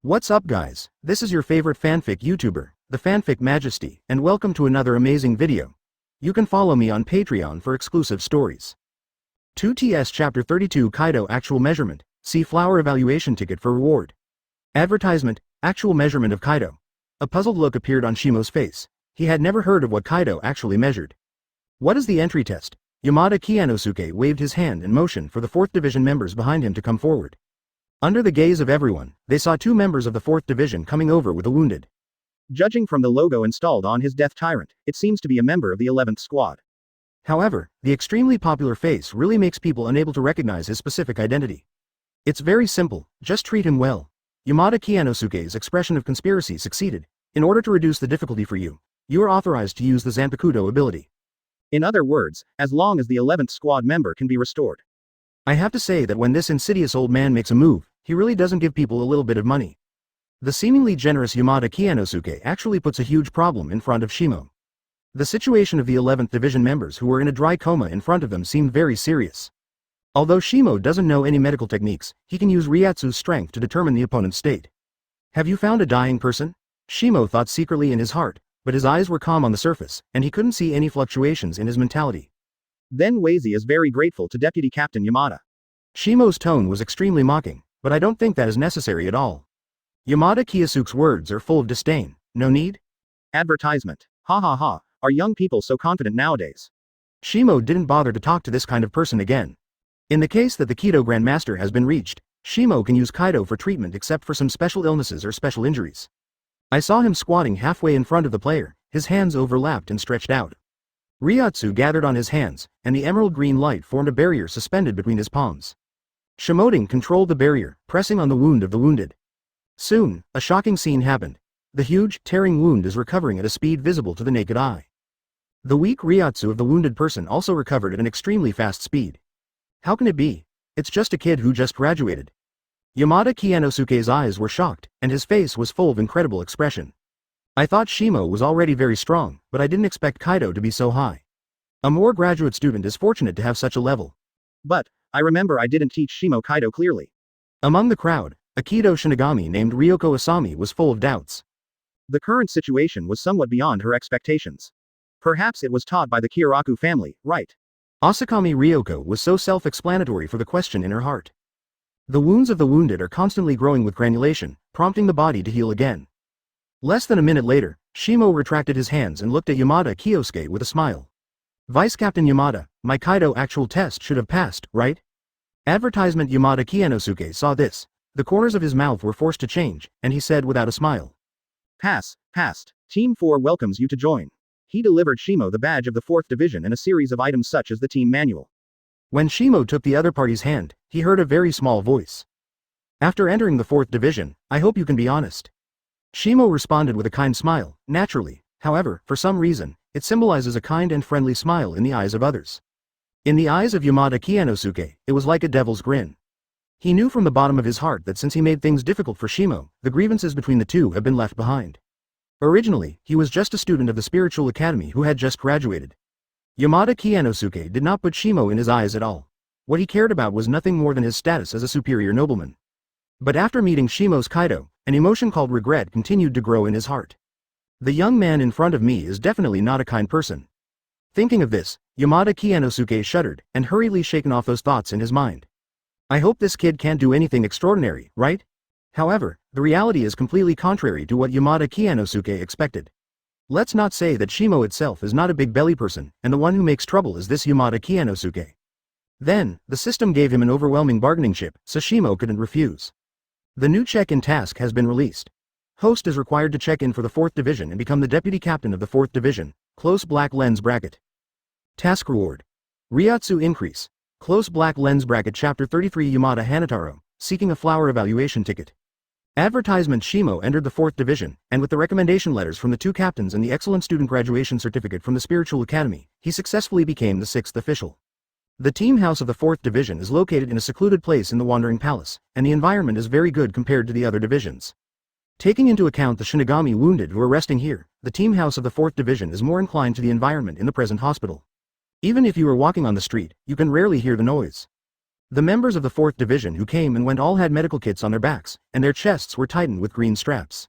What's up guys, this is your favorite fanfic YouTuber, the Fanfic Majesty, and welcome to another amazing video. You can follow me on Patreon for exclusive stories. 2TS Chapter 32 Kaido Actual Measurement, see Flower Evaluation Ticket for reward. Advertisement, Actual Measurement of Kaido. A puzzled look appeared on Shimo's face. He had never heard of what Kaido actually measured. What is the entry test? Yamada Kianosuke waved his hand in motion for the 4th Division members behind him to come forward. Under the gaze of everyone, they saw 2 members of the 4th Division coming over with a wounded. Judging from the logo installed on his Death Tyrant, it seems to be a member of the 11th Squad. However, the extremely popular face really makes people unable to recognize his specific identity. It's very simple, just treat him well. Yamada Kianosuke's expression of conspiracy succeeded. In order to reduce the difficulty for you, you are authorized to use the Zanpakuto ability. In other words, as long as the 11th Squad member can be restored. I have to say that when this insidious old man makes a move, he really doesn't give people a little bit of money. The seemingly generous Yamada Kianosuke actually puts a huge problem in front of Shimo. The situation of the 11th Division members who were in a dry coma in front of them seemed very serious. Although Shimo doesn't know any medical techniques, he can use Ryatsu's strength to determine the opponent's state. Have you found a dying person? Shimo thought secretly in his heart, but his eyes were calm on the surface, and he couldn't see any fluctuations in his mentality. Then Wazy is very grateful to Deputy Captain Yamada. Shimo's tone was extremely mocking, but I don't think that is necessary at all. Yamada Kiyosuke's words are full of disdain. No need? Advertisement. Ha ha ha, are young people so confident nowadays? Shimo didn't bother to talk to this kind of person again. In the case that the Kido Grandmaster has been reached, Shimo can use Kaido for treatment except for some special illnesses or special injuries. I saw him squatting halfway in front of the player, his hands overlapped and stretched out. Ryatsu gathered on his hands, and the emerald green light formed a barrier suspended between his palms. Shimoting controlled the barrier, pressing on the wound of the wounded. Soon, a shocking scene happened. The huge, tearing wound is recovering at a speed visible to the naked eye. The weak Ryatsu of the wounded person also recovered at an extremely fast speed. How can it be? It's just a kid who just graduated. Yamada Kianosuke's eyes were shocked, and his face was full of incredible expression. I thought Shimo was already very strong, but I didn't expect Kaido to be so high. A more graduate student is fortunate to have such a level. But, I remember I didn't teach Shimo Kaido clearly. Among the crowd, a Kido shinigami named Ryoko Asami was full of doubts. The current situation was somewhat beyond her expectations. Perhaps it was taught by the Kyōraku family, right? Asakami Ryoko was so self-explanatory for the question in her heart. The wounds of the wounded are constantly growing with granulation, prompting the body to heal again. Less than a minute later, Shimo retracted his hands and looked at Yamada Kiyosuke with a smile. Vice Captain Yamada, my Kaido actual test should have passed, right? Advertisement. Yamada Kianosuke saw this. The corners of his mouth were forced to change, and he said without a smile. Passed. Team 4 welcomes you to join. He delivered Shimo the badge of the 4th Division and a series of items such as the team manual. When Shimo took the other party's hand, he heard a very small voice. After entering the 4th Division, I hope you can be honest. Shimo responded with a kind smile, naturally. However, for some reason, it symbolizes a kind and friendly smile in the eyes of others. In the eyes of Yamada Kianosuke, it was like a devil's grin. He knew from the bottom of his heart that since he made things difficult for Shimo, the grievances between the two have been left behind. Originally, he was just a student of the spiritual academy who had just graduated. Yamada Kianosuke did not put Shimo in his eyes at all. What he cared about was nothing more than his status as a superior nobleman. But after meeting Shimo's Kaido, an emotion called regret continued to grow in his heart. The young man in front of me is definitely not a kind person. Thinking of this, Yamada Kianosuke shuddered, and hurriedly shaken off those thoughts in his mind. I hope this kid can't do anything extraordinary, right? However, the reality is completely contrary to what Yamada Kianosuke expected. Let's not say that Shimo itself is not a big belly person, and the one who makes trouble is this Yamada Kianosuke. Then, the system gave him an overwhelming bargaining chip, so Shimo couldn't refuse. The new check-in task has been released. Host is required to check in for the 4th Division and become the Deputy Captain of the 4th Division, close black lens bracket. Task reward. Ryatsu increase. Close black lens bracket. Chapter 33 Yamada Hanataro, seeking a flower evaluation ticket. Advertisement. Shimo entered the 4th Division, and with the recommendation letters from the 2 captains and the excellent student graduation certificate from the Spiritual Academy, he successfully became the 6th official. The team house of the 4th Division is located in a secluded place in the Wandering Palace, and the environment is very good compared to the other divisions. Taking into account the shinigami wounded who are resting here, the team house of the 4th Division is more inclined to the environment in the present hospital. Even if you are walking on the street, you can rarely hear the noise. The members of the 4th Division who came and went all had medical kits on their backs, and their chests were tightened with green straps.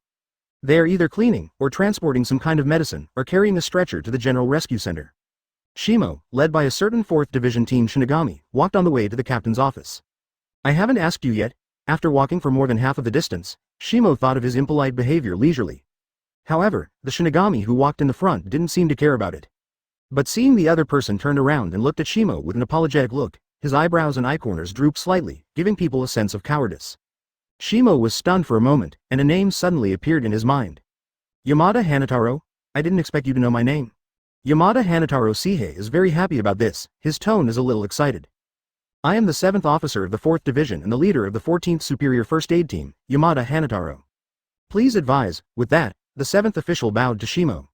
They are either cleaning, or transporting some kind of medicine, or carrying a stretcher to the General Rescue Center. Shimo, led by a certain 4th Division team shinigami, walked on the way to the captain's office. I haven't asked you yet. After walking for more than half of the distance, Shimo thought of his impolite behavior leisurely. However, the shinigami who walked in the front didn't seem to care about it. But seeing the other person turned around and looked at Shimo with an apologetic look, his eyebrows and eye corners drooped slightly, giving people a sense of cowardice. Shimo was stunned for a moment, and a name suddenly appeared in his mind. Yamada Hanataro? I didn't expect you to know my name. Yamada Hanataro Seihei is very happy about this, his tone is a little excited. I am the 7th officer of the 4th Division and the leader of the 14th Superior First Aid Team, Yamada Hanataro. Please advise. With that, the 7th official bowed to Shimo.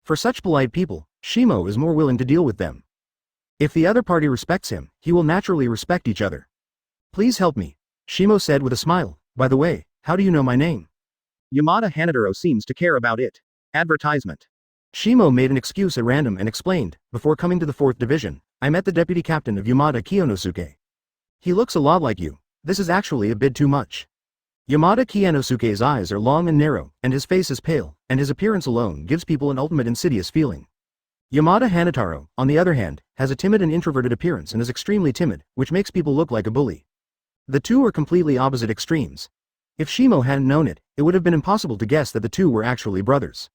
For such polite people, Shimo is more willing to deal with them. If the other party respects him, he will naturally respect each other. Please help me, Shimo said with a smile. By the way, how do you know my name? Yamada Hanataro seems to care about it. Advertisement. Shimo made an excuse at random and explained, before coming to the 4th Division, I met the deputy captain of Yamada Kiyonosuke. He looks a lot like you. This is actually a bit too much. Yamada Kiyonosuke's eyes are long and narrow, and his face is pale, and his appearance alone gives people an ultimate insidious feeling. Yamada Hanataro, on the other hand, has a timid and introverted appearance and is extremely timid, which makes people look like a bully. The two are completely opposite extremes. If Shimo hadn't known it, it would have been impossible to guess that the two were actually brothers.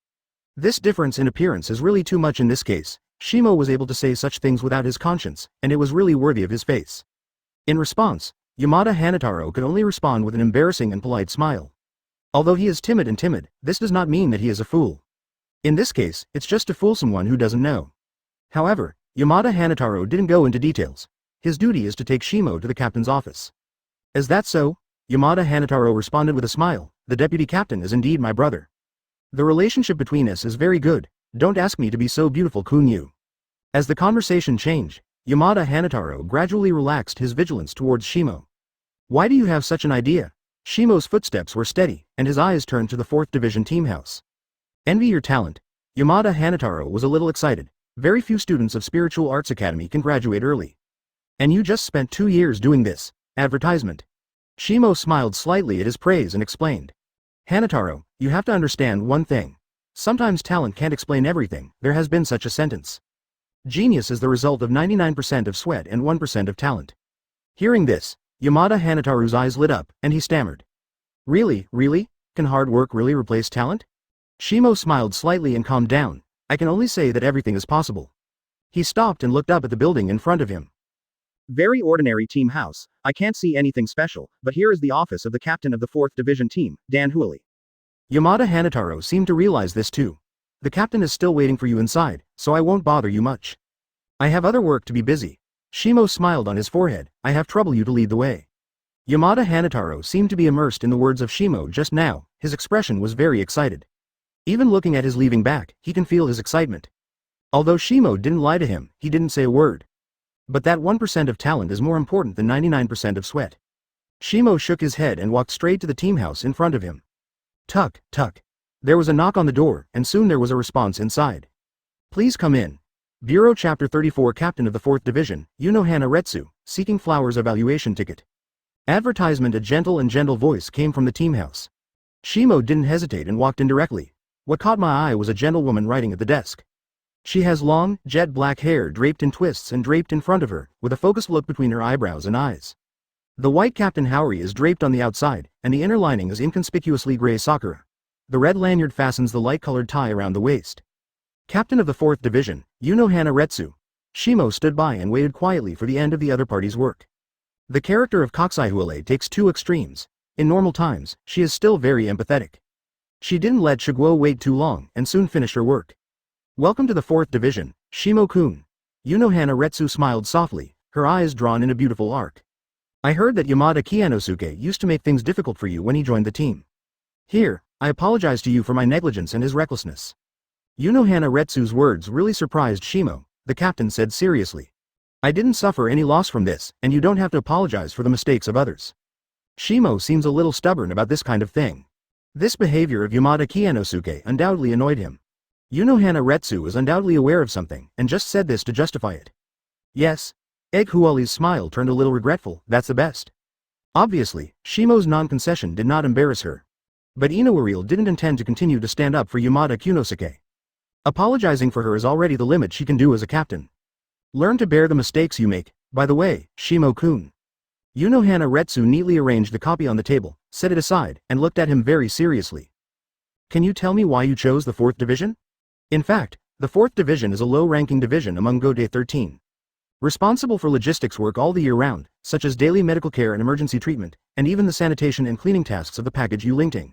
This difference in appearance is really too much in this case. Shimo was able to say such things without his conscience, and it was really worthy of his face. In response, Yamada Hanataro could only respond with an embarrassing and polite smile. Although he is timid, this does not mean that he is a fool. In this case, it's just to fool someone who doesn't know. However, Yamada Hanataro didn't go into details. His duty is to take Shimo to the captain's office. Is that so? Yamada Hanataro responded with a smile. The deputy captain is indeed my brother. The relationship between us is very good. Don't ask me to be so beautiful, Kunyu. As the conversation changed, Yamada Hanataro gradually relaxed his vigilance towards Shimo. Why do you have such an idea? Shimo's footsteps were steady, and his eyes turned to the 4th Division team house. Envy your talent. Yamada Hanataro was a little excited. Very few students of Spiritual Arts Academy can graduate early. And you just spent 2 years doing this. Advertisement. Shimo smiled slightly at his praise and explained. Hanataro, you have to understand one thing. Sometimes talent can't explain everything. There has been such a sentence. Genius is the result of 99% of sweat and 1% of talent. Hearing this, Yamada Hanataru's eyes lit up, and he stammered. Really? Can hard work really replace talent? Shimo smiled slightly and calmed down. I can only say that everything is possible. He stopped and looked up at the building in front of him. Very ordinary team house. I can't see anything special, but here is the office of the captain of the 4th Division team, Dan Huili. Yamada Hanataro seemed to realize this too. The captain is still waiting for you inside, so I won't bother you much. I have other work to be busy. Shimo smiled on his forehead. I have trouble you to lead the way. Yamada Hanataro seemed to be immersed in the words of Shimo just now. His expression was very excited. Even looking at his leaving back, he can feel his excitement. Although Shimo didn't lie to him, he didn't say a word. But that 1% of talent is more important than 99% of sweat. Shimo shook his head and walked straight to the team house in front of him. Tuck. There was a knock on the door, and soon there was a response inside. Please come in. Bureau Chapter 34 Captain of the 4th Division, Unohana Retsu, seeking flowers evaluation ticket. Advertisement. A gentle voice came from the team house. Shimo didn't hesitate and walked in directly. What caught my eye was a gentlewoman writing at the desk. She has long, jet black hair draped in twists and draped in front of her, with a focused look between her eyebrows and eyes. The white Captain Haori is draped on the outside, and the inner lining is inconspicuously gray sakura. The red lanyard fastens the light-colored tie around the waist. Captain of the 4th Division, Unohana Retsu. Shimo stood by and waited quietly for the end of the other party's work. The character of Kokusai Huile takes two extremes. In normal times, she is still very empathetic. She didn't let Shiguo wait too long, and soon finished her work. Welcome to the 4th Division, Shimo-kun. Unohana Retsu smiled softly, her eyes drawn in a beautiful arc. I heard that Yamada Kiyonosuke used to make things difficult for you when he joined the team. Here, I apologize to you for my negligence and his recklessness. Unohana Retsu's words really surprised Shimo. The captain said seriously. I didn't suffer any loss from this, and you don't have to apologize for the mistakes of others. Shimo seems a little stubborn about this kind of thing. This behavior of Yamada Kiyonosuke undoubtedly annoyed him. Unohana Retsu was undoubtedly aware of something, and just said this to justify it. Yes. Egg Huali's smile turned a little regretful. That's the best. Obviously, Shimo's non-concession did not embarrass her. But Inoue didn't intend to continue to stand up for Yamada Kunosuke. Apologizing for her is already the limit she can do as a captain. Learn to bear the mistakes you make. By the way, Shimo-kun. Unohana Retsu neatly arranged the copy on the table, set it aside, and looked at him very seriously. Can you tell me why you chose the 4th division? In fact, the 4th division is a low-ranking division among Gode 13. Responsible for logistics work all the year round, such as daily medical care and emergency treatment, and even the sanitation and cleaning tasks of the package Ulinting.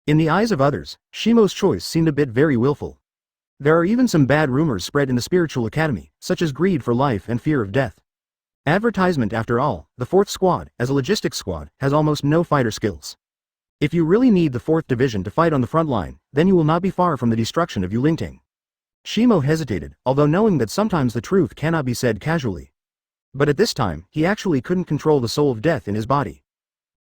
In the eyes of others, Shimo's choice seemed a bit very willful. There are even some bad rumors spread in the spiritual academy, such as greed for life and fear of death. Advertisement after all, the 4th squad, as a logistics squad, has almost no fighter skills. If you really need the 4th division to fight on the front line, then you will not be far from the destruction of Ulinting. Shimo hesitated, although knowing that sometimes the truth cannot be said casually. But at this time, he actually couldn't control the soul of death in his body.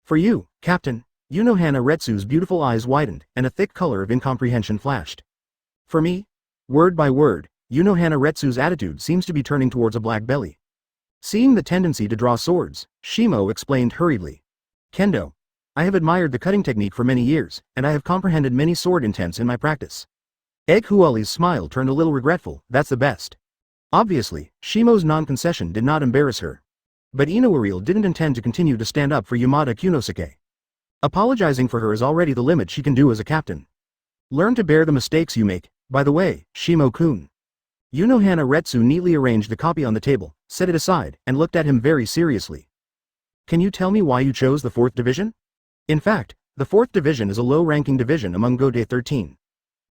For you, Captain. Unohana Retsu's beautiful eyes widened, and a thick color of incomprehension flashed. For me? Word by word, Unohana Retsu's attitude seems to be turning towards a black belly. Seeing the tendency to draw swords, Shimo explained hurriedly. Kendo. I have admired the cutting technique for many years, and I have comprehended many sword intents in my practice. Egg Huali's smile turned a little regretful. That's the best. Obviously, Shimo's non-concession did not embarrass her. But Inoue didn't intend to continue to stand up for Yamada Kunosuke. Apologizing for her is already the limit she can do as a captain. Learn to bear the mistakes you make. By the way, Shimo-kun. Unohana Retsu neatly arranged the copy on the table, set it aside, and looked at him very seriously. Can you tell me why you chose the 4th division? In fact, the 4th division is a low-ranking division among Gode 13.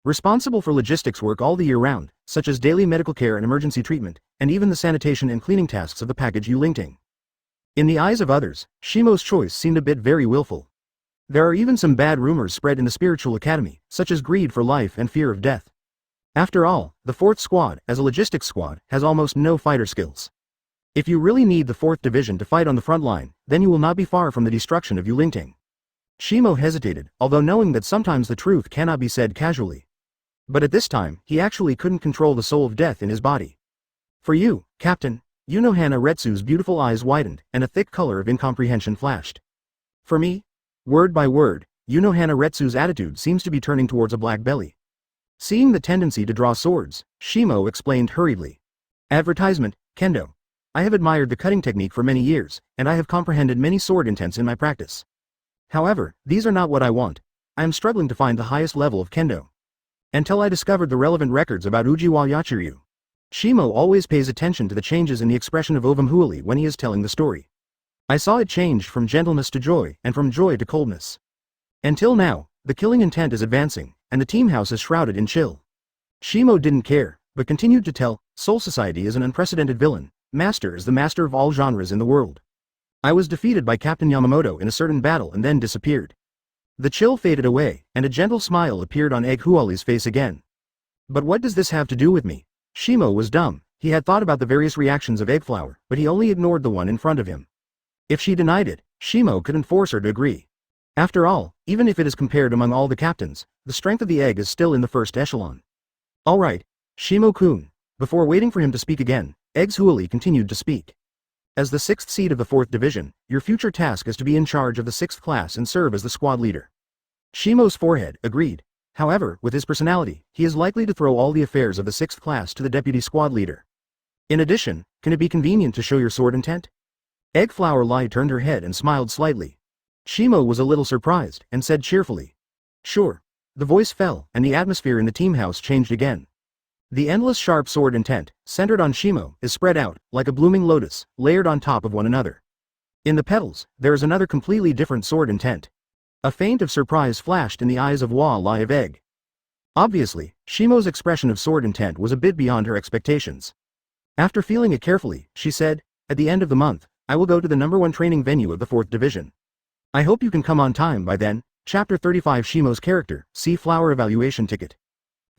Responsible for logistics work all the year round, such as daily medical care and emergency treatment, and even the sanitation and cleaning tasks of the package Ulinting. In the eyes of others, Shimo's choice seemed a bit very willful. There are even some bad rumors spread in the spiritual academy, such as greed for life and fear of death. After all, the 4th squad, as a logistics squad, has almost no fighter skills. If you really need the 4th division to fight on the front line, then you will not be far from the destruction of Ulinting. Shimo hesitated, although knowing that sometimes the truth cannot be said casually. But at this time, he actually couldn't control the soul of death in his body. For you, Captain. Unohana Retsu's beautiful eyes widened, and a thick color of incomprehension flashed. For me? Word by word, Unohana Retsu's attitude seems to be turning towards a black belly. Seeing the tendency to draw swords, Shimo explained hurriedly. Advertisement, Kendo. I have admired the cutting technique for many years, and I have comprehended many sword intents in my practice. However, these are not what I want. I am struggling to find the highest level of Kendo. Until I discovered the relevant records about Ujiwa Yachiryu. Shimo always pays attention to the changes in the expression of Ovum Huali when he is telling the story. I saw it change from gentleness to joy, and from joy to coldness. Until now, the killing intent is advancing, and the team house is shrouded in chill. Shimo didn't care, but continued to tell, Soul Society is an unprecedented villain, Master is the master of all genres in the world. I was defeated by Captain Yamamoto in a certain battle and then disappeared. The chill faded away, and a gentle smile appeared on Egg Huali's face again. But what does this have to do with me? Shimo was dumb. He had thought about the various reactions of Eggflower, but he only ignored the one in front of him. If she denied it, Shimo couldn't force her to agree. After all, even if it is compared among all the captains, the strength of the egg is still in the first echelon. Alright, Shimo-kun. Before waiting for him to speak again, Egg Huali continued to speak. As the 6th seed of the 4th division, your future task is to be in charge of the 6th class and serve as the squad leader. Shimo's forehead agreed. However, with his personality, he is likely to throw all the affairs of the 6th class to the deputy squad leader. In addition, can it be convenient to show your sword intent? Eggflower Lai turned her head and smiled slightly. Shimo was a little surprised, and said cheerfully. Sure. The voice fell, and the atmosphere in the team house changed again. The endless sharp sword intent, centered on Shimo, is spread out, like a blooming lotus, layered on top of one another. In the petals, there is another completely different sword intent. A feint of surprise flashed in the eyes of Wa Lai of Egg. Obviously, Shimo's expression of sword intent was a bit beyond her expectations. After feeling it carefully, she said, at the end of the month, I will go to the #1 training venue of the 4th division. I hope you can come on time by then. Chapter 35 Shimo's character, see flower evaluation ticket.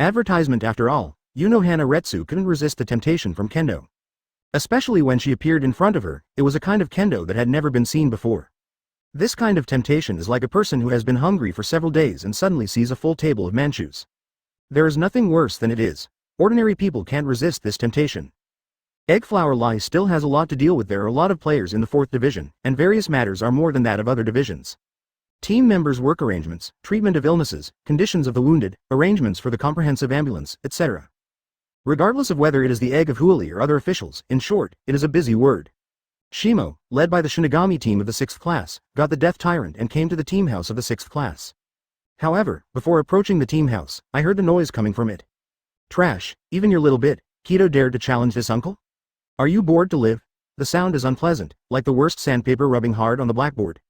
Advertisement after all, Unohana Retsu couldn't resist the temptation from Kendo. Especially when she appeared in front of her, it was a kind of Kendo that had never been seen before. This kind of temptation is like a person who has been hungry for several days and suddenly sees a full table of manchus. There is nothing worse than it is. Ordinary people can't resist this temptation. Egg Flower Lie still has a lot to deal with. There are a lot of players in the 4th division, and various matters are more than that of other divisions. Team members' work arrangements, treatment of illnesses, conditions of the wounded, arrangements for the comprehensive ambulance, etc. Regardless of whether it is the egg of Huili or other officials, in short, it is a busy word. Shimo, led by the Shinigami team of the 6th class, got the Death Tyrant and came to the team house of the 6th class. However, before approaching the team house, I heard the noise coming from it. Trash, even your little bit. Kendo dared to challenge this uncle? Are you bored to live? The sound is unpleasant, like the worst sandpaper rubbing hard on the blackboard.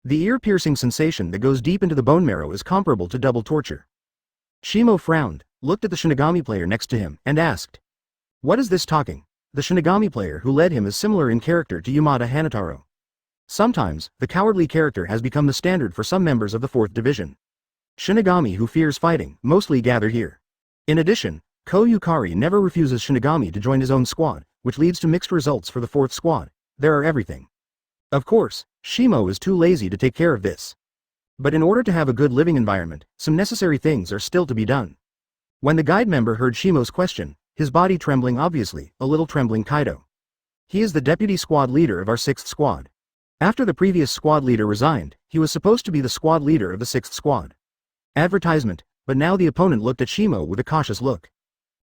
The ear-piercing sensation that goes deep into the bone marrow is comparable to double torture. Shimo frowned, looked at the Shinigami player next to him, and asked, "What is this talking?" The Shinigami player who led him is similar in character to Yamada Hanataro. Sometimes, the cowardly character has become the standard for some members of the 4th division. Shinigami who fears fighting mostly gather here. In addition, Ko Yukari never refuses Shinigami to join his own squad, which leads to mixed results for the 4th squad. There are everything. Of course, Shimo is too lazy to take care of this. But in order to have a good living environment, some necessary things are still to be done. When the guide member heard Shimo's question, his body trembling obviously, a little trembling Kaido. He is the deputy squad leader of our 6th squad. After the previous squad leader resigned, he was supposed to be the squad leader of the 6th squad. Advertisement, but now the opponent looked at Shimo with a cautious look.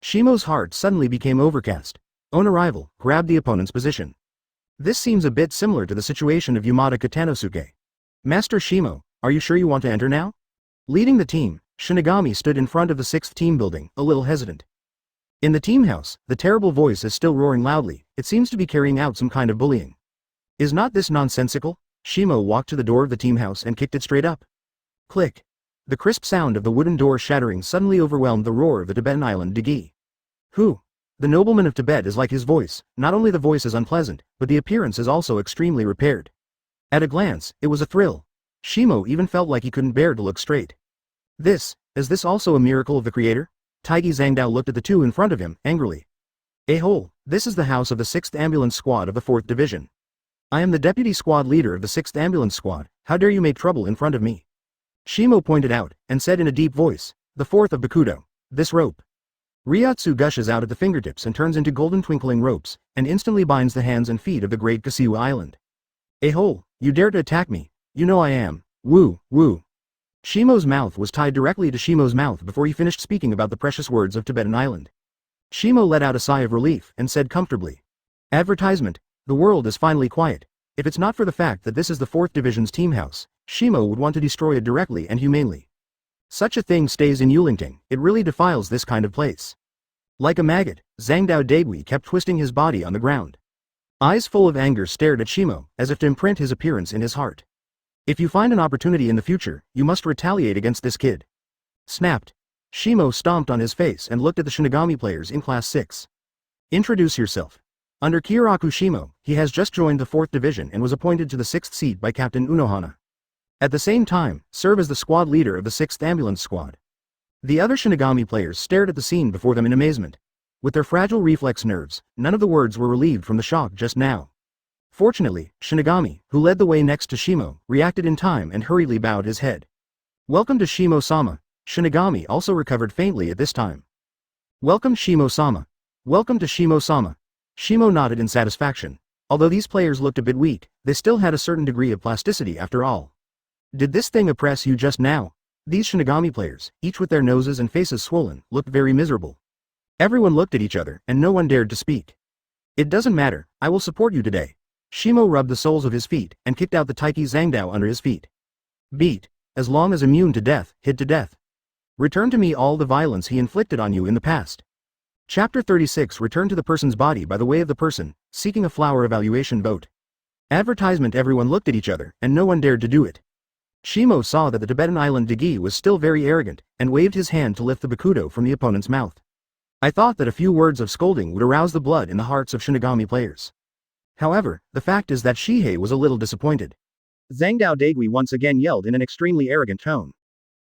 Shimo's heart suddenly became overcast. On arrival, grabbed the opponent's position. This seems a bit similar to the situation of Yamada Katanosuke. Master Shimo, are you sure you want to enter now? Leading the team, Shinigami stood in front of the 6th team building, a little hesitant. In the team house, the terrible voice is still roaring loudly. It seems to be carrying out some kind of bullying. Is not this nonsensical? Shimo walked to the door of the team house and kicked it straight up. Click. The crisp sound of the wooden door shattering suddenly overwhelmed the roar of the Tibetan island Digi. Who? The nobleman of Tibet is like his voice. Not only the voice is unpleasant, but the appearance is also extremely repaired. At a glance, it was a thrill. Shimo even felt like he couldn't bear to look straight. Is this also a miracle of the creator? Taigi Zhangdao looked at the two in front of him, angrily. A-hole, this is the house of the 6th ambulance squad of the 4th division. I am the deputy squad leader of the 6th ambulance squad. How dare you make trouble in front of me? Shimo pointed out, and said in a deep voice, the 4th of Bakuto. This rope. Ryotsu gushes out at the fingertips and turns into golden twinkling ropes, and instantly binds the hands and feet of the great Kasiwa Island. A-hole, you dare to attack me? You know I am. Woo, woo. Shimo's mouth was tied directly to Shimo's mouth before he finished speaking about the precious words of Tibetan Island. Shimo let out a sigh of relief and said comfortably. Advertisement. The world is finally quiet. If it's not for the fact that this is the 4th division's team house, Shimo would want to destroy it directly and humanely. Such a thing stays in Yulingting. It really defiles this kind of place. Like a maggot, Zhangdao Daigui kept twisting his body on the ground. Eyes full of anger stared at Shimo, as if to imprint his appearance in his heart. If you find an opportunity in the future, you must retaliate against this kid. Snapped. Shimo stomped on his face and looked at the Shinigami players in Class 6. Introduce yourself. Under Kyōraku Shimo, he has just joined the 4th division and was appointed to the 6th seat by Captain Unohana. At the same time, serve as the squad leader of the 6th ambulance squad. The other Shinigami players stared at the scene before them in amazement. With their fragile reflex nerves, none of the words were relieved from the shock just now. Fortunately, Shinigami, who led the way next to Shimo, reacted in time and hurriedly bowed his head. Welcome to Shimo-sama. Shinigami also recovered faintly at this time. Welcome Shimo-sama. Welcome to Shimo-sama. Shimo nodded in satisfaction. Although these players looked a bit weak, they still had a certain degree of plasticity after all. Did this thing oppress you just now? These Shinigami players, each with their noses and faces swollen, looked very miserable. Everyone looked at each other, and no one dared to speak. It doesn't matter, I will support you today. Shimo rubbed the soles of his feet, and kicked out the Taiki Zhangdao under his feet. Beat. As long as immune to death, hit to death. Return to me all the violence he inflicted on you in the past. Chapter 36. Return to the person's body by the way of the person, seeking a flower evaluation vote. Advertisement. Everyone looked at each other, and no one dared to do it. Shimo saw that the Tibetan island Digi was still very arrogant, and waved his hand to lift the Bakuto from the opponent's mouth. I thought that a few words of scolding would arouse the blood in the hearts of Shinigami players. However, the fact is that Shihei was a little disappointed. Zhangdao Daigui once again yelled in an extremely arrogant tone.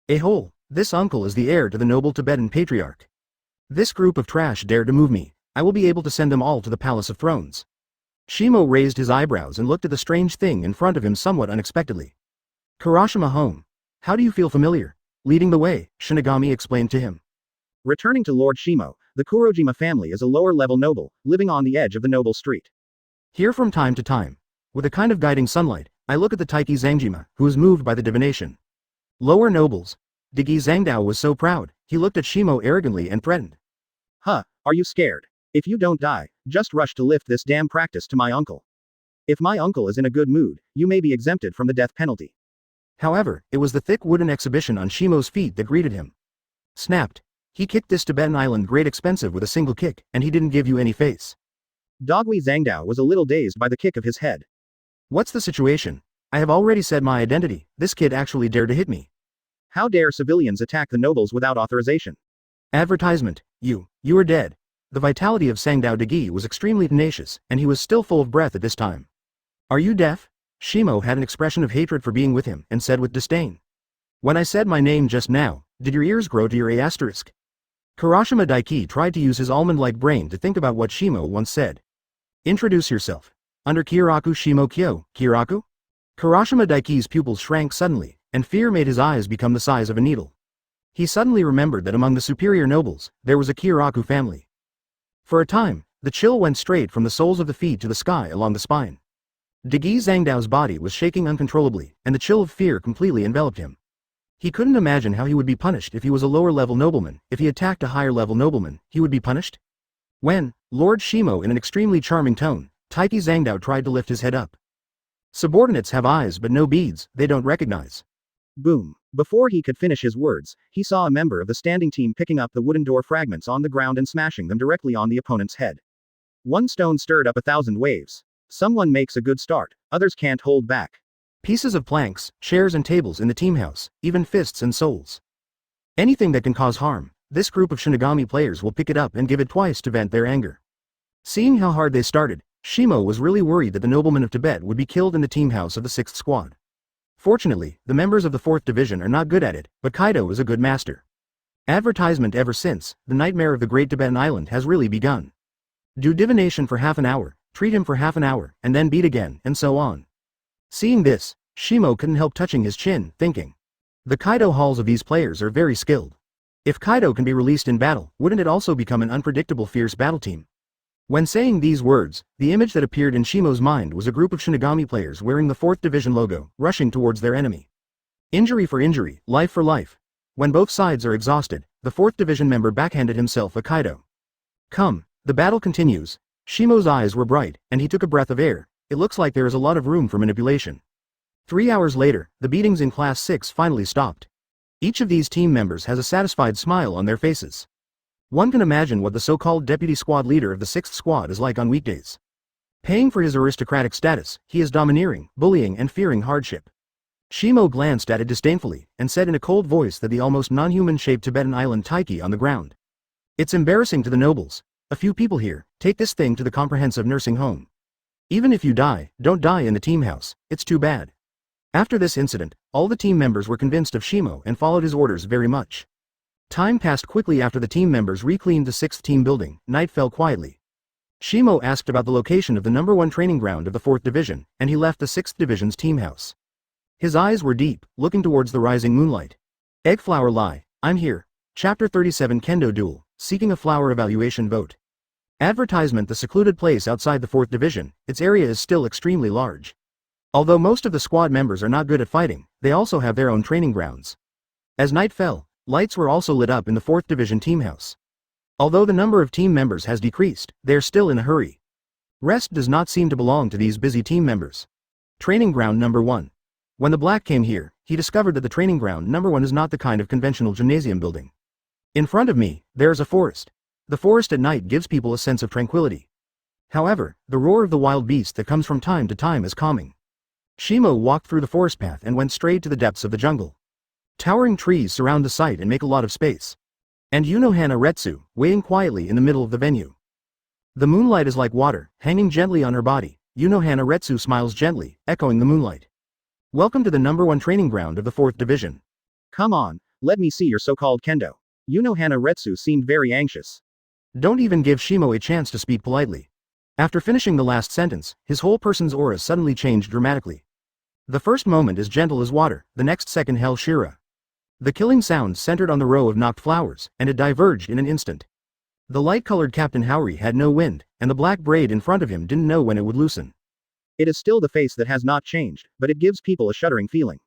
A-hole, this uncle is the heir to the noble Tibetan patriarch. This group of trash dare to move me, I will be able to send them all to the Palace of Thrones. Shimo raised his eyebrows and looked at the strange thing in front of him somewhat unexpectedly. Kurashima home. How do you feel familiar? Leading the way, Shinigami explained to him. Returning to Lord Shimo, The Kurojima family is a lower-level noble, living on the edge of the noble street. Here from time to time, with a kind of guiding sunlight, I look at the Taiki Zangjima, who is moved by the divination. Lower nobles. Digi Zangdao was so proud, he looked at Shimo arrogantly and threatened. Huh, are you scared? If you don't die, just rush to lift this damn practice to my uncle. If my uncle is in a good mood, you may be exempted from the death penalty. However, it was the thick wooden exhibition on Shimo's feet that greeted him. Snapped. He kicked this Tibetan island great expensive with a single kick, and he didn't give you any face. Dogui Zangdao was a little dazed by the kick of his head. What's the situation? I have already said my identity, this kid actually dared to hit me. How dare civilians attack the nobles without authorization? Advertisement, you are dead. The vitality of Sangdao Degi was extremely tenacious, and he was still full of breath at this time. Are you deaf? Shimo had an expression of hatred for being with him, and said with disdain. When I said my name just now, did your ears grow to your A*? Kurashima Daiki tried to use his almond-like brain to think about what Shimo once said. Introduce yourself. Under Kyōraku Shimo Kyōraku? Kurashima Daiki's pupils shrank suddenly, and fear made his eyes become the size of a needle. He suddenly remembered that among the superior nobles, there was a Kyōraku family. For a time, the chill went straight from the soles of the feet to the sky along the spine. Degi Zangdao's body was shaking uncontrollably, and the chill of fear completely enveloped him. He couldn't imagine how he would be punished if he was a lower-level nobleman. If he attacked a higher-level nobleman, he would be punished? When, Lord Shimo in an extremely charming tone, Taiki Zangdao tried to lift his head up. Subordinates have eyes but no beads, they don't recognize. Boom. Before he could finish his words, he saw a member of the standing team picking up the wooden door fragments on the ground and smashing them directly on the opponent's head. One stone stirred up 1,000 waves. Someone makes a good start, others can't hold back. Pieces of planks, chairs and tables in the team house, even fists and souls. Anything that can cause harm, this group of shinigami players will pick it up and give it twice to vent their anger. Seeing how hard they started, Shimo was really worried that the nobleman of Tibet would be killed in the team house of the 6th squad. Fortunately, the members of the 4th division are not good at it, but Kaido is a good master. Advertisement ever since, the nightmare of the great Tibetan island has really begun. Do divination for half an hour, treat him for half an hour, and then beat again, and so on. Seeing this, Shimo couldn't help touching his chin, thinking. The Kaido halls of these players are very skilled. If Kaido can be released in battle, wouldn't it also become an unpredictable fierce battle team? When saying these words, the image that appeared in Shimo's mind was a group of shinigami players wearing the 4th division logo, rushing towards their enemy. Injury for injury, life for life. When both sides are exhausted, the 4th division member backhanded himself a Kaido. Come, the battle continues. Shimo's eyes were bright, and he took a breath of air. It looks like there is a lot of room for manipulation. 3 hours later, the beatings in Class 6 finally stopped. Each of these team members has a satisfied smile on their faces. One can imagine what the so-called deputy squad leader of the 6th squad is like on weekdays. Paying for his aristocratic status, he is domineering, bullying and fearing hardship. Shimo glanced at it disdainfully, and said in a cold voice that the almost non-human-shaped Tibetan island Taiki on the ground. It's embarrassing to the nobles. A few people here, take this thing to the comprehensive nursing home. Even if you die, don't die in the team house, it's too bad. After this incident, all the team members were convinced of Shimo and followed his orders very much. Time passed quickly after the team members recleaned the 6th team building, night fell quietly. Shimo asked about the location of the number 1 training ground of the 4th division, and he left the 6th division's team house. His eyes were deep, looking towards the rising moonlight. Eggflower Lie, I'm here. Chapter 37 Kendo Duel, seeking a flower evaluation vote. Advertisement: the secluded place outside the 4th division, its area is still extremely large. Although most of the squad members are not good at fighting, they also have their own training grounds. As night fell, lights were also lit up in the 4th division team house. Although the number of team members has decreased, they are still in a hurry. Rest does not seem to belong to these busy team members. Training ground number 1. When the Black came here, he discovered that the training ground number 1 is not the kind of conventional gymnasium building. In front of me, there is a forest. The forest at night gives people a sense of tranquility. However, the roar of the wild beast that comes from time to time is calming. Shimo walked through the forest path and went straight to the depths of the jungle. Towering trees surround the site and make a lot of space. And Unohana Retsu, waiting quietly in the middle of the venue. The moonlight is like water, hanging gently on her body. Unohana Retsu smiles gently, echoing the moonlight. Welcome to the number 1 training ground of the 4th division. Come on, let me see your so-called kendo. Unohana Retsu seemed very anxious. Don't even give Shimo a chance to speak politely. After finishing the last sentence, his whole person's aura suddenly changed dramatically. The first moment is gentle as water, the next second hell Shira. The killing sound centered on the row of knocked flowers, and it diverged in an instant. The light-colored Captain Haori had no wind, and the black braid in front of him didn't know when it would loosen. It is still the face that has not changed, but it gives people a shuddering feeling.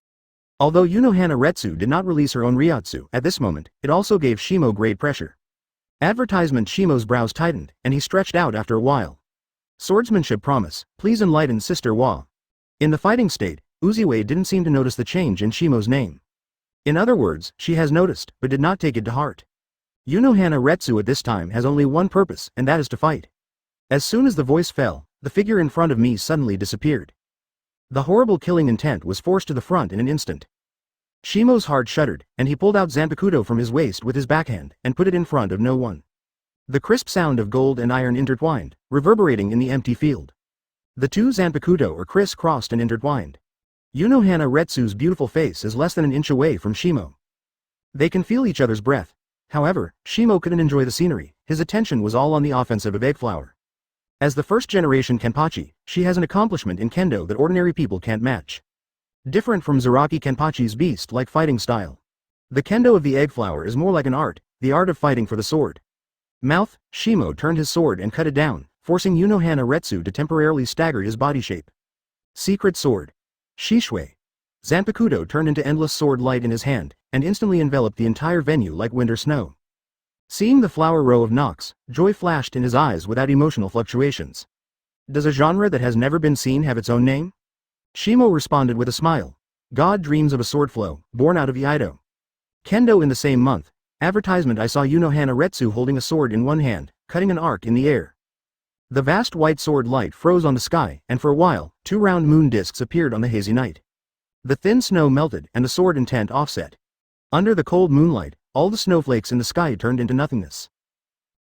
Although Unohana Retsu did not release her own Ryotsu at this moment, it also gave Shimo great pressure. Advertisement. Shimo's brows tightened, and he stretched out after a while. Swordsmanship promise, please enlighten Sister Wa. In the fighting state, Uziwei didn't seem to notice the change in Shimo's name. In other words, she has noticed, but did not take it to heart. Unohana Retsu at this time has only one purpose, and that is to fight. As soon as the voice fell, the figure in front of me suddenly disappeared. The horrible killing intent was forced to the front in an instant. Shimo's heart shuddered, and he pulled out Zanpakuto from his waist with his backhand, and put it in front of no one. The crisp sound of gold and iron intertwined, reverberating in the empty field. The two Zanpakuto are criss-crossed and intertwined. Unohana Retsu's beautiful face is less than an inch away from Shimo. They can feel each other's breath. However, Shimo couldn't enjoy the scenery, his attention was all on the offensive of Eggflower. As the first-generation Kenpachi, she has an accomplishment in Kendo that ordinary people can't match. Different from Zaraki Kenpachi's beast-like fighting style. The Kendo of the Eggflower is more like an art, the art of fighting for the sword. Mouth, Shimo turned his sword and cut it down, forcing Unohana Retsu to temporarily stagger his body shape. Secret sword. Shishui. Zanpakuto turned into endless sword light in his hand, and instantly enveloped the entire venue like winter snow. Seeing the flower row of Nox, joy flashed in his eyes without emotional fluctuations. Does a genre that has never been seen have its own name? Shimo responded with a smile. God dreams of a sword flow, born out of Iaido. Kendo. In the same month. Advertisement. I saw Unohana Retsu holding a sword in one hand, cutting an arc in the air. The vast white sword light froze on the sky, and for a while, two round moon discs appeared on the hazy night. The thin snow melted, and the sword intent offset. Under the cold moonlight, all the snowflakes in the sky turned into nothingness.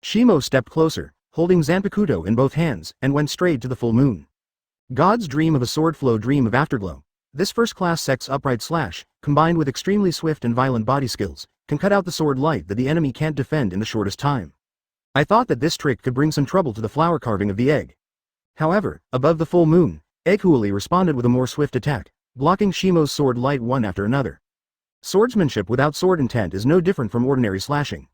Shimo stepped closer, holding Zanpakuto in both hands, and went straight to the full moon. God's dream of a sword flow, dream of afterglow. This first-class sex upright slash, combined with extremely swift and violent body skills, can cut out the sword light that the enemy can't defend in the shortest time. I thought that this trick could bring some trouble to the flower carving of the egg. However, above the full moon, Egghuili responded with a more swift attack, blocking Shimo's sword light one after another. Swordsmanship without sword intent is no different from ordinary slashing.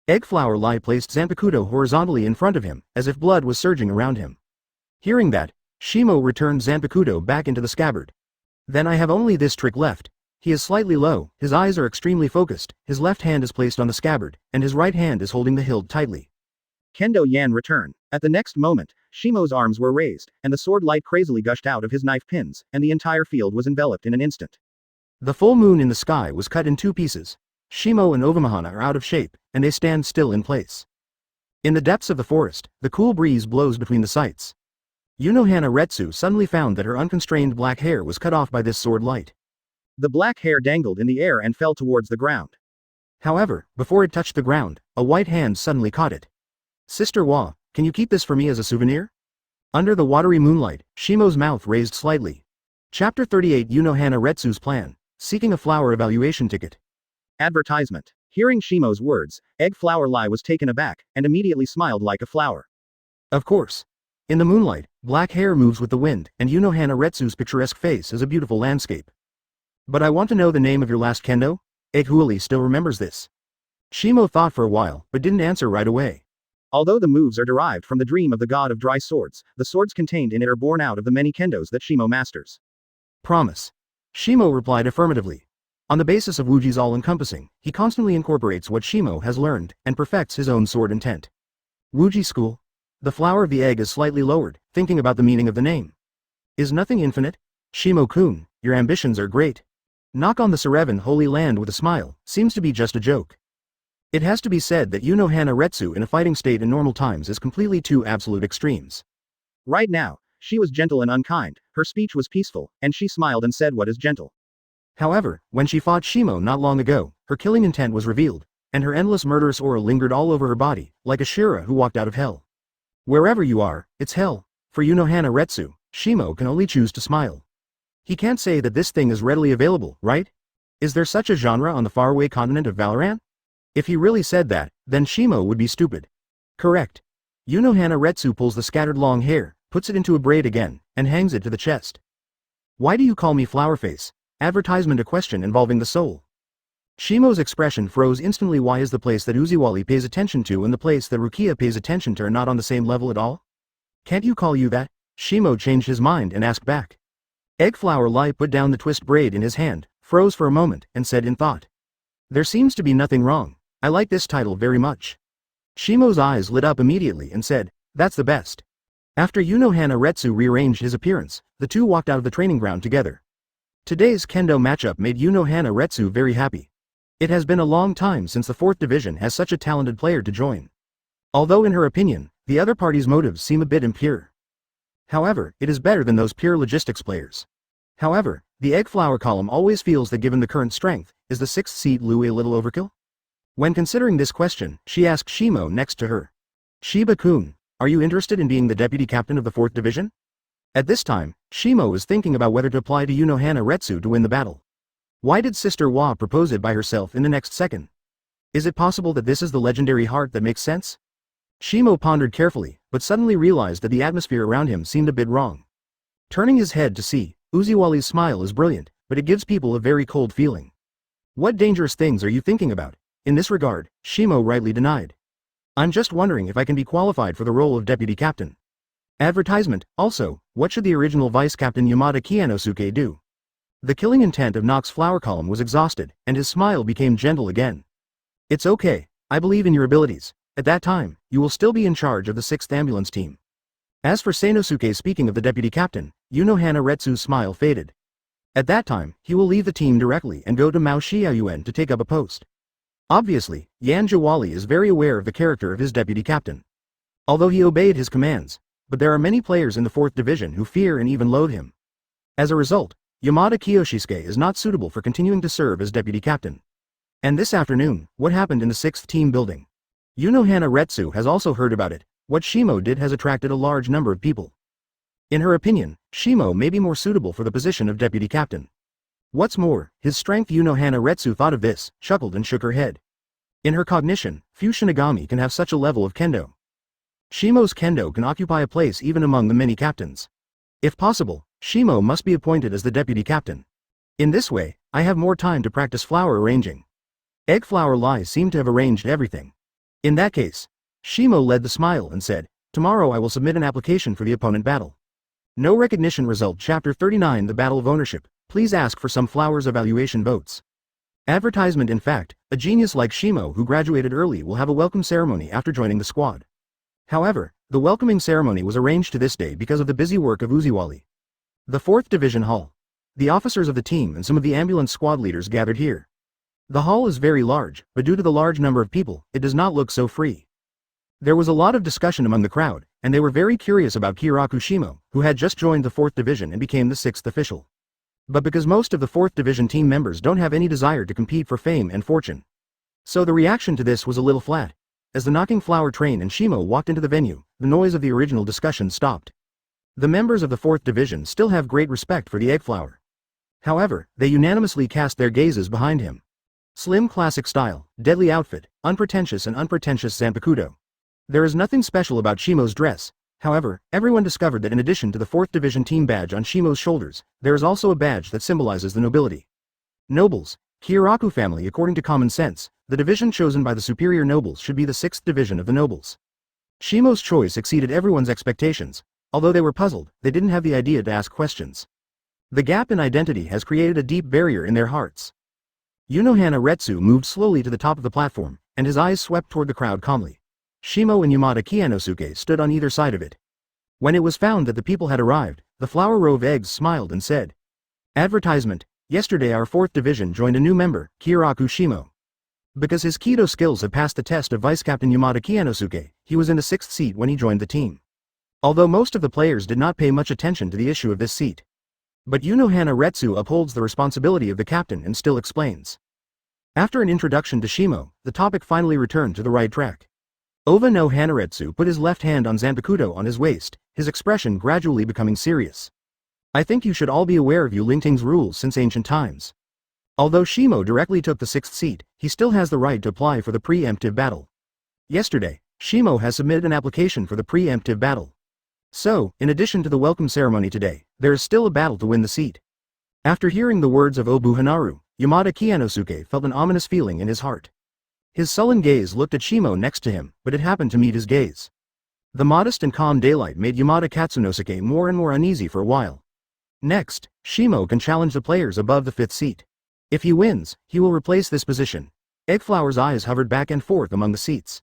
Eggflower Lai placed Zanpakuto horizontally in front of him, as if blood was surging around him. Hearing that, Shimo returned Zanpakuto back into the scabbard. Then I have only this trick left. He is slightly low, his eyes are extremely focused, his left hand is placed on the scabbard, and his right hand is holding the hilt tightly. Kendo Yan returned. At the next moment, Shimo's arms were raised, and the sword light crazily gushed out of his knife pins, and the entire field was enveloped in an instant. The full moon in the sky was cut in two pieces. Shimo and Unohana are out of shape, and they stand still in place. In the depths of the forest, the cool breeze blows between the sights. Unohana Retsu suddenly found that her unconstrained black hair was cut off by this sword light. The black hair dangled in the air and fell towards the ground. However, before it touched the ground, a white hand suddenly caught it. Sister Wa, can you keep this for me as a souvenir? Under the watery moonlight, Shimo's mouth raised slightly. Chapter 38. Unohana Retsu's plan. Seeking a flower evaluation ticket. Advertisement. Hearing Shimo's words, Eggflower Lai was taken aback, and immediately smiled like a flower. Of course. In the moonlight, black hair moves with the wind, and Unohana Retsu's picturesque face is a beautiful landscape. But I want to know the name of your last kendo? Egghuili still remembers this. Shimo thought for a while, but didn't answer right away. Although the moves are derived from the dream of the god of dry swords, the swords contained in it are born out of the many kendos that Shimo masters. Promise. Shimo replied affirmatively. On the basis of Wuji's all-encompassing, he constantly incorporates what Shimo has learned, and perfects his own sword intent. Wuji school? The flower of the egg is slightly lowered, thinking about the meaning of the name. Is nothing infinite? Shimo-kun, your ambitions are great. Knock on the Serevan Holy Land with a smile, seems to be just a joke. It has to be said that Unohana Retsu in a fighting state in normal times is completely two absolute extremes. Right now, she was gentle and unkind, her speech was peaceful, and she smiled and said what is gentle. However, when she fought Shimo not long ago, her killing intent was revealed, and her endless murderous aura lingered all over her body, like a Shira who walked out of hell. Wherever you are, it's hell. For Unohana Retsu, Shimo can only choose to smile. He can't say that this thing is readily available, right? Is there such a genre on the faraway continent of Valorant? If he really said that, then Shimo would be stupid. Correct. Unohana Retsu pulls the scattered long hair, puts it into a braid again, and hangs it to the chest. Why do you call me Flowerface? Advertisement. A question involving the soul. Shimo's expression froze instantly. Why is the place that Uziwali pays attention to and the place that Rukia pays attention to are not on the same level at all? Can't you call you that? Shimo changed his mind and asked back. Eggflower Lai put down the twist braid in his hand, froze for a moment, and said in thought. There seems to be nothing wrong. I like this title very much. Shimo's eyes lit up immediately and said, that's the best. After Unohana Retsu rearranged his appearance, the two walked out of the training ground together. Today's Kendo matchup made Unohana Retsu very happy. It has been a long time since the 4th division has such a talented player to join. Although in her opinion, the other party's motives seem a bit impure. However, it is better than those pure logistics players. However, the Eggflower column always feels that given the current strength, is the 6th seat Louis a little overkill? When considering this question, she asked Shimo next to her. Shiba-kun, are you interested in being the deputy captain of the 4th division? At this time, Shimo was thinking about whether to apply to Unohana Retsu to win the battle. Why did Sister Wa propose it by herself in the next second? Is it possible that this is the legendary heart that makes sense? Shimo pondered carefully, but suddenly realized that the atmosphere around him seemed a bit wrong. Turning his head to see, Uziwali's smile is brilliant, but it gives people a very cold feeling. What dangerous things are you thinking about? In this regard, Shimo rightly denied. I'm just wondering if I can be qualified for the role of deputy captain. Advertisement. Also, what should the original vice captain Yamada Kianosuke do? The killing intent of Nox Flower column was exhausted, and his smile became gentle again. It's okay, I believe in your abilities. At that time, you will still be in charge of the 6th ambulance team. As for Sanosuke, speaking of the deputy captain, Unohana Retsu's smile faded. At that time, he will leave the team directly and go to Mao Shiaoyuan to take up a post. Obviously, Yan Jawali is very aware of the character of his deputy captain. Although he obeyed his commands, but there are many players in the 4th division who fear and even loathe him. As a result, Yamada Kiyoshisuke is not suitable for continuing to serve as deputy captain. And this afternoon, what happened in the 6th team building? Unohana Retsu has also heard about it. What Shimo did has attracted a large number of people. In her opinion, Shimo may be more suitable for the position of deputy captain. What's more, his strength. Unohana Retsu thought of this, chuckled and shook her head. In her cognition, few shinigami can have such a level of kendo. Shimo's kendo can occupy a place even among the many captains. If possible, Shimo must be appointed as the deputy captain. In this way, I have more time to practice flower arranging. Eggflower Lai seemed to have arranged everything. In that case, Shimo led the smile and said, tomorrow I will submit an application for the opponent battle. No recognition result. Chapter 39 The Battle of Ownership. Please ask for some flowers evaluation votes. Advertisement. In fact, a genius like Shimo who graduated early will have a welcome ceremony after joining the squad. However, the welcoming ceremony was arranged to this day because of the busy work of Uziwali. The 4th Division Hall. The officers of the team and some of the ambulance squad leaders gathered here. The hall is very large, but due to the large number of people, it does not look so free. There was a lot of discussion among the crowd, and they were very curious about Kyōraku Shimo, who had just joined the 4th Division and became the 6th official. But because most of the 4th Division team members don't have any desire to compete for fame and fortune. So the reaction to this was a little flat. As the knocking flower train and Shimo walked into the venue, the noise of the original discussion stopped. The members of the 4th Division still have great respect for the Eggflower. However, they unanimously cast their gazes behind him. Slim classic style, deadly outfit, unpretentious and unpretentious Zanpakutō. There is nothing special about Shimo's dress. However, everyone discovered that in addition to the 4th Division team badge on Shimo's shoulders, there is also a badge that symbolizes the nobility. Nobles. Kyōraku family. According to common sense, the division chosen by the superior nobles should be the 6th division of the nobles. Shimo's choice exceeded everyone's expectations. Although they were puzzled, they didn't have the idea to ask questions. The gap in identity has created a deep barrier in their hearts. Unohana Retsu moved slowly to the top of the platform, and his eyes swept toward the crowd calmly. Shimo and Yamada Kianosuke stood on either side of it. When it was found that the people had arrived, the Flower Row of Eggs smiled and said, advertisement. Yesterday our 4th division joined a new member, Kyōraku Shimo. Because his Kido skills have passed the test of Vice Captain Yamada Kianosuke, he was in the 6th seat when he joined the team. Although most of the players did not pay much attention to the issue of this seat. But Unohana Retsu upholds the responsibility of the captain and still explains. After an introduction to Shimo, the topic finally returned to the right track. Ova no Hanaretsu put his left hand on Zanpakutō on his waist, his expression gradually becoming serious. I think you should all be aware of Yulingting's rules since ancient times. Although Shimo directly took the 6th seat, he still has the right to apply for the preemptive battle. Yesterday, Shimo has submitted an application for the preemptive battle. So, in addition to the welcome ceremony today, there is still a battle to win the seat. After hearing the words of Obuhanaru, Yamada Kiyonosuke felt an ominous feeling in his heart. His sullen gaze looked at Shimo next to him, but it happened to meet his gaze. The modest and calm daylight made Yamada Katsunosuke more and more uneasy for a while. Next, Shimo can challenge the players above the 5th seat. If he wins, he will replace this position. Eggflower's eyes hovered back and forth among the seats.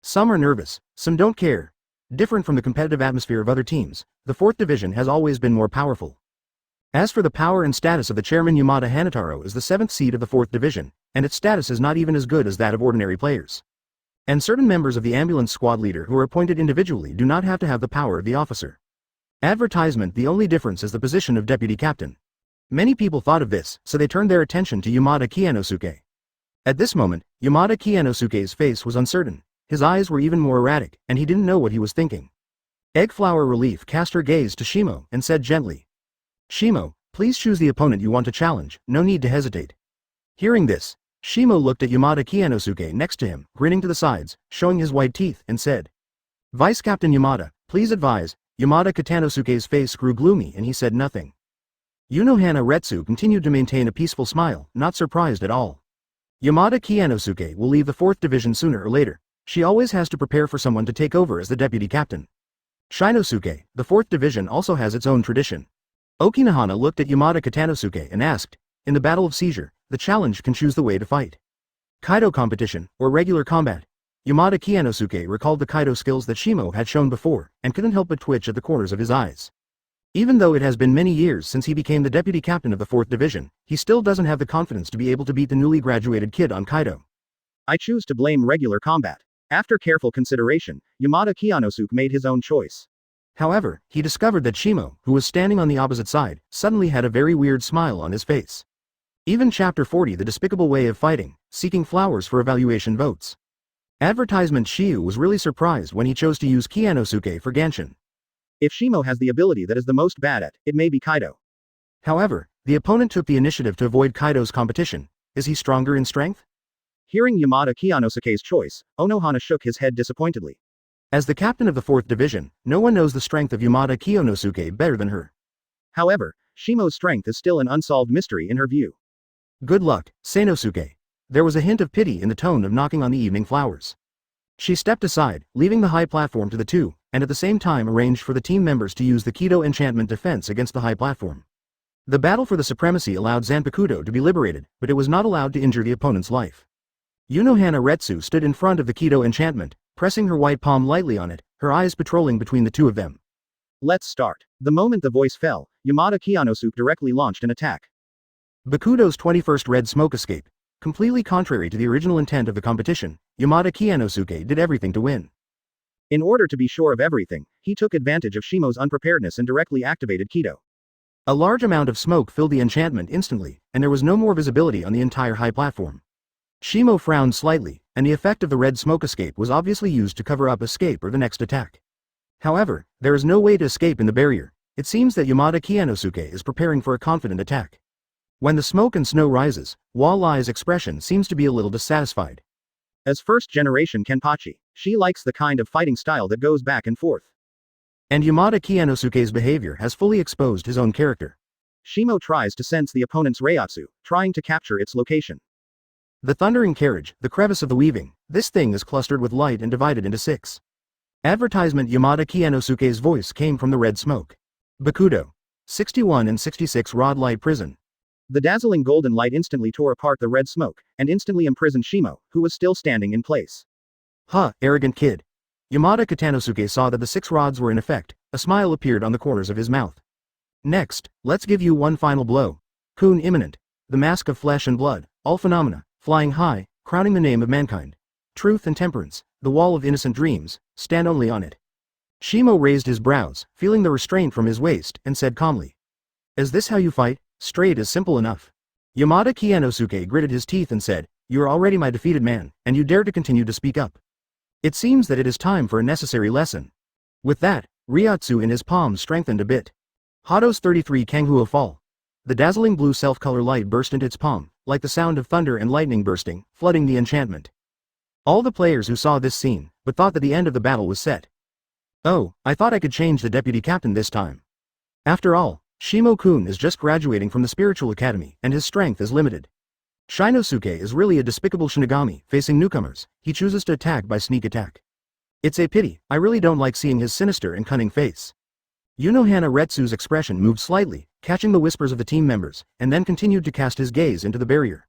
Some are nervous, some don't care. Different from the competitive atmosphere of other teams, the 4th division has always been more powerful. As for the power and status of the chairman, Yamada Hanataro is the 7th seed of the 4th division, and its status is not even as good as that of ordinary players. And certain members of the ambulance squad leader who are appointed individually do not have to have the power of the officer. Advertisement: the only difference is the position of deputy captain. Many people thought of this, so they turned their attention to Yamada Kiyonosuke. At this moment, Yamada Kiyonosuke's face was uncertain, his eyes were even more erratic, and he didn't know what he was thinking. Eggflower Relief cast her gaze to Shimo and said gently, "Shimo, please choose the opponent you want to challenge, no need to hesitate." Hearing this, Shimo looked at Yamada Kiyonosuke next to him, grinning to the sides, showing his white teeth, and said, "Vice Captain Yamada, please advise." Yamada Katanosuke's face grew gloomy and he said nothing. Unohana Retsu continued to maintain a peaceful smile, not surprised at all. Yamada Kiyonosuke will leave the 4th division sooner or later. She always has to prepare for someone to take over as the deputy captain. Shinosuke, the 4th division, also has its own tradition. Okinohana looked at Yamada Katanosuke and asked, "In the Battle of Seizure, the challenge can choose the way to fight. Kaido competition, or regular combat?" Yamada Kiyonosuke recalled the Kaido skills that Shimo had shown before, and couldn't help but twitch at the corners of his eyes. Even though it has been many years since he became the deputy captain of the 4th division, he still doesn't have the confidence to be able to beat the newly graduated kid on Kaido. "I choose to blame regular combat." After careful consideration, Yamada Kiyonosuke made his own choice. However, he discovered that Shimo, who was standing on the opposite side, suddenly had a very weird smile on his face. Even Chapter 40, The Despicable Way of Fighting, seeking flowers for evaluation votes. Advertisement: Shiu was really surprised when he chose to use Kiyonosuke for Ganshin. If Shimo has the ability that is the most bad at, it may be Kaido. However, the opponent took the initiative to avoid Kaido's competition. Is he stronger in strength? Hearing Yamada Kiyonosuke's choice, Unohana shook his head disappointedly. As the captain of the 4th division, no one knows the strength of Yamada Kiyonosuke better than her. However, Shimo's strength is still an unsolved mystery in her view. "Good luck, Sanosuke." There was a hint of pity in the tone of knocking on the evening flowers. She stepped aside, leaving the high platform to the two, and at the same time arranged for the team members to use the Kido enchantment defense against the high platform. The battle for the supremacy allowed Zanpakutō to be liberated, but it was not allowed to injure the opponent's life. Unohana Retsu stood in front of the Kido enchantment, pressing her white palm lightly on it, her eyes patrolling between the two of them. "Let's start." The moment the voice fell, Yamada Kiyonosuke directly launched an attack. Bakudo's 21st red smoke escape. Completely contrary to the original intent of the competition, Yamada Kiyonosuke did everything to win. In order to be sure of everything, he took advantage of Shimo's unpreparedness and directly activated Kido. A large amount of smoke filled the enchantment instantly, and there was no more visibility on the entire high platform. Shimo frowned slightly, and the effect of the red smoke escape was obviously used to cover up escape or the next attack. However, there is no way to escape in the barrier. It seems that Yamada Kiyonosuke is preparing for a confident attack. When the smoke and snow rises, Walai's expression seems to be a little dissatisfied. As first-generation Kenpachi, she likes the kind of fighting style that goes back and forth. And Yamada Kiyonosuke's behavior has fully exposed his own character. Shimo tries to sense the opponent's Reiatsu, trying to capture its location. The thundering carriage, the crevice of the weaving, this thing is clustered with light and divided into 6. Advertisement: Yamada Kiyonosuke's voice came from the red smoke. Bakudo. 61 and 66 Rod Light Prison. The dazzling golden light instantly tore apart the red smoke, and instantly imprisoned Shimo, who was still standing in place. "Huh, arrogant kid." Yamada Katanosuke saw that the 6 rods were in effect, a smile appeared on the corners of his mouth. "Next, let's give you one final blow. Kun imminent. The mask of flesh and blood, all phenomena, flying high, crowning the name of mankind. Truth and temperance, the wall of innocent dreams, stand only on it." Shimo raised his brows, feeling the restraint from his waist, and said calmly, "Is this how you fight? Straight is simple enough." Yamada Kiyonosuke gritted his teeth and said, "You are already my defeated man, and you dare to continue to speak up. It seems that it is time for a necessary lesson." With that, Reiatsu in his palm strengthened a bit. Hado's 33 Kanghuo Fall. The dazzling blue self-color light burst into its palm, like the sound of thunder and lightning bursting, flooding the enchantment. All the players who saw this scene, but thought that the end of the battle was set. "Oh, I thought I could change the deputy captain this time. After all, Shimo-kun is just graduating from the spiritual academy, and his strength is limited. Shinosuke is really a despicable shinigami. Facing newcomers, he chooses to attack by sneak attack. It's a pity, I really don't like seeing his sinister and cunning face. Unohana Retsu's expression moved slightly, catching the whispers of the team members, and then continued to cast his gaze into the barrier.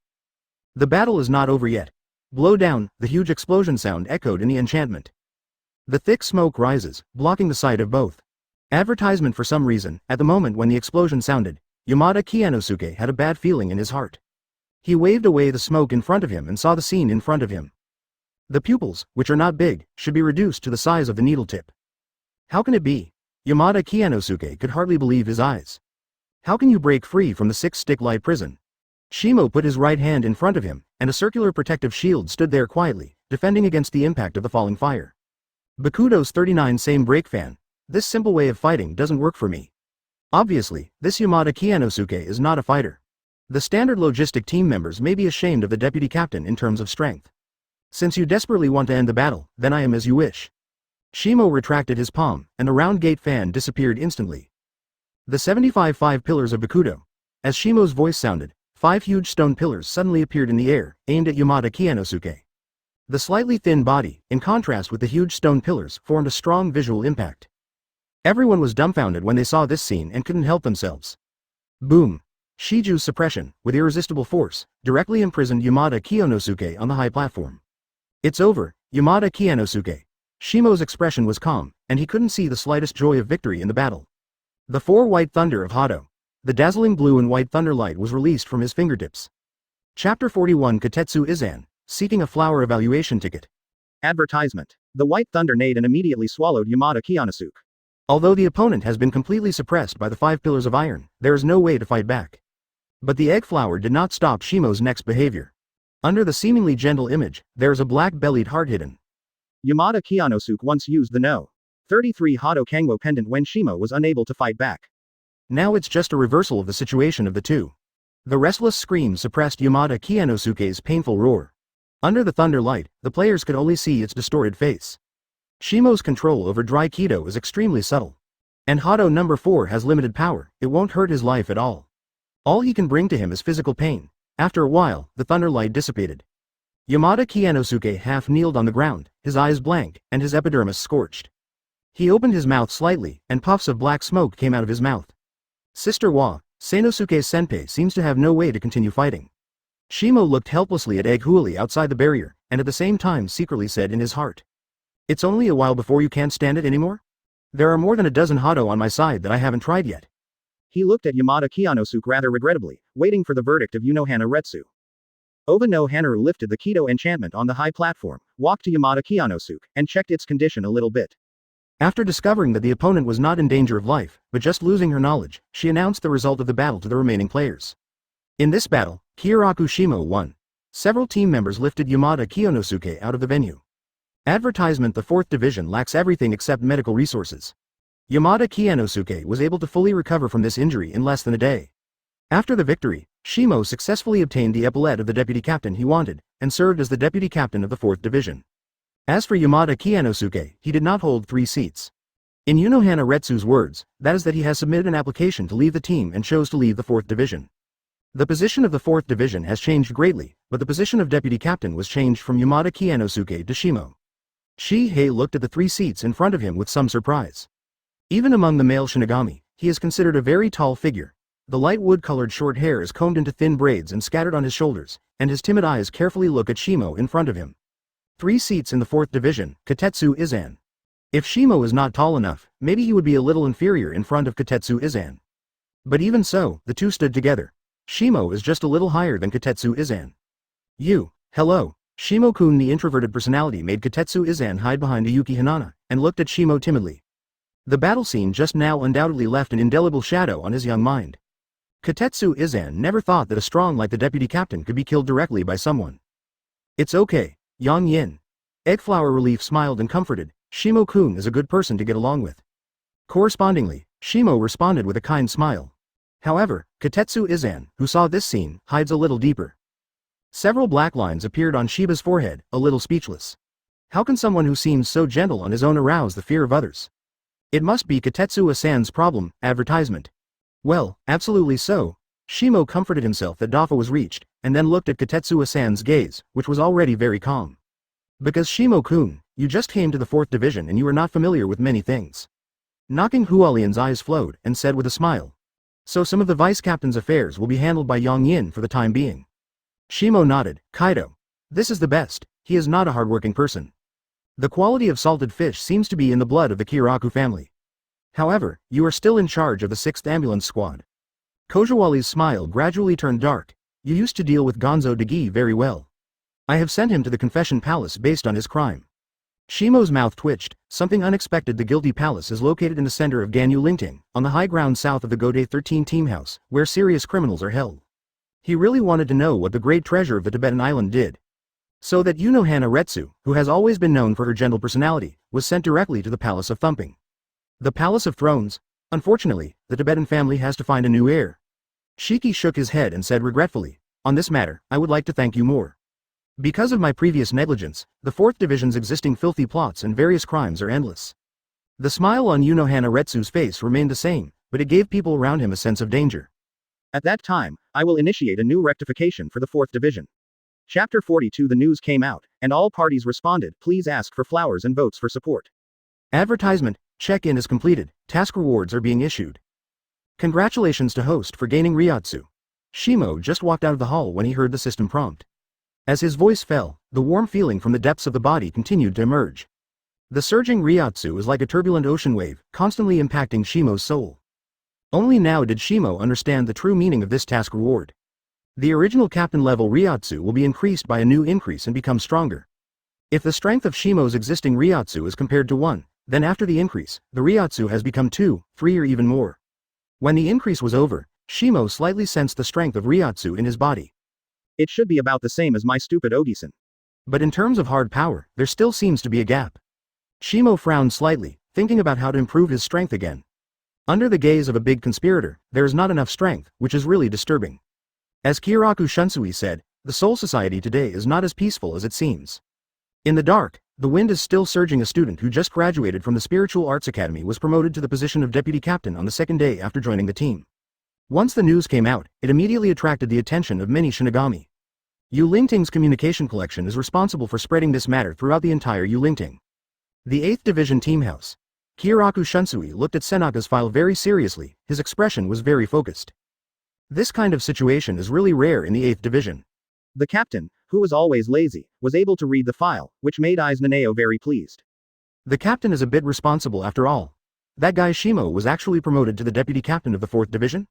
The battle is not over yet. Blow down, the huge explosion sound echoed in the enchantment. The thick smoke rises, blocking the sight of both. Advertisement. For some reason, at the moment when the explosion sounded, Yamada Kiyonosuke had a bad feeling in his heart. He waved away the smoke in front of him and saw the scene in front of him. The pupils, which are not big, should be reduced to the size of the needle tip. How can it be? Yamada Kiyonosuke could hardly believe his eyes. How can you break free from the six-stick light prison? Shimo put his right hand in front of him, and a circular protective shield stood there quietly, defending against the impact of the falling fire. Bakuto's 39 same break fan. This simple way of fighting doesn't work for me. Obviously, this Yamada Kiyonosuke is not a fighter. The standard logistic team members may be ashamed of the deputy captain in terms of strength. Since you desperately want to end the battle, then I am as you wish. Shimo retracted his palm, and the round gate fan disappeared instantly. The 75 pillars of Bakuto. As Shimo's voice sounded, 5 huge stone pillars suddenly appeared in the air, aimed at Yamada Kiyonosuke. The slightly thin body, in contrast with the huge stone pillars, formed a strong visual impact. Everyone was dumbfounded when they saw this scene and couldn't help themselves. Boom! Shiju's suppression, with irresistible force, directly imprisoned Yamada Kiyonosuke on the high platform. It's over, Yamada Kiyonosuke. Shimo's expression was calm, and he couldn't see the slightest joy of victory in the battle. The 4 white thunder of Hado. The dazzling blue and white thunder light was released from his fingertips. Chapter 41 Katetsu Izan, seeking a flower evaluation ticket. Advertisement. The white thunder neighed and immediately swallowed Yamada Kiyonosuke. Although the opponent has been completely suppressed by the 5 pillars of iron, there is no way to fight back. But the egg flower did not stop Shimo's next behavior. Under the seemingly gentle image, there is a black-bellied heart hidden. Yamada Kiyonosuke once used the No. 33 Hado Kangwo pendant when Shimo was unable to fight back. Now it's just a reversal of the situation of the two. The restless scream suppressed Yamada Kiyonosuke's painful roar. Under the thunder light, the players could only see its distorted face. Shimo's control over dry Kido is extremely subtle. And Hado number 4 has limited power, it won't hurt his life at all. All he can bring to him is physical pain. After a while, the thunder light dissipated. Yamada Kiyonosuke half kneeled on the ground, his eyes blank, and his epidermis scorched. He opened his mouth slightly, and puffs of black smoke came out of his mouth. Sister Wa, Sanosuke-senpai seems to have no way to continue fighting. Shimo looked helplessly at Egg Huili outside the barrier, and at the same time secretly said in his heart. It's only a while before you can't stand it anymore? There are more than a dozen Hado on my side that I haven't tried yet. He looked at Yamada Kiyonosuke rather regrettably, waiting for the verdict of Unohana Retsu. Ova no Hanaru lifted the Kido enchantment on the high platform, walked to Yamada Kiyonosuke, and checked its condition a little bit. After discovering that the opponent was not in danger of life, but just losing her knowledge, she announced the result of the battle to the remaining players. In this battle, Kyōraku Shimo won. Several team members lifted Yamada Kiyonosuke out of the venue. Advertisement. The 4th division lacks everything except medical resources. Yamada Kiyonosuke was able to fully recover from this injury in less than a day. After the victory, Shimo successfully obtained the epaulet of the deputy captain he wanted, and served as the deputy captain of the 4th division. As for Yamada Kiyonosuke, he did not hold 3 seats. In Unohana Retsu's words, that is that he has submitted an application to leave the team and chose to leave the 4th division. The position of the 4th division has changed greatly, but the position of deputy captain was changed from Yamada Kiyonosuke to Shimo. Shi-hei looked at the 3 seats in front of him with some surprise. Even among the male shinigami, he is considered a very tall figure. The light wood-colored short hair is combed into thin braids and scattered on his shoulders, and his timid eyes carefully look at Shimo in front of him. 3 seats in the 4th division, Katetsu Izan. If Shimo is not tall enough, maybe he would be a little inferior in front of Katetsu Izan. But even so, the two stood together. Shimo is just a little higher than Katetsu Izan. Hello. Shimo-kun. The introverted personality made Katetsu Izan hide behind a Yuki Hanana, and looked at Shimo timidly. The battle scene just now undoubtedly left an indelible shadow on his young mind. Katetsu Izan never thought that a strong like the deputy captain could be killed directly by someone. It's okay, Yang Yin. Eggflower Relief smiled and comforted, Shimo-kun is a good person to get along with. Correspondingly, Shimo responded with a kind smile. However, Katetsu Izan, who saw this scene, hides a little deeper. Several black lines appeared on Shiba's forehead, a little speechless. How can someone who seems so gentle on his own arouse the fear of others? It must be Katetsu Izan's problem. Advertisement. Well, absolutely so. Shimo comforted himself that Dafa was reached, and then looked at Katetsuwa-san's gaze, which was already very calm. Because Shimo-kun, you just came to the 4th division and you are not familiar with many things. Knocking Hualian's eyes flowed, and said with a smile. So some of the vice-captain's affairs will be handled by Yang Yin for the time being. Shimo nodded. Kaido. This is the best, he is not a hardworking person. The quality of salted fish seems to be in the blood of the Kyōraku family. However, you are still in charge of the 6th ambulance squad. Kojiwali's smile gradually turned dark. You used to deal with Gonzo Degi very well. I have sent him to the confession palace based on his crime. Shimo's mouth twitched. Something unexpected. The guilty palace is located in the center of Ganyu Lingting, on the high ground south of the Godai 13 team house, where serious criminals are held. He really wanted to know what the great treasure of the Tibetan island did. So that Unohana Retsu, who has always been known for her gentle personality, was sent directly to the Palace of Thumping. The Palace of Thrones? Unfortunately, the Tibetan family has to find a new heir. Shiki shook his head and said regretfully, on this matter, I would like to thank you more. Because of my previous negligence, the 4th Division's existing filthy plots and various crimes are endless. The smile on Unohana Retsu's face remained the same, but it gave people around him a sense of danger. At that time, I will initiate a new rectification for the 4th Division. Chapter 42. The news came out, and all parties responded. Please ask for flowers and votes for support. Advertisement. Check-in is completed. Task rewards are being issued. Congratulations to host for gaining Ryatsu. Shimo just walked out of the hall when he heard the system prompt. As his voice fell, the warm feeling from the depths of the body continued to emerge. The surging Ryatsu is like a turbulent ocean wave, constantly impacting Shimo's soul. Only now did Shimo understand the true meaning of this task reward. The original captain level Ryatsu will be increased by a new increase and become stronger. If the strength of Shimo's existing Ryatsu is compared to 1, then after the increase, the Ryatsu has become 2, 3 or even more. When the increase was over, Shimo slightly sensed the strength of Ryatsu in his body. It should be about the same as my stupid Ogisan. But in terms of hard power, there still seems to be a gap. Shimo frowned slightly, thinking about how to improve his strength again. Under the gaze of a big conspirator, there is not enough strength, which is really disturbing. As Kyōraku Shunsui said, the Soul Society today is not as peaceful as it seems. In the dark, the wind is still surging. A student who just graduated from the Spiritual Arts Academy was promoted to the position of deputy captain on the 2nd day after joining the team. Once the news came out, it immediately attracted the attention of many shinigami. Yu Lingting's communication collection is responsible for spreading this matter throughout the entire Yu Lingting. The 8th Division team house. Kyōraku Shunsui looked at Senaka's file very seriously. His expression was very focused. This kind of situation is really rare in the 8th Division. The captain, who was always lazy, was able to read the file, which made Izaneo very pleased. The captain is a bit responsible after all. That guy Shimo was actually promoted to the deputy captain of the 4th Division?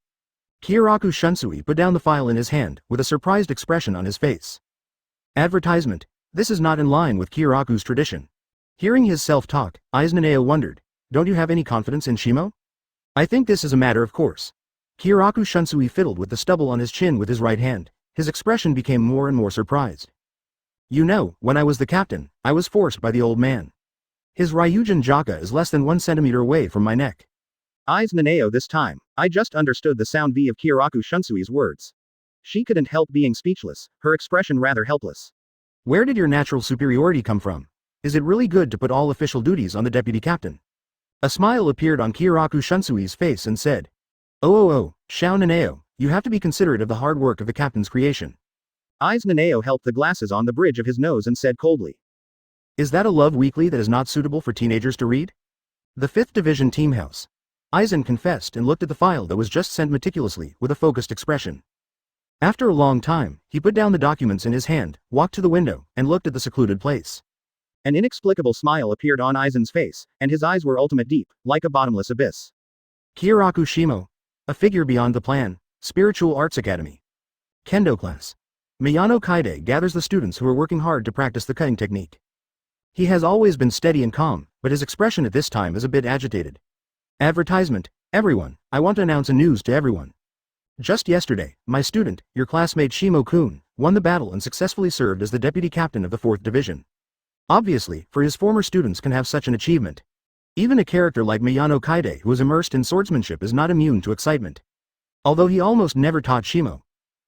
Kyōraku Shunsui put down the file in his hand, with a surprised expression on his face. Advertisement. This is not in line with Kyōraku's tradition. Hearing his self-talk, Izaneo wondered, don't you have any confidence in Shimo? I think this is a matter of course. Kyōraku Shunsui fiddled with the stubble on his chin with his right hand. His expression became more and more surprised. You know, when I was the captain, I was forced by the old man. His Ryujin Jaka is less than 1 centimeter away from my neck. Eyes Naneo this time, I just understood the sound V of Kyōraku Shunsui's words. She couldn't help being speechless, her expression rather helpless. Where did your natural superiority come from? Is it really good to put all official duties on the deputy captain? A smile appeared on Kyōraku Shunsui's face and said, Oh, Shao Naneo, you have to be considerate of the hard work of the captain's creation. Eyes Naneo helped the glasses on the bridge of his nose and said coldly. Is that a love weekly that is not suitable for teenagers to read? The 5th Division team house. Aizen confessed and looked at the file that was just sent meticulously, with a focused expression. After a long time, he put down the documents in his hand, walked to the window, and looked at the secluded place. An inexplicable smile appeared on Aizen's face, and his eyes were ultimate deep, like a bottomless abyss. Kyōraku Shimo. A figure beyond the plan. Spiritual Arts Academy. Kendo class. Miyano Kaide gathers the students who are working hard to practice the cutting technique. He has always been steady and calm, but his expression at this time is a bit agitated. Advertisement. Everyone, I want to announce a news to everyone. Just yesterday, my student, your classmate Shimo-kun, won the battle and successfully served as the deputy captain of the 4th Division. Obviously, for his former students can have such an achievement. Even a character like Miyano Kaide who is immersed in swordsmanship is not immune to excitement. Although he almost never taught Shimo,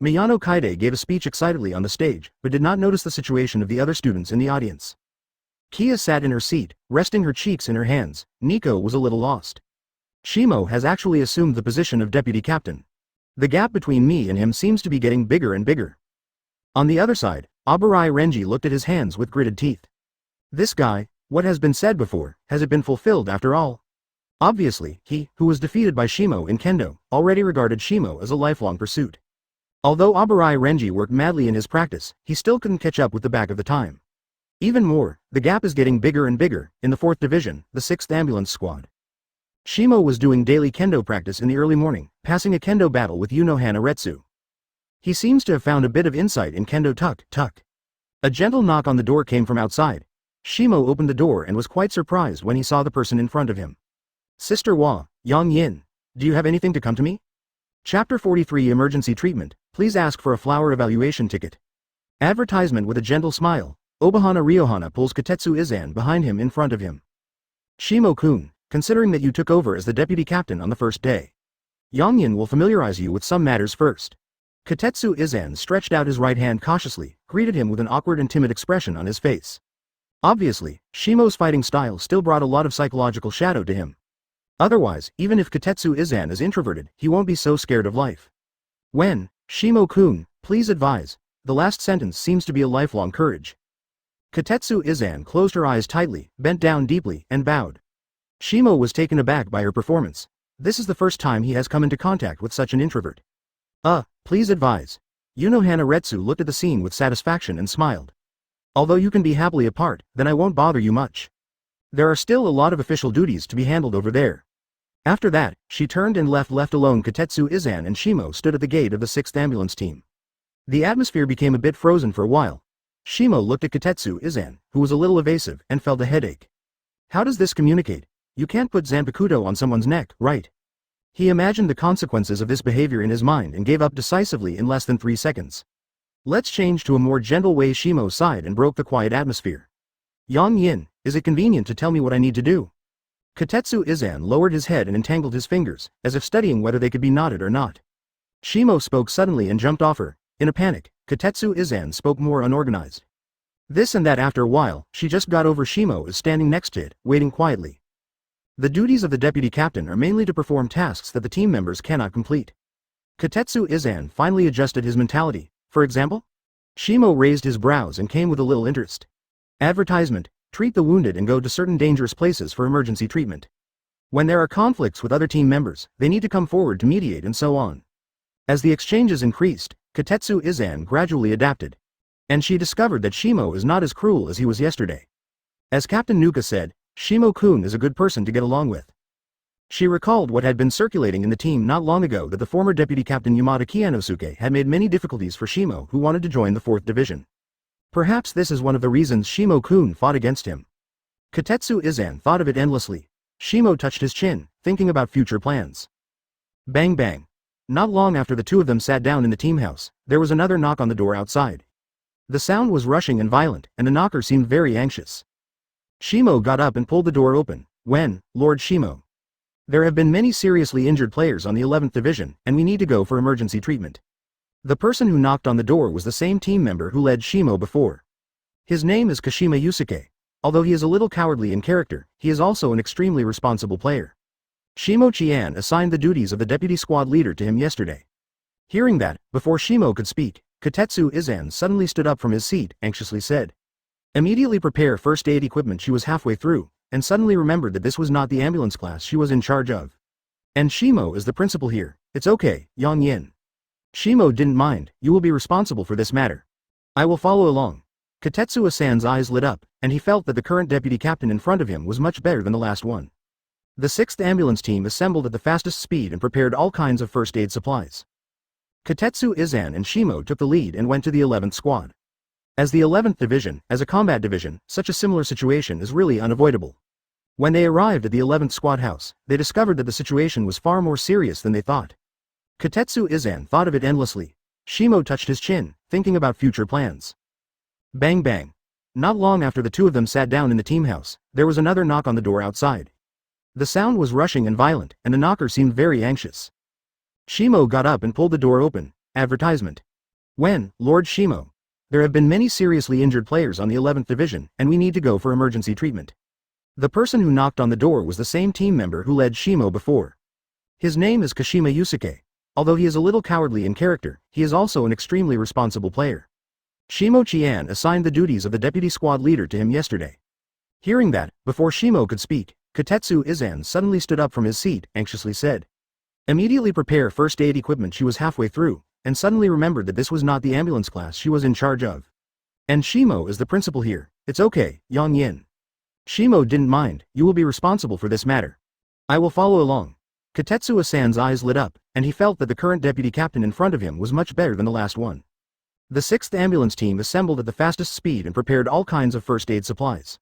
Miyano Kaide gave a speech excitedly on the stage, but did not notice the situation of the other students in the audience. Kia sat in her seat, resting her cheeks in her hands. Nico was a little lost. Shimo has actually assumed the position of deputy captain. The gap between me and him seems to be getting bigger and bigger. On the other side, Aburai Renji looked at his hands with gritted teeth. This guy, what has been said before, has it been fulfilled after all? Obviously, he, who was defeated by Shimo in Kendo, already regarded Shimo as a lifelong pursuit. Although Aburai Renji worked madly in his practice, he still couldn't catch up with the back of the time. Even more, the gap is getting bigger and bigger. In the 4th Division, the 6th Ambulance Squad. Shimo was doing daily Kendo practice in the early morning, passing a Kendo battle with Unohana Retsu. He seems to have found a bit of insight in Kendo tuck. A gentle knock on the door came from outside. Shimo opened the door and was quite surprised when he saw the person in front of him. Sister Wa, Yang Yin, do you have anything to come to me? Chapter 43 Emergency Treatment, please ask for a flower evaluation ticket. Advertisement. With a gentle smile, Obahana Ryohana pulls Katetsu Izan behind him in front of him. Shimo-kun, considering that you took over as the deputy captain on the first day, Yang Yin will familiarize you with some matters first. Katetsu Izan stretched out his right hand cautiously, greeted him with an awkward and timid expression on his face. Obviously, Shimo's fighting style still brought a lot of psychological shadow to him. Otherwise, even if Katetsu Izan is introverted, he won't be so scared of life. When, Shimo-kun, please advise, the last sentence seems to be a lifelong courage. Katetsu Izan closed her eyes tightly, bent down deeply, and bowed. Shimo was taken aback by her performance. This is the first time he has come into contact with such an introvert. Please advise. Unohana Retsu looked at the scene with satisfaction and smiled. Although you can be happily apart, then I won't bother you much. There are still a lot of official duties to be handled over there. After that, she turned and left alone. Katetsu Izan and Shimo stood at the gate of the 6th ambulance team. The atmosphere became a bit frozen for a while. Shimo looked at Katetsu Izan, who was a little evasive, and felt a headache. How does this communicate? You can't put Zanpakuto on someone's neck, right? He imagined the consequences of this behavior in his mind and gave up decisively in less than 3 seconds. Let's change to a more gentle way. Shimo sighed and broke the quiet atmosphere. Yang Yin, is it convenient to tell me what I need to do? Katetsu Izan lowered his head and entangled his fingers, as if studying whether they could be knotted or not. Shimo spoke suddenly and jumped off her. In a panic, Katetsu Izan spoke more unorganized. This and that. After a while, she just got over. Shimo is standing next to it, waiting quietly. The duties of the deputy captain are mainly to perform tasks that the team members cannot complete. Katetsu Izan finally adjusted his mentality. For example? Shimo raised his brows and came with a little interest. Advertisement, treat the wounded and go to certain dangerous places for emergency treatment. When there are conflicts with other team members, they need to come forward to mediate and so on. As the exchanges increased, Katetsu Izan gradually adapted. And she discovered that Shimo is not as cruel as he was yesterday. As Captain Nuka said, Shimo-kun is a good person to get along with. She recalled what had been circulating in the team not long ago, that the former deputy captain Yamada Kianosuke had made many difficulties for Shimo, who wanted to join the 4th division. Perhaps this is one of the reasons Shimo-kun fought against him. Katetsu Izan thought of it endlessly. Shimo touched his chin, thinking about future plans. Bang bang. Not long after the two of them sat down in the team house, there was another knock on the door outside. The sound was rushing and violent, and the knocker seemed very anxious. Shimo got up and pulled the door open. When, Lord Shimo? There have been many seriously injured players on the 11th division, and we need to go for emergency treatment. The person who knocked on the door was the same team member who led Shimo before. His name is Kashima Yusuke. Although he is a little cowardly in character, he is also an extremely responsible player. Shimo Chian assigned the duties of the deputy squad leader to him yesterday. Hearing that, before Shimo could speak, Katetsu Izan suddenly stood up from his seat, anxiously said. Immediately prepare first aid equipment. She was halfway through, and suddenly remembered that this was not the ambulance class she was in charge of. And Shimo is the principal here. It's okay, Yang Yin. Shimo didn't mind. You will be responsible for this matter. I will follow along. Katetsu Asan's eyes lit up, and he felt that the current deputy captain in front of him was much better than the last one. The 6th ambulance team assembled at the fastest speed and prepared all kinds of first aid supplies. Katetsu Izan and Shimo took the lead and went to the 11th squad. As the 11th division, as a combat division, such a similar situation is really unavoidable. When they arrived at the 11th squad house, they discovered that the situation was far more serious than they thought. Katetsu Izan thought of it endlessly. Shimo touched his chin, thinking about future plans. Bang bang. Not long after the two of them sat down in the team house, there was another knock on the door outside. The sound was rushing and violent, and the knocker seemed very anxious. Shimo got up and pulled the door open. Advertisement. When, Lord Shimo? There have been many seriously injured players on the 11th division, and we need to go for emergency treatment. The person who knocked on the door was the same team member who led Shimo before. His name is Kashima Yusuke. Although he is a little cowardly in character, he is also an extremely responsible player. Shimo Qian assigned the duties of the deputy squad leader to him yesterday. Hearing that, before Shimo could speak, Kotetsu Izan suddenly stood up from his seat, anxiously said. Immediately prepare first aid equipment. She was halfway through, and suddenly remembered that this was not the ambulance class she was in charge of. And Shimo is the principal here. It's okay, Yang Yin. Shimo didn't mind. You will be responsible for this matter. I will follow along. Kotetsu Asan's eyes lit up, and he felt that the current deputy captain in front of him was much better than the last one. The 6th ambulance team assembled at the fastest speed and prepared all kinds of first aid supplies.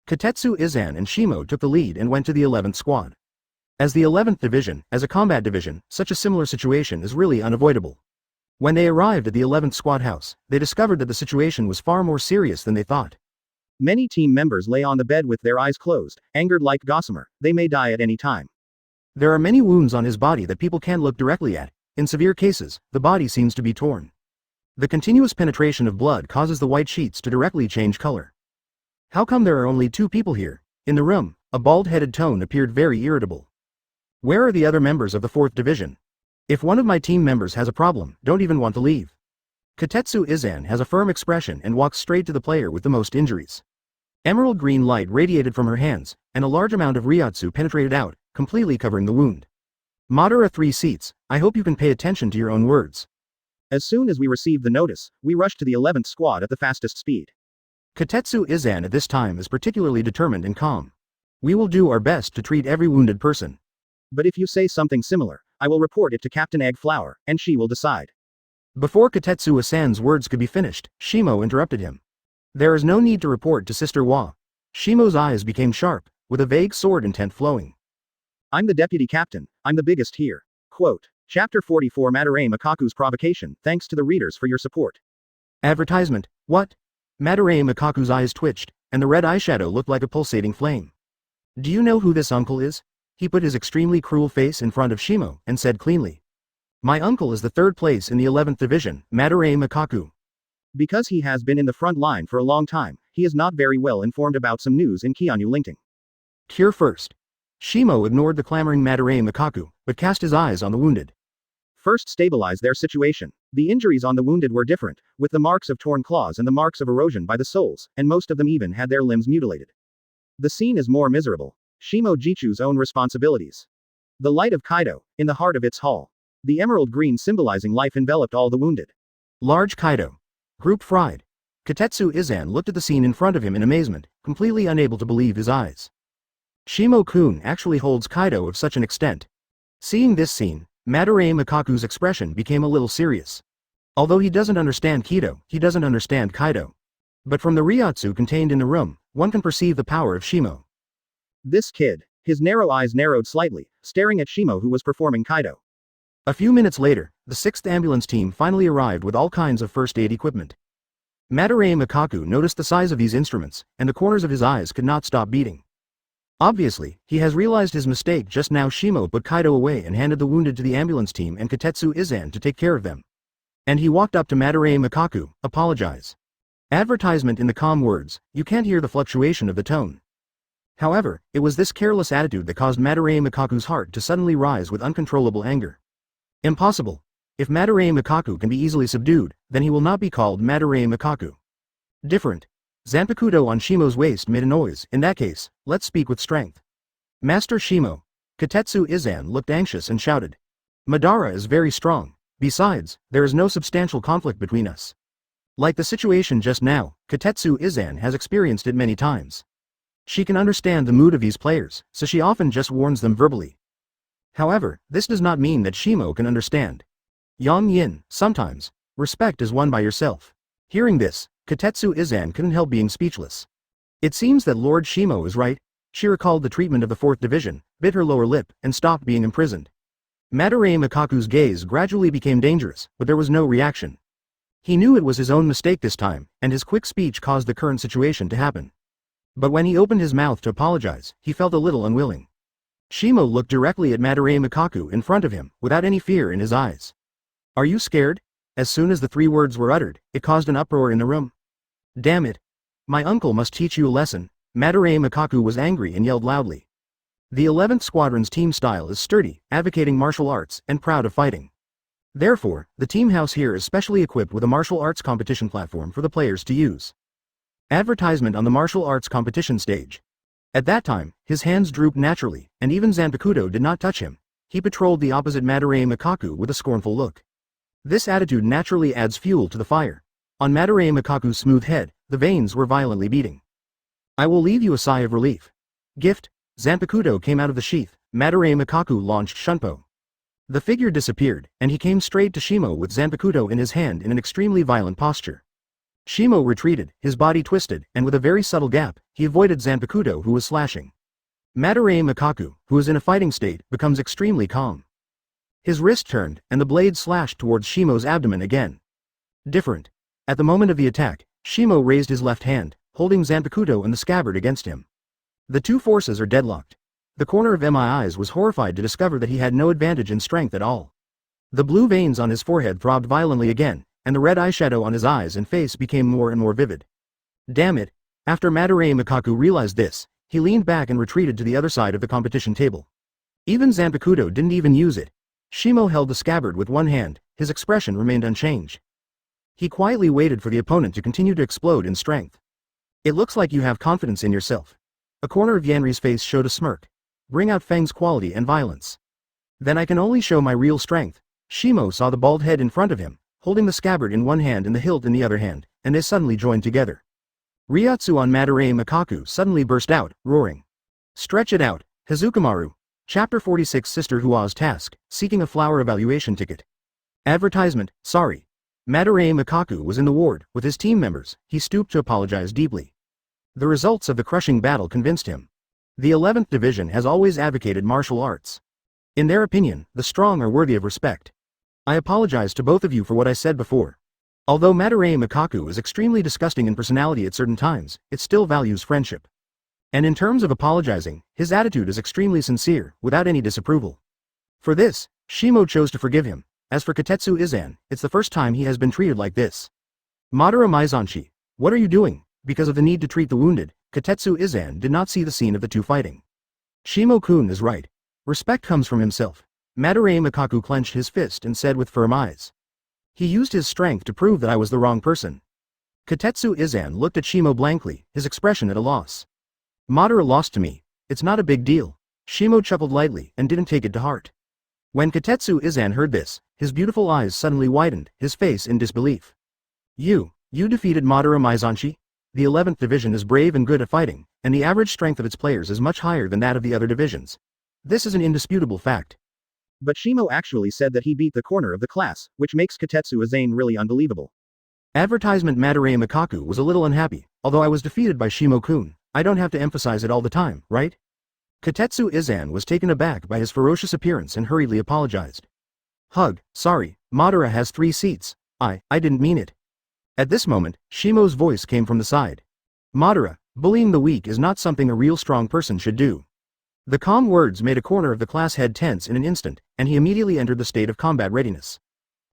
Kotetsu Izan and Shimo took the lead and went to the 11th squad. As the 11th division, as a combat division, such a similar situation is really unavoidable. When they arrived at the 11th squad house, they discovered that the situation was far more serious than they thought. Many team members lay on the bed with their eyes closed, angered like Gossamer. They may die at any time. There are many wounds on his body that people can't look directly at. In severe cases, the body seems to be torn. The continuous penetration of blood causes the white sheets to directly change color. How come there are only 2 people here? In the room, a bald-headed Tone appeared very irritable. Where are the other members of the 4th division? If one of my team members has a problem, don't even want to leave. Kotetsu Izan has a firm expression and walks straight to the player with the most injuries. Emerald green light radiated from her hands, and a large amount of Ryatsu penetrated out, completely covering the wound. Madara 3 seats, I hope you can pay attention to your own words. As soon as we received the notice, we rushed to the 11th squad at the fastest speed. Kotetsu Izan at this time is particularly determined and calm. We will do our best to treat every wounded person. But if you say something similar, I will report it to Captain Eggflower, and she will decide. Before Kotetsu Asan's words could be finished, Shimo interrupted him. There is no need to report to Sister Wa. Shimo's eyes became sharp, with a vague sword intent flowing. I'm the deputy captain, I'm the biggest here. Quote. Chapter 44 Madara Makaku's Provocation, thanks to the readers for your support. Advertisement, what? Madara Makaku's eyes twitched, and the red eyeshadow looked like a pulsating flame. Do you know who this uncle is? He put his extremely cruel face in front of Shimo, and said cleanly. My uncle is the 3rd place in the 11th division, Madara Makaku. Because he has been in the front line for a long time, he is not very well informed about some news in Keanu Lingting. Cure first. Shimo ignored the clamoring Madara Makaku, but cast his eyes on the wounded. First stabilize their situation. The injuries on the wounded were different, with the marks of torn claws and the marks of erosion by the soles, and most of them even had their limbs mutilated. The scene is more miserable. Shimo Jichu's own responsibilities. The light of Kaido, in the heart of its hall. The emerald green symbolizing life enveloped all the wounded. Large Kaido. Group fried. Kotetsu Izan looked at the scene in front of him in amazement, completely unable to believe his eyes. Shimo-kun actually holds Kaido of such an extent. Seeing this scene, Madara Makaku's expression became a little serious. Although he doesn't understand Kido, he doesn't understand Kaido. But from the Ryatsu contained in the room, one can perceive the power of Shimo. This kid. His narrow eyes narrowed slightly, staring at Shimo who was performing Kaido. A few minutes later, the 6th ambulance team finally arrived with all kinds of first aid equipment. Madara Makaku noticed the size of these instruments, and the corners of his eyes could not stop beating. Obviously, he has realized his mistake just now. Shimo put Kaido away and handed the wounded to the ambulance team and Kotetsu Izan to take care of them. And he walked up to Madara Makaku, apologize. Advertisement in the calm words, you can't hear the fluctuation of the tone. However, it was this careless attitude that caused Madara Makaku's heart to suddenly rise with uncontrollable anger. Impossible. If Madara Makaku can be easily subdued, then he will not be called Madara Makaku. Different. Zanpakuto on Shimo's waist made a noise. In that case, let's speak with strength. Master Shimo. Kotetsu Izan looked anxious and shouted. Madara is very strong. Besides, there is no substantial conflict between us. Like the situation just now, Kotetsu Izan has experienced it many times. She can understand the mood of these players, so she often just warns them verbally. However, this does not mean that Shimo can understand. Yang Yin, sometimes, respect is won by yourself. Hearing this, Kotetsu Izan couldn't help being speechless. It seems that Lord Shimo is right. She recalled the treatment of the 4th division, bit her lower lip, and stopped being imprisoned. Madara Makaku's gaze gradually became dangerous, but there was no reaction. He knew it was his own mistake this time, and his quick speech caused the current situation to happen. But when he opened his mouth to apologize, he felt a little unwilling. Shimo looked directly at Madara Makaku in front of him, without any fear in his eyes. Are you scared? As soon as the 3 words were uttered, it caused an uproar in the room. Damn it. My uncle must teach you a lesson. Madara Makaku was angry and yelled loudly. The 11th Squadron's team style is sturdy, advocating martial arts, and proud of fighting. Therefore, the team house here is specially equipped with a martial arts competition platform for the players to use. Advertisement on the martial arts competition stage. At that time, his hands drooped naturally, and even Zanpakutō did not touch him. He patrolled the opposite Madarame Makaku with a scornful look. This attitude naturally adds fuel to the fire. On Madarame Makaku's smooth head, the veins were violently beating. I will leave you a sigh of relief. Gift. Zanpakutō came out of the sheath. Madarame Makaku launched Shunpo. The figure disappeared, and he came straight to Shimo with Zanpakutō in his hand in an extremely violent posture. Shimo retreated, his body twisted, and with a very subtle gap, he avoided Zanpakutō who was slashing. Madarame Makaku, who is in a fighting state, becomes extremely calm. His wrist turned, and the blade slashed towards Shimo's abdomen again. Different. At the moment of the attack, Shimo raised his left hand, holding Zanpakutō and the scabbard against him. The two forces are deadlocked. The corner of my eyes was horrified to discover that he had no advantage in strength at all. The blue veins on his forehead throbbed violently again, and the red eyeshadow on his eyes and face became more and more vivid. Damn it! After Madarame Makaku realized this, he leaned back and retreated to the other side of the competition table. Even Zanpakutō didn't even use it. Shimo held the scabbard with one hand, his expression remained unchanged. He quietly waited for the opponent to continue to explode in strength. It looks like you have confidence in yourself. A corner of Yanri's face showed a smirk. Bring out Feng's quality and violence. Then I can only show my real strength. Shimo saw the bald head in front of him, holding the scabbard in one hand and the hilt in the other hand, and they suddenly joined together. Ryatsu on Madarame Makaku suddenly burst out, roaring. Stretch it out, Hazukimaru. Chapter 46 Sister Hua's Task, Seeking a Flower Evaluation Ticket. Advertisement, sorry. Madarame Makaku was in the ward, with his team members. He stooped to apologize deeply. The results of the crushing battle convinced him. The 11th Division has always advocated martial arts. In their opinion, the strong are worthy of respect. I apologize to both of you for what I said before. Although Madarame Makaku is extremely disgusting in personality at certain times, it still values friendship. And in terms of apologizing, his attitude is extremely sincere, without any disapproval. For this, Shimo chose to forgive him. As for Kotetsu Izan, it's the first time he has been treated like this. Madara Maizanshi, what are you doing? Because of the need to treat the wounded, Kotetsu Izan did not see the scene of the two fighting. Shimo-kun is right. Respect comes from himself. Madarame Makaku clenched his fist and said with firm eyes. He used his strength to prove that I was the wrong person. Kotetsu Izan looked at Shimo blankly, his expression at a loss. Madara lost to me. It's not a big deal. Shimo chuckled lightly and didn't take it to heart. When Kotetsu Izan heard this, his beautiful eyes suddenly widened, his face in disbelief. You defeated Madara Maizanshi? The 11th Division is brave and good at fighting, and the average strength of its players is much higher than that of the other divisions. This is an indisputable fact. But Shimo actually said that he beat the corner of the class, which makes Kotetsu Izan really unbelievable. Advertisement Madarame Makaku was a little unhappy. Although I was defeated by Shimo-kun, I don't have to emphasize it all the time, right? Kotetsu Izan was taken aback by his ferocious appearance and hurriedly apologized. Hug, sorry, Madara has 3 seats. I didn't mean it. At this moment, Shimo's voice came from the side. Madara, bullying the weak is not something a real strong person should do. The calm words made a corner of the class head tense in an instant, and he immediately entered the state of combat readiness.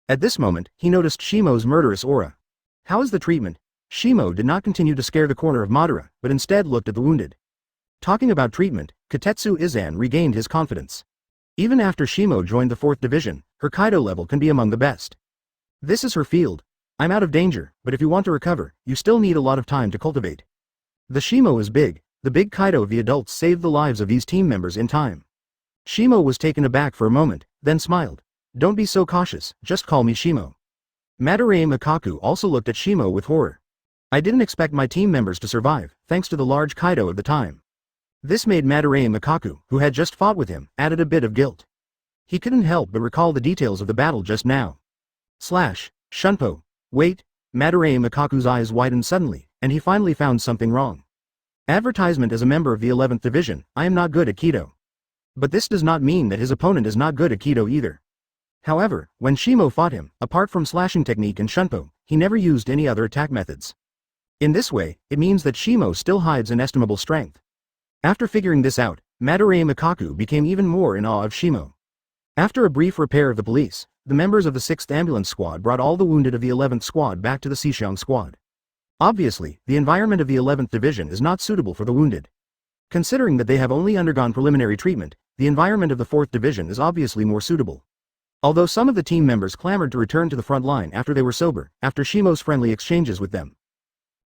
At this moment, he noticed Shimo's murderous aura. How is the treatment? Shimo did not continue to scare the corner of Madara, but instead looked at the wounded. Talking about treatment, Kotetsu Izan regained his confidence. Even after Shimo joined the 4th Division, her Kaido level can be among the best. This is her field. I'm out of danger, but if you want to recover, you still need a lot of time to cultivate. The Shimo is big. The big Kaido of the adults saved the lives of these team members in time. Shimo was taken aback for a moment, then smiled. Don't be so cautious, just call me Shimo. Madarame Makaku also looked at Shimo with horror. I didn't expect my team members to survive, thanks to the large Kaido of the time. This made Madarame Makaku, who had just fought with him, added a bit of guilt. He couldn't help but recall the details of the battle just now. Shunpo. Wait, Madarame Makaku's eyes widened suddenly, and he finally found something wrong. Advertisement as a member of the 11th Division, I am not good at Kido. But this does not mean that his opponent is not good at Kido either. However, when Shimo fought him, apart from slashing technique and Shunpo, he never used any other attack methods. In this way, it means that Shimo still hides inestimable strength. After figuring this out, Madarame Makaku became even more in awe of Shimo. After a brief repair of the police, the members of the 6th Ambulance Squad brought all the wounded of the 11th Squad back to the Sishiang Squad. Obviously, the environment of the 11th Division is not suitable for the wounded. Considering that they have only undergone preliminary treatment, the environment of the 4th Division is obviously more suitable. Although some of the team members clamored to return to the front line after they were sober, after Shimo's friendly exchanges with them.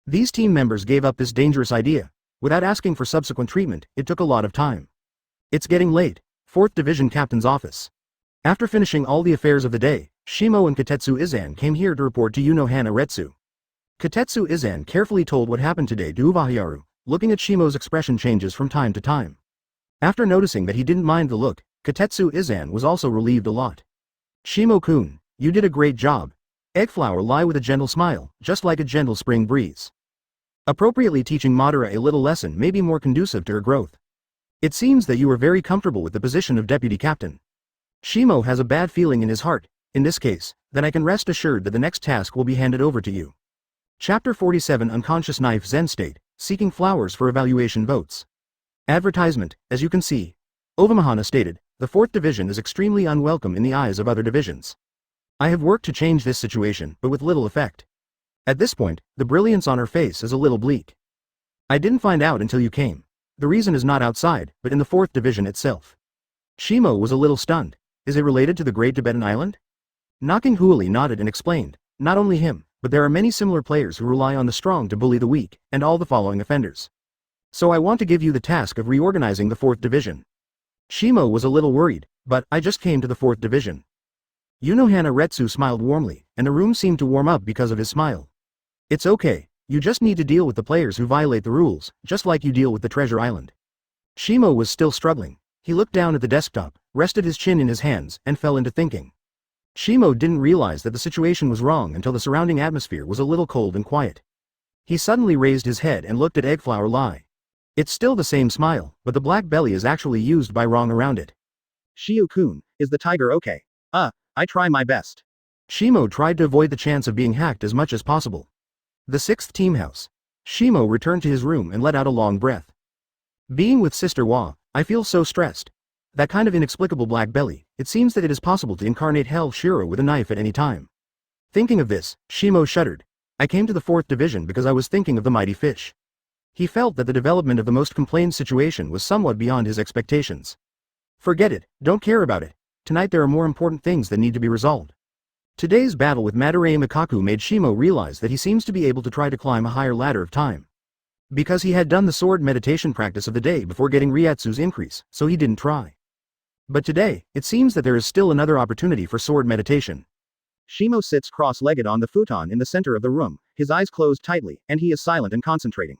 These team members gave up this dangerous idea. Without asking for subsequent treatment, it took a lot of time. It's getting late. 4th Division Captain's Office. After finishing all the affairs of the day, Shimo and Kotetsu Izan came here to report to Unohana Retsu. Kotetsu Izan carefully told what happened today to Uvahiaru, looking at Shimo's expression changes from time to time. After noticing that he didn't mind the look, Kotetsu Izan was also relieved a lot. Shimo-kun, you did a great job. Eggflower lie with a gentle smile, just like a gentle spring breeze. Appropriately teaching Madara a little lesson may be more conducive to her growth. It seems that you are very comfortable with the position of deputy captain. Shimo has a bad feeling in his heart. In this case, then I can rest assured that the next task will be handed over to you. Chapter 47 Unconscious Knife Zen State, Seeking Flowers for Evaluation Votes. Advertisement, as you can see. Unohana stated, the 4th Division is extremely unwelcome in the eyes of other divisions. I have worked to change this situation, but with little effect. At this point, the brilliance on her face is a little bleak. I didn't find out until you came. The reason is not outside, but in the 4th Division itself. Shimo was a little stunned. Is it related to the Great Tibetan Island? Knocking Huuli nodded and explained, not only him, but there are many similar players who rely on the strong to bully the weak, and all the following offenders. So I want to give you the task of reorganizing the 4th Division. Shimo was a little worried, but I just came to the 4th Division. Unohana Retsu smiled warmly, and the room seemed to warm up because of his smile. It's okay, you just need to deal with the players who violate the rules, just like you deal with the Treasure Island. Shimo was still struggling. He looked down at the desktop, rested his chin in his hands, and fell into thinking. Shimo didn't realize that the situation was wrong until the surrounding atmosphere was a little cold and quiet. He suddenly raised his head and looked at Eggflower Lie. It's still the same smile, but the black belly is actually used by wrong around it. Shio-kun, is the tiger okay? I try my best. Shimo tried to avoid the chance of being hacked as much as possible. The 6th team house. Shimo returned to his room and let out a long breath. Being with Sister Wa, I feel so stressed. That kind of inexplicable black belly, it seems that it is possible to incarnate Hell Shiro with a knife at any time. Thinking of this, Shimo shuddered. I came to the 4th Division because I was thinking of the mighty fish. He felt that the development of the most complained situation was somewhat beyond his expectations. Forget it, don't care about it. Tonight there are more important things that need to be resolved. Today's battle with Madarame Mikaku made Shimo realize that he seems to be able to try to climb a higher ladder of time. Because he had done the sword meditation practice of the day before getting Ryatsu's increase, so he didn't try. But today, it seems that there is still another opportunity for sword meditation. Shimo sits cross-legged on the futon in the center of the room, his eyes closed tightly, and he is silent and concentrating.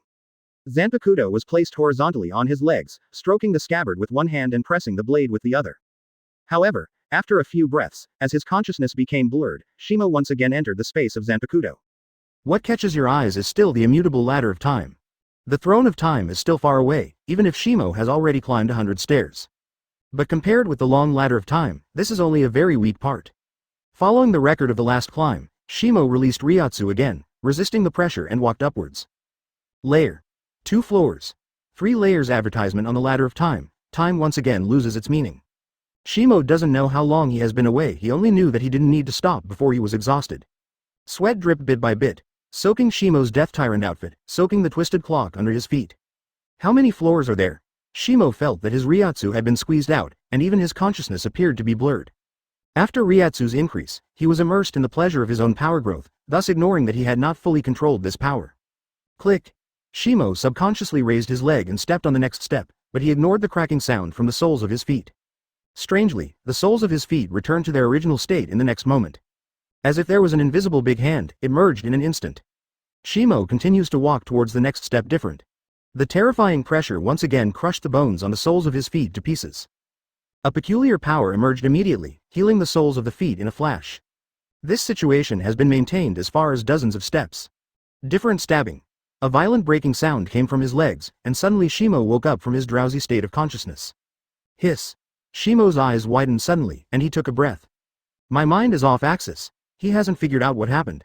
Zanpakutō was placed horizontally on his legs, stroking the scabbard with one hand and pressing the blade with the other. However, after a few breaths, as his consciousness became blurred, Shimo once again entered the space of Zanpakutō. What catches your eyes is still the immutable ladder of time. The throne of time is still far away, even if Shimo has already climbed 100 stairs. But compared with the long ladder of time, this is only a very weak part. Following the record of the last climb, Shimo released Ryatsu again, resisting the pressure and walked upwards. Layer. 2 floors. 3 layers advertisement on the ladder of time. Time once again loses its meaning. Shimo doesn't know how long he has been away, he only knew that he didn't need to stop before he was exhausted. Sweat dripped bit by bit, soaking Shimo's Death Tyrant outfit, soaking the twisted clock under his feet. How many floors are there? Shimo felt that his Ryatsu had been squeezed out, and even his consciousness appeared to be blurred. After Ryatsu's increase, he was immersed in the pleasure of his own power growth, thus ignoring that he had not fully controlled this power. Click. Shimo subconsciously raised his leg and stepped on the next step, but he ignored the cracking sound from the soles of his feet. Strangely, the soles of his feet returned to their original state in the next moment. As if there was an invisible big hand, it merged in an instant. Shimo continues to walk towards the next step different. The terrifying pressure once again crushed the bones on the soles of his feet to pieces. A peculiar power emerged immediately, healing the soles of the feet in a flash. This situation has been maintained as far as dozens of steps. Different stabbing. A violent breaking sound came from his legs, and suddenly Shimo woke up from his drowsy state of consciousness. Hiss. Shimo's eyes widened suddenly, and he took a breath. My mind is off axis. He hasn't figured out what happened.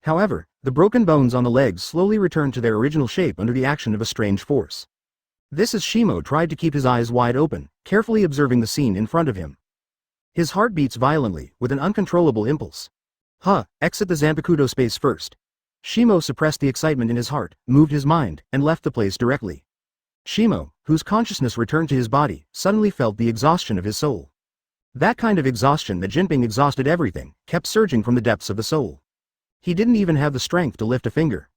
However, the broken bones on the legs slowly returned to their original shape under the action of a strange force. This as Shimo tried to keep his eyes wide open, carefully observing the scene in front of him. His heart beats violently, with an uncontrollable impulse. Exit the Zanpakutō space first. Shimo suppressed the excitement in his heart, moved his mind, and left the place directly. Shimo, whose consciousness returned to his body, suddenly felt the exhaustion of his soul. That kind of exhaustion that Jinping exhausted everything, kept surging from the depths of the soul. He didn't even have the strength to lift a finger.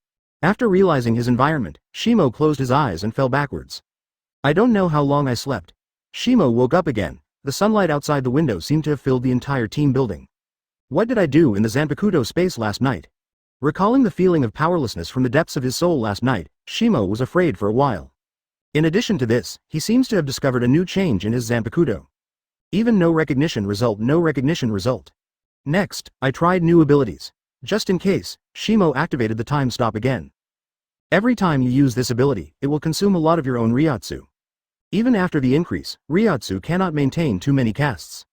After realizing his environment, Shimo closed his eyes and fell backwards. I don't know how long I slept. Shimo woke up again. The sunlight outside the window seemed to have filled the entire team building. What did I do in the Zanpakuto space last night? Recalling the feeling of powerlessness from the depths of his soul last night, Shimo was afraid for a while. In addition to this, he seems to have discovered a new change in his Zanpakuto. Even no recognition result. Next, I tried new abilities. Just in case, Shimo activated the time stop again. Every time you use this ability, it will consume a lot of your own Ryatsu. Even after the increase, Ryatsu cannot maintain too many casts.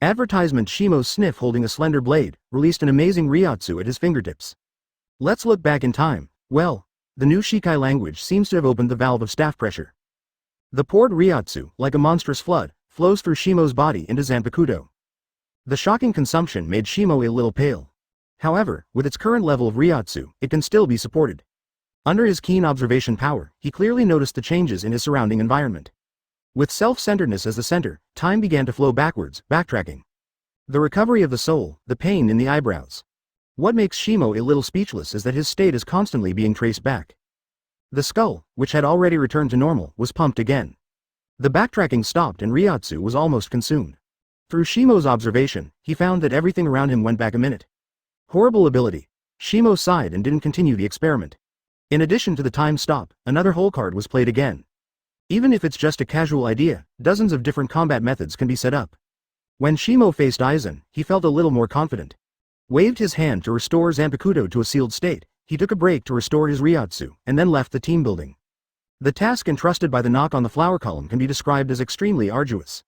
Advertisement. Shimo's sniff holding a slender blade, released an amazing Ryatsu at his fingertips. Let's look back in time. Well, the new Shikai language seems to have opened the valve of staff pressure. The poured Ryatsu, like a monstrous flood, flows through Shimo's body into Zanpakuto. The shocking consumption made Shimo a little pale. However, with its current level of Ryatsu, it can still be supported. Under his keen observation power, he clearly noticed the changes in his surrounding environment. With self-centeredness as the center, time began to flow backwards, backtracking. The recovery of the soul, the pain in the eyebrows. What makes Shimo a little speechless is that his state is constantly being traced back. The skull, which had already returned to normal, was pumped again. The backtracking stopped and Ryatsu was almost consumed. Through Shimo's observation, he found that everything around him went back a minute. Horrible ability. Shimo sighed and didn't continue the experiment. In addition to the time stop, another hole card was played again. Even if it's just a casual idea, dozens of different combat methods can be set up. When Shimo faced Aizen, he felt a little more confident. Waved his hand to restore Zanpakuto to a sealed state, he took a break to restore his Ryatsu, and then left the team building. The task entrusted by the knock on the flower column can be described as extremely arduous.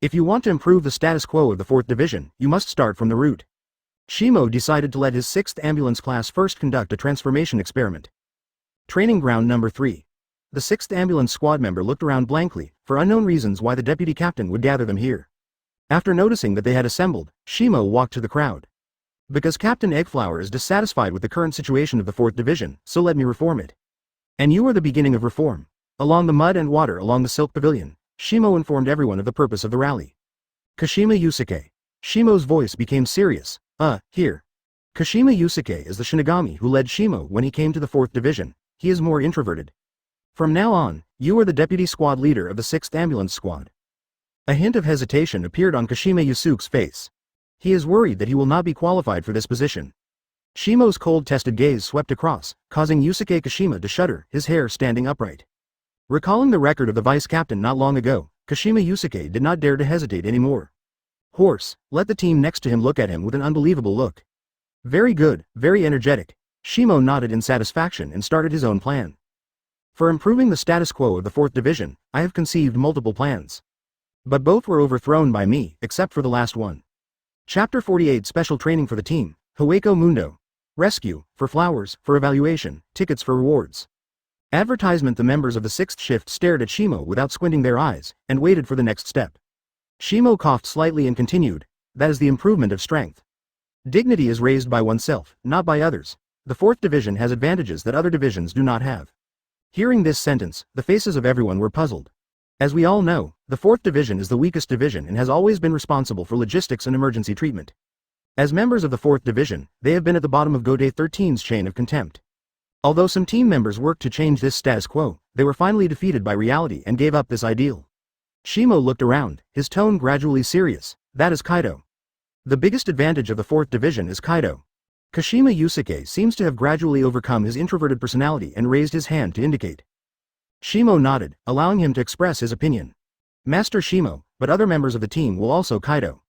If you want to improve the status quo of the 4th Division, you must start from the root. Shimo decided to let his 6th ambulance class first conduct a transformation experiment. Training ground number 3. The 6th ambulance squad member looked around blankly, for unknown reasons why the deputy captain would gather them here. After noticing that they had assembled, Shimo walked to the crowd. Because Captain Eggflower is dissatisfied with the current situation of the 4th Division, so let me reform it. And you are the beginning of reform. Along the mud and water along the Silk Pavilion, Shimo informed everyone of the purpose of the rally. Kashima Yusuke. Shimo's voice became serious. Here. Kashima Yusuke is the shinigami who led Shimo when he came to the 4th Division. He is more introverted. From now on, you are the deputy squad leader of the 6th ambulance squad. A hint of hesitation appeared on Kashima Yusuke's face. He is worried that he will not be qualified for this position. Shimo's cold-tested gaze swept across, causing Yusuke Kashima to shudder, his hair standing upright. Recalling the record of the vice captain not long ago, Kashima Yusuke did not dare to hesitate anymore. Horse, let the team next to him look at him with an unbelievable look. Very good, very energetic. Shimo nodded in satisfaction and started his own plan. For improving the status quo of the 4th Division, I have conceived multiple plans. But both were overthrown by me, except for the last one. Chapter 48 Special Training for the Team, Hueco Mundo. Rescue, for flowers, for evaluation, tickets for rewards. Advertisement. The members of the 6th shift stared at Shimo without squinting their eyes, and waited for the next step. Shimo coughed slightly and continued, that is the improvement of strength. Dignity is raised by oneself, not by others. The 4th Division has advantages that other divisions do not have. Hearing this sentence, the faces of everyone were puzzled. As we all know, the 4th Division is the weakest division and has always been responsible for logistics and emergency treatment. As members of the 4th Division, they have been at the bottom of Gode 13's chain of contempt. Although some team members worked to change this status quo, they were finally defeated by reality and gave up this ideal. Shimo looked around, his tone gradually serious. That is Kaido. The biggest advantage of the 4th Division is Kaido. Kashima Yusuke seems to have gradually overcome his introverted personality and raised his hand to indicate. Shimo nodded, allowing him to express his opinion. Master Shimo, but other members of the team will also Kaido.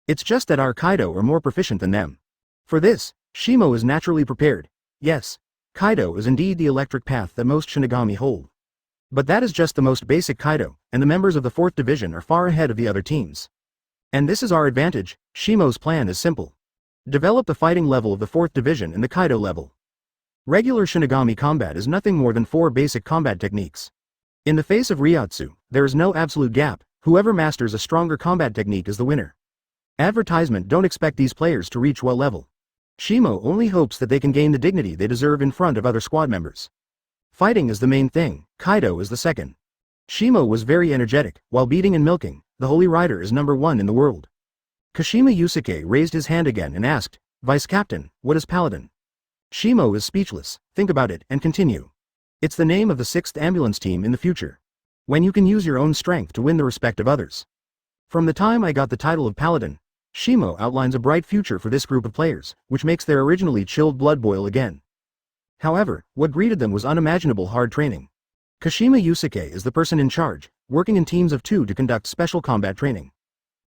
It's just that our Kaido are more proficient than them. For this, Shimo is naturally prepared. Yes, Kaido is indeed the electric path that most shinigami hold. But that is just the most basic Kaido, and the members of the 4th Division are far ahead of the other teams. And this is our advantage. Shimo's plan is simple. Develop the fighting level of the 4th Division and the Kaido level. Regular shinigami combat is nothing more than 4 basic combat techniques. In the face of Ryatsu, there is no absolute gap. Whoever masters a stronger combat technique is the winner. Advertisement. Don't expect these players to reach well level. Shimo only hopes that they can gain the dignity they deserve in front of other squad members. Fighting is the main thing, Kaido is the second. Shimo was very energetic, while beating and milking, the Holy Rider is #1 in the world. Kashima Yusuke raised his hand again and asked, Vice Captain, what is Paladin? Shimo is speechless, think about it and continue. It's the name of the 6th ambulance team in the future. When you can use your own strength to win the respect of others. From the time I got the title of Paladin, Shimo outlines a bright future for this group of players, which makes their originally chilled blood boil again. However, what greeted them was unimaginable hard training. Kashima Yusuke is the person in charge, working in teams of 2 to conduct special combat training.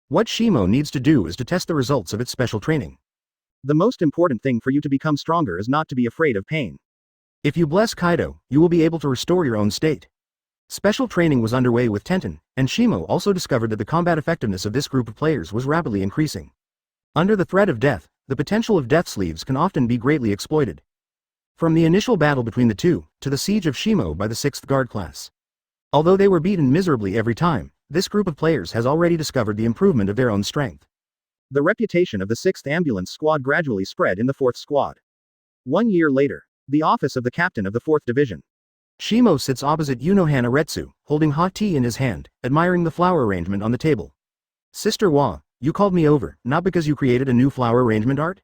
What Shimo needs to do is to test the results of its special training. The most important thing for you to become stronger is not to be afraid of pain. If you bless Kaido, you will be able to restore your own state. Special training was underway with Tenten, and Shimo also discovered that the combat effectiveness of this group of players was rapidly increasing. Under the threat of death, the potential of Death Sleeves can often be greatly exploited. From the initial battle between the two, to the siege of Shimo by the 6th Guard class. Although they were beaten miserably every time, this group of players has already discovered the improvement of their own strength. The reputation of the 6th Ambulance Squad gradually spread in the 4th Squad. 1 year later, the office of the captain of the 4th Division. Shimo sits opposite Unohana Retsu, holding hot tea in his hand, admiring the flower arrangement on the table. Sister Wa, you called me over, not because you created a new flower arrangement art?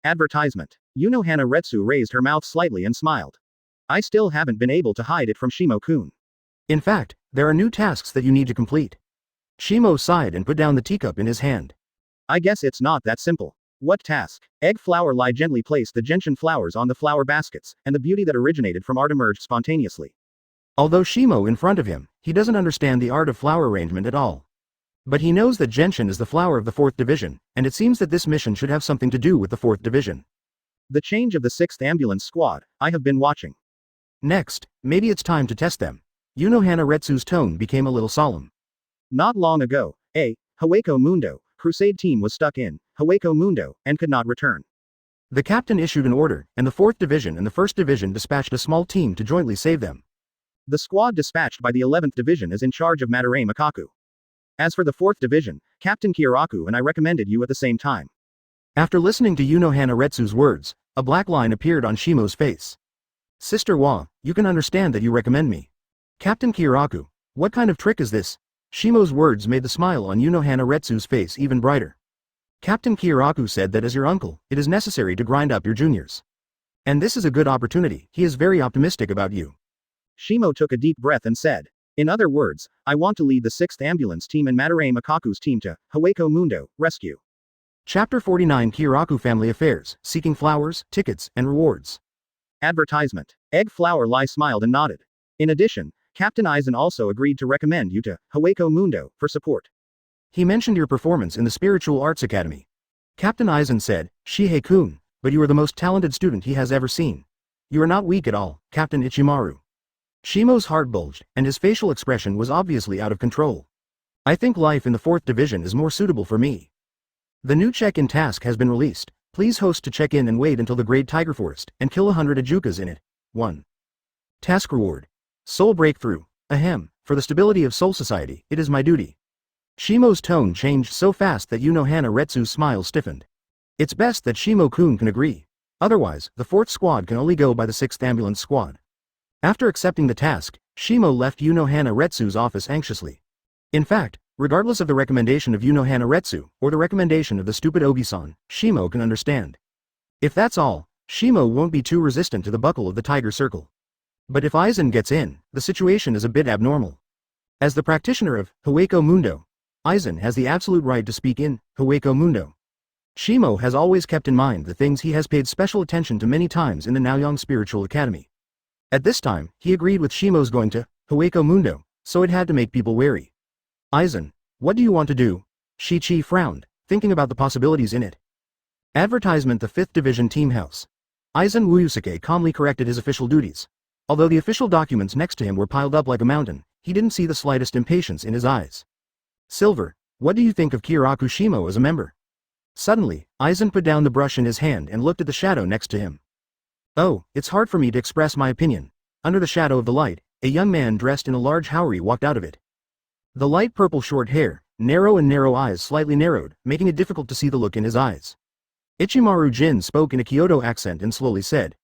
Advertisement. Unohana Retsu raised her mouth slightly and smiled. I still haven't been able to hide it from Shimo-kun. In fact, there are new tasks that you need to complete. Shimo sighed and put down the teacup in his hand. I guess it's not that simple. What task? Egg flower lie gently placed the gentian flowers on the flower baskets, and the beauty that originated from art emerged spontaneously. Although Shimo in front of him, he doesn't understand the art of flower arrangement at all. But he knows that gentian is the flower of the 4th Division, and it seems that this mission should have something to do with the 4th Division. The change of the 6th Ambulance Squad, I have been watching. Next, maybe it's time to test them. Unohana Retsu's tone became a little solemn. Not long ago, a Hueco Mundo crusade team was stuck in Hueco Mundo and could not return. The captain issued an order, and the 4th Division and the 1st Division dispatched a small team to jointly save them. The squad dispatched by the 11th Division is in charge of Madarame Makaku. As for the 4th Division, Captain Kyōraku and I recommended you at the same time. After listening to Unohana Retsu's words, a black line appeared on Shimo's face. Sister Wa, you can understand that you recommend me. Captain Kyōraku, what kind of trick is this? Shimo's words made the smile on Unohana Retsu's face even brighter. Captain Kyōraku said that as your uncle, it is necessary to grind up your juniors. And this is a good opportunity, he is very optimistic about you. Shimo took a deep breath and said, in other words, I want to lead the 6th Ambulance team and Madarame Makaku's team to Hueco Mundo rescue. Chapter 49 Kyōraku Family Affairs, Seeking Flowers, Tickets, and Rewards. Advertisement. Egg Flower Lie smiled and nodded. In addition, Captain Aizen also agreed to recommend you to Hueco Mundo for support. He mentioned your performance in the Spiritual Arts Academy. Captain Aizen said, Shihei-kun, but you are the most talented student he has ever seen. You are not weak at all, Captain Ichimaru. Shimo's heart bulged, and his facial expression was obviously out of control. I think life in the 4th Division is more suitable for me. The new check-in task has been released. Please host to check in and wait until the Great Tiger Forest, and kill 100 Ajukas in it. 1. Task Reward. Soul Breakthrough. Ahem, for the stability of Soul Society, it is my duty. Shimo's tone changed so fast that Unohana Retsu's smile stiffened. It's best that Shimo-kun can agree. Otherwise, the 4th Squad can only go by the 6th Ambulance Squad. After accepting the task, Shimo left Unohana Retsu's office anxiously. In fact, regardless of the recommendation of Unohana Retsu, or the recommendation of the stupid Obi-san, Shimo can understand. If that's all, Shimo won't be too resistant to the buckle of the Tiger Circle. But if Aizen gets in, the situation is a bit abnormal. As the practitioner of Hueco Mundo, Aizen has the absolute right to speak in Hueco Mundo. Shimo has always kept in mind the things he has paid special attention to many times in the Naoyang Spiritual Academy. At this time, he agreed with Shimo's going to Hueco Mundo, so it had to make people wary. Aizen, what do you want to do? Shichi frowned, thinking about the possibilities in it. Advertisement. The 5th Division Team House. Aizen Wuyusuke calmly corrected his official duties. Although the official documents next to him were piled up like a mountain, he didn't see the slightest impatience in his eyes. Silver, what do you think of Kyōraku Shimo as a member? Suddenly, Aizen put down the brush in his hand and looked at the shadow next to him. Oh, it's hard for me to express my opinion. Under the shadow of the light, a young man dressed in a large haori walked out of it. The light purple short hair, narrow eyes slightly narrowed, making it difficult to see the look in his eyes. Ichimaru Jin spoke in a Kyoto accent and slowly said,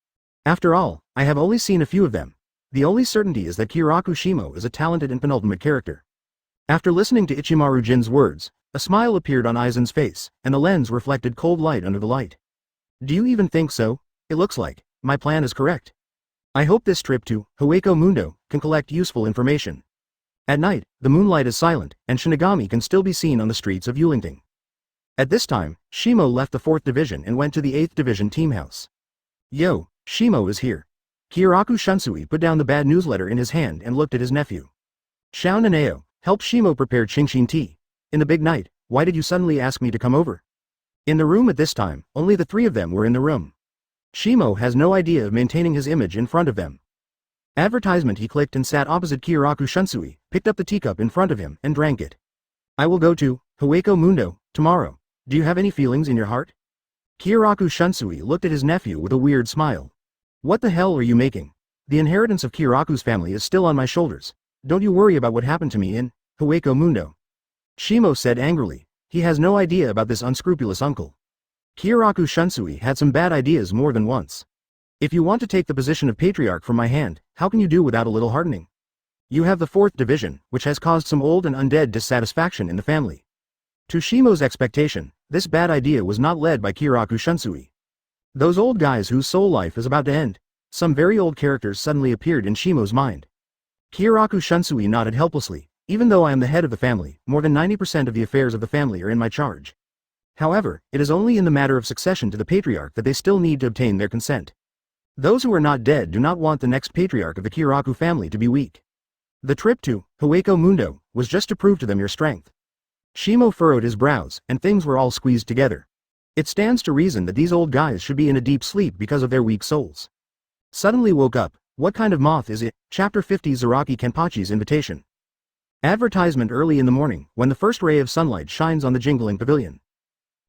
after all, I have only seen a few of them. The only certainty is that Kyōraku Shimo is a talented and penultimate character. After listening to Ichimaru Jin's words, a smile appeared on Aizen's face, and the lens reflected cold light under the light. Do you even think so? It looks like my plan is correct. I hope this trip to Hueco Mundo can collect useful information. At night, the moonlight is silent, and shinigami can still be seen on the streets of Yulingting. At this time, Shimo left the 4th Division and went to the 8th Division team house. Yo, Shimo is here. Kyōraku Shunsui put down the bad newsletter in his hand and looked at his nephew. Shao Nanao, help Shimo prepare Chingshin tea. In the big night, why did you suddenly ask me to come over? In the room at this time, only the 3 of them were in the room. Shimo has no idea of maintaining his image in front of them. Advertisement. He clicked and sat opposite Kyōraku Shunsui, picked up the teacup in front of him and drank it. I will go to Hueco Mundo tomorrow. Do you have any feelings in your heart? Kyōraku Shunsui looked at his nephew with a weird smile. What the hell are you making? The inheritance of Kyōraku's family is still on my shoulders. Don't you worry about what happened to me in Hueco Mundo. Shimo said angrily. He has no idea about this unscrupulous uncle. Kyōraku Shunsui had some bad ideas more than once. If you want to take the position of patriarch from my hand, how can you do without a little hardening? You have the 4th Division, which has caused some old and undead dissatisfaction in the family. To Shimo's expectation, this bad idea was not led by Kyōraku Shunsui. Those old guys whose soul life is about to end. Some very old characters suddenly appeared in Shimo's mind. Kyōraku Shunsui nodded helplessly. Even though I am the head of the family, more than 90% of the affairs of the family are in my charge. However, it is only in the matter of succession to the patriarch that they still need to obtain their consent. Those who are not dead do not want the next patriarch of the Kyōraku family to be weak. The trip to Hueco Mundo was just to prove to them your strength. Shimo furrowed his brows, and things were all squeezed together. It stands to reason that these old guys should be in a deep sleep because of their weak souls. Suddenly woke up. What kind of moth is it? Chapter 50 Zaraki Kenpachi's invitation. Advertisement. Early in the morning, when the first ray of sunlight shines on the jingling pavilion.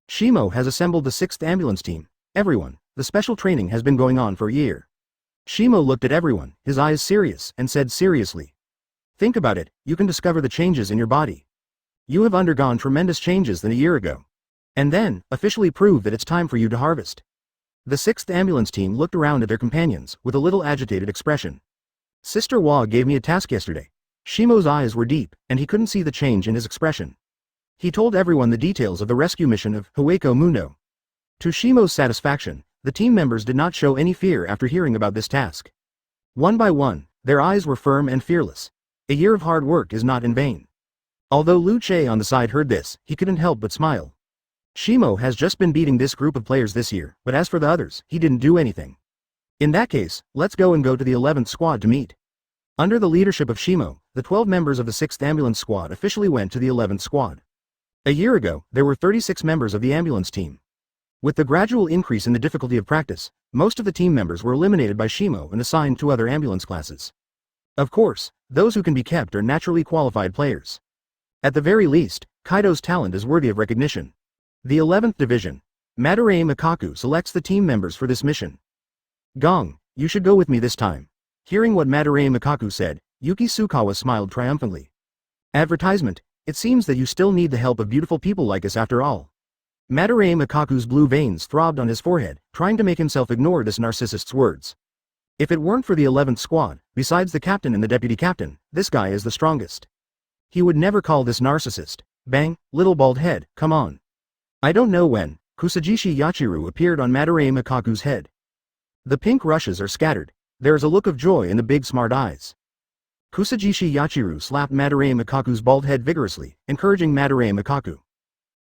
Shimo has assembled the 6th ambulance team. Everyone, the special training has been going on for a year. Shimo looked at everyone, his eyes serious, and said seriously. Think about it, you can discover the changes in your body. You have undergone tremendous changes than a year ago. And then, officially prove that it's time for you to harvest. The 6th ambulance team looked around at their companions, with a little agitated expression. Sister Wa gave me a task yesterday. Shimo's eyes were deep, and he couldn't see the change in his expression. He told everyone the details of the rescue mission of Hueco Mundo. To Shimo's satisfaction, the team members did not show any fear after hearing about this task. One by one, their eyes were firm and fearless. A year of hard work is not in vain. Although Lu Che on the side heard this, he couldn't help but smile. Shimo has just been beating this group of players this year, but as for the others, he didn't do anything. In that case, let's go to the 11th squad to meet. Under the leadership of Shimo, the 12 members of the 6th ambulance squad officially went to the 11th squad. A year ago, there were 36 members of the ambulance team. With the gradual increase in the difficulty of practice, most of the team members were eliminated by Shimo and assigned to other ambulance classes. Of course, those who can be kept are naturally qualified players. At the very least, Kaido's talent is worthy of recognition. The 11th Division. Madarame Mikaku selects the team members for this mission. Gong, you should go with me this time. Hearing what Madarame Mikaku said, Yuki Tsukawa smiled triumphantly. Advertisement. It seems that you still need the help of beautiful people like us after all. Madarame Mikaku's blue veins throbbed on his forehead, trying to make himself ignore this narcissist's words. If it weren't for the 11th squad, besides the captain and the deputy captain, this guy is the strongest. He would never call this narcissist. Bang, little bald head, come on. I don't know when. Kusajishi Yachiru appeared on Madarame Mikaku's head. The pink rushes are scattered. There is a look of joy in the big smart eyes. Kusajishi Yachiru slapped Madarame Mikaku's bald head vigorously, encouraging Madarame Mikaku.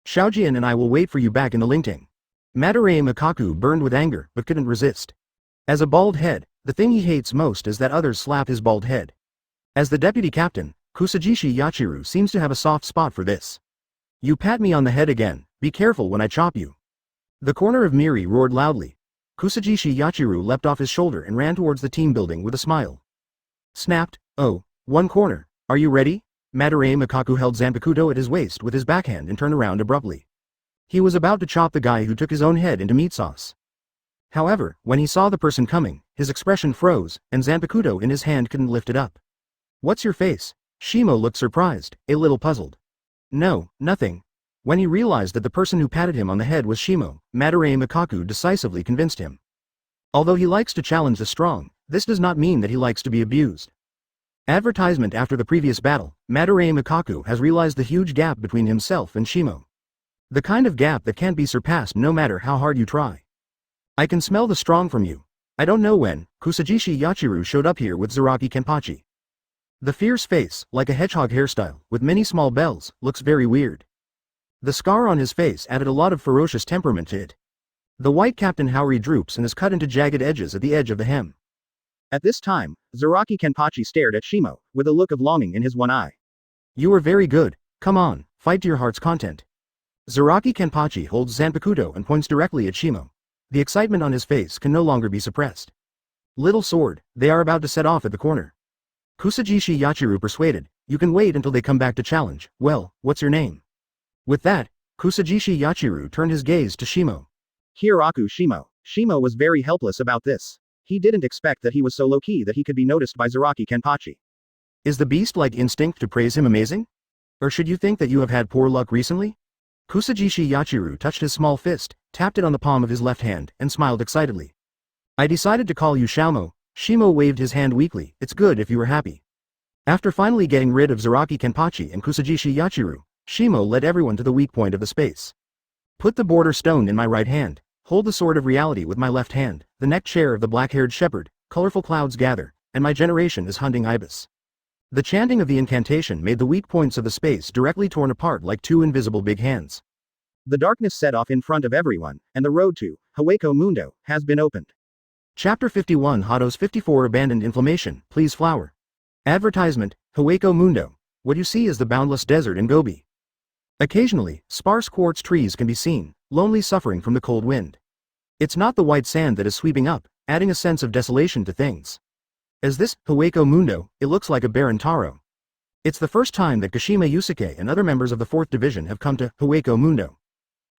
Xiaojian and I will wait for you back in the Lingting. Madarame Mikaku burned with anger, but couldn't resist. As a bald head, the thing he hates most is that others slap his bald head. As the deputy captain, Kusajishi Yachiru seems to have a soft spot for this. You pat me on the head again, be careful when I chop you. The corner of Miri roared loudly. Kusajishi Yachiru leapt off his shoulder and ran towards the team building with a smile. Snapped, oh, one corner, are you ready? Madarame Mikaku held Zanpakutō at his waist with his backhand and turned around abruptly. He was about to chop the guy who took his own head into meat sauce. However, when he saw the person coming, his expression froze, and Zanpakutō in his hand couldn't lift it up. What's your face? Shimo looked surprised, a little puzzled. No, nothing. When he realized that the person who patted him on the head was Shimo, Madarame Mikaku decisively convinced him. Although he likes to challenge the strong, this does not mean that he likes to be abused. Advertisement. After the previous battle, Madarame Makaku has realized the huge gap between himself and Shimo. The kind of gap that can't be surpassed no matter how hard you try. I can smell the strong from you. I don't know when, Kusajishi Yachiru showed up here with Zaraki Kenpachi. The fierce face, like a hedgehog hairstyle, with many small bells, looks very weird. The scar on his face added a lot of ferocious temperament to it. The white Captain Haori droops and is cut into jagged edges at the edge of the hem. At this time, Zaraki Kenpachi stared at Shimo, with a look of longing in his one eye. You are very good, come on, fight to your heart's content. Zaraki Kenpachi holds Zanpakuto and points directly at Shimo. The excitement on his face can no longer be suppressed. Little sword, they are about to set off at the corner. Kusajishi Yachiru persuaded, you can wait until they come back to challenge. Well, what's your name? With that, Kusajishi Yachiru turned his gaze to Shimo. Kyōraku Shimo. Shimo was very helpless about this. He didn't expect that he was so low-key that he could be noticed by Zaraki Kenpachi. Is the beast-like instinct to praise him amazing? Or should you think that you have had poor luck recently? Kusajishi Yachiru touched his small fist, tapped it on the palm of his left hand, and smiled excitedly. I decided to call you Shamo. Shimo waved his hand weakly. It's good if you are happy. After finally getting rid of Zaraki Kenpachi and Kusajishi Yachiru, Shimo led everyone to the weak point of the space. Put the border stone in my right hand, hold the sword of reality with my left hand, the neck chair of the black-haired shepherd, colorful clouds gather, and my generation is hunting ibis. The chanting of the incantation made the weak points of the space directly torn apart like two invisible big hands. The darkness set off in front of everyone, and the road to Hueco Mundo has been opened. Chapter 51 Hados 54 Abandoned Inflammation, Please Flower. Advertisement, Hueco Mundo. What you see is the boundless desert in Gobi. Occasionally, sparse quartz trees can be seen, lonely suffering from the cold wind. It's not the white sand that is sweeping up, adding a sense of desolation to things. As this, Hueco Mundo, it looks like a barren taro. It's the first time that Kashima Yusuke and other members of the 4th Division have come to Hueco Mundo.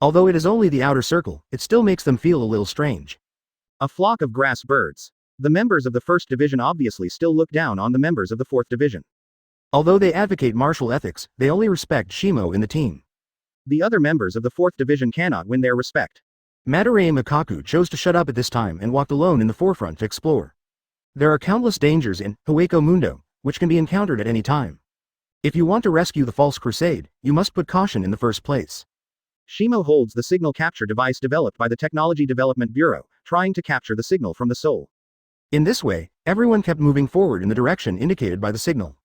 Although it is only the outer circle, it still makes them feel a little strange. A flock of grass birds. The members of the 1st Division obviously still look down on the members of the 4th Division. Although they advocate martial ethics, they only respect Shimo in the team. The other members of the 4th Division cannot win their respect. Madarame Makaku chose to shut up at this time and walked alone in the forefront to explore. There are countless dangers in Hueco Mundo, which can be encountered at any time. If you want to rescue the false crusade, you must put caution in the first place. Shimo holds the signal capture device developed by the Technology Development Bureau, trying to capture the signal from the soul. In this way, everyone kept moving forward in the direction indicated by the signal.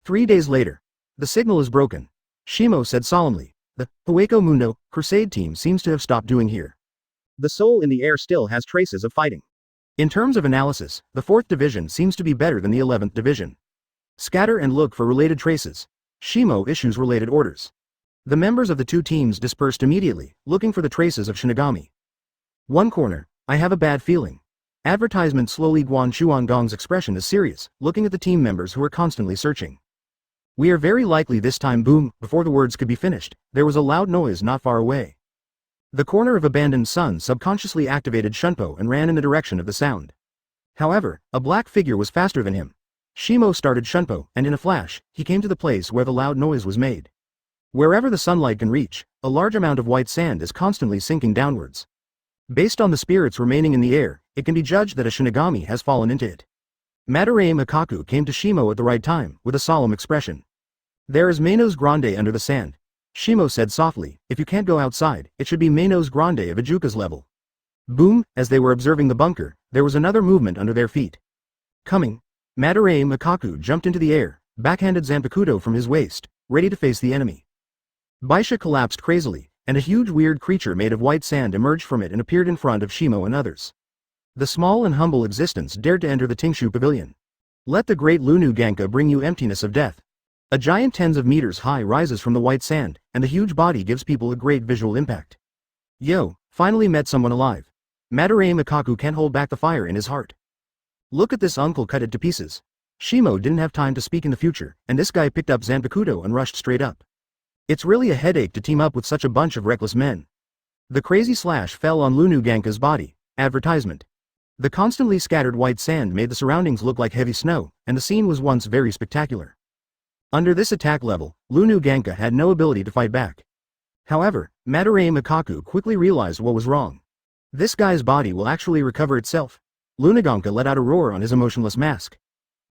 3 days later, the signal is broken. Shimo said solemnly, the Hueco Mundo crusade team seems to have stopped doing here. The soul in the air still has traces of fighting. In terms of analysis, the 4th Division seems to be better than the 11th Division. Scatter and look for related traces. Shimo issues related orders. The members of the two teams dispersed immediately, looking for the traces of shinigami. One corner, I have a bad feeling. Advertisement slowly. Guan Chuangong's expression is serious, looking at the team members who are constantly searching. We are very likely this time. Boom, before the words could be finished, there was a loud noise not far away. The corner of Abandoned Sun subconsciously activated Shunpo and ran in the direction of the sound. However, a black figure was faster than him. Shimo started Shunpo, and in a flash, he came to the place where the loud noise was made. Wherever the sunlight can reach, a large amount of white sand is constantly sinking downwards. Based on the spirits remaining in the air, it can be judged that a shinigami has fallen into it. Madarame Makaku came to Shimo at the right time, with a solemn expression. There is Manos Grande under the sand. Shimo said softly, if you can't go outside, it should be Manos Grande of Ijuka's level. Boom, as they were observing the bunker, there was another movement under their feet. Coming. Madarame Makaku jumped into the air, backhanded Zanpakuto from his waist, ready to face the enemy. Baisha collapsed crazily, and a huge weird creature made of white sand emerged from it and appeared in front of Shimo and others. The small and humble existence dared to enter the Tingshu Pavilion. Let the great Lunu Ganka bring you emptiness of death. A giant tens of meters high rises from the white sand, and the huge body gives people a great visual impact. Yo, finally met someone alive. Madarame Makaku can't hold back the fire in his heart. Look at this uncle cut it to pieces. Shimo didn't have time to speak in the future, and this guy picked up Zanpakuto and rushed straight up. It's really a headache to team up with such a bunch of reckless men. The crazy slash fell on Lunu Ganka's body. Advertisement. The constantly scattered white sand made the surroundings look like heavy snow, and the scene was once very spectacular. Under this attack level, Lunu Ganka had no ability to fight back. However, Madarame Makaku quickly realized what was wrong. This guy's body will actually recover itself. Lunaganka let out a roar on his emotionless mask.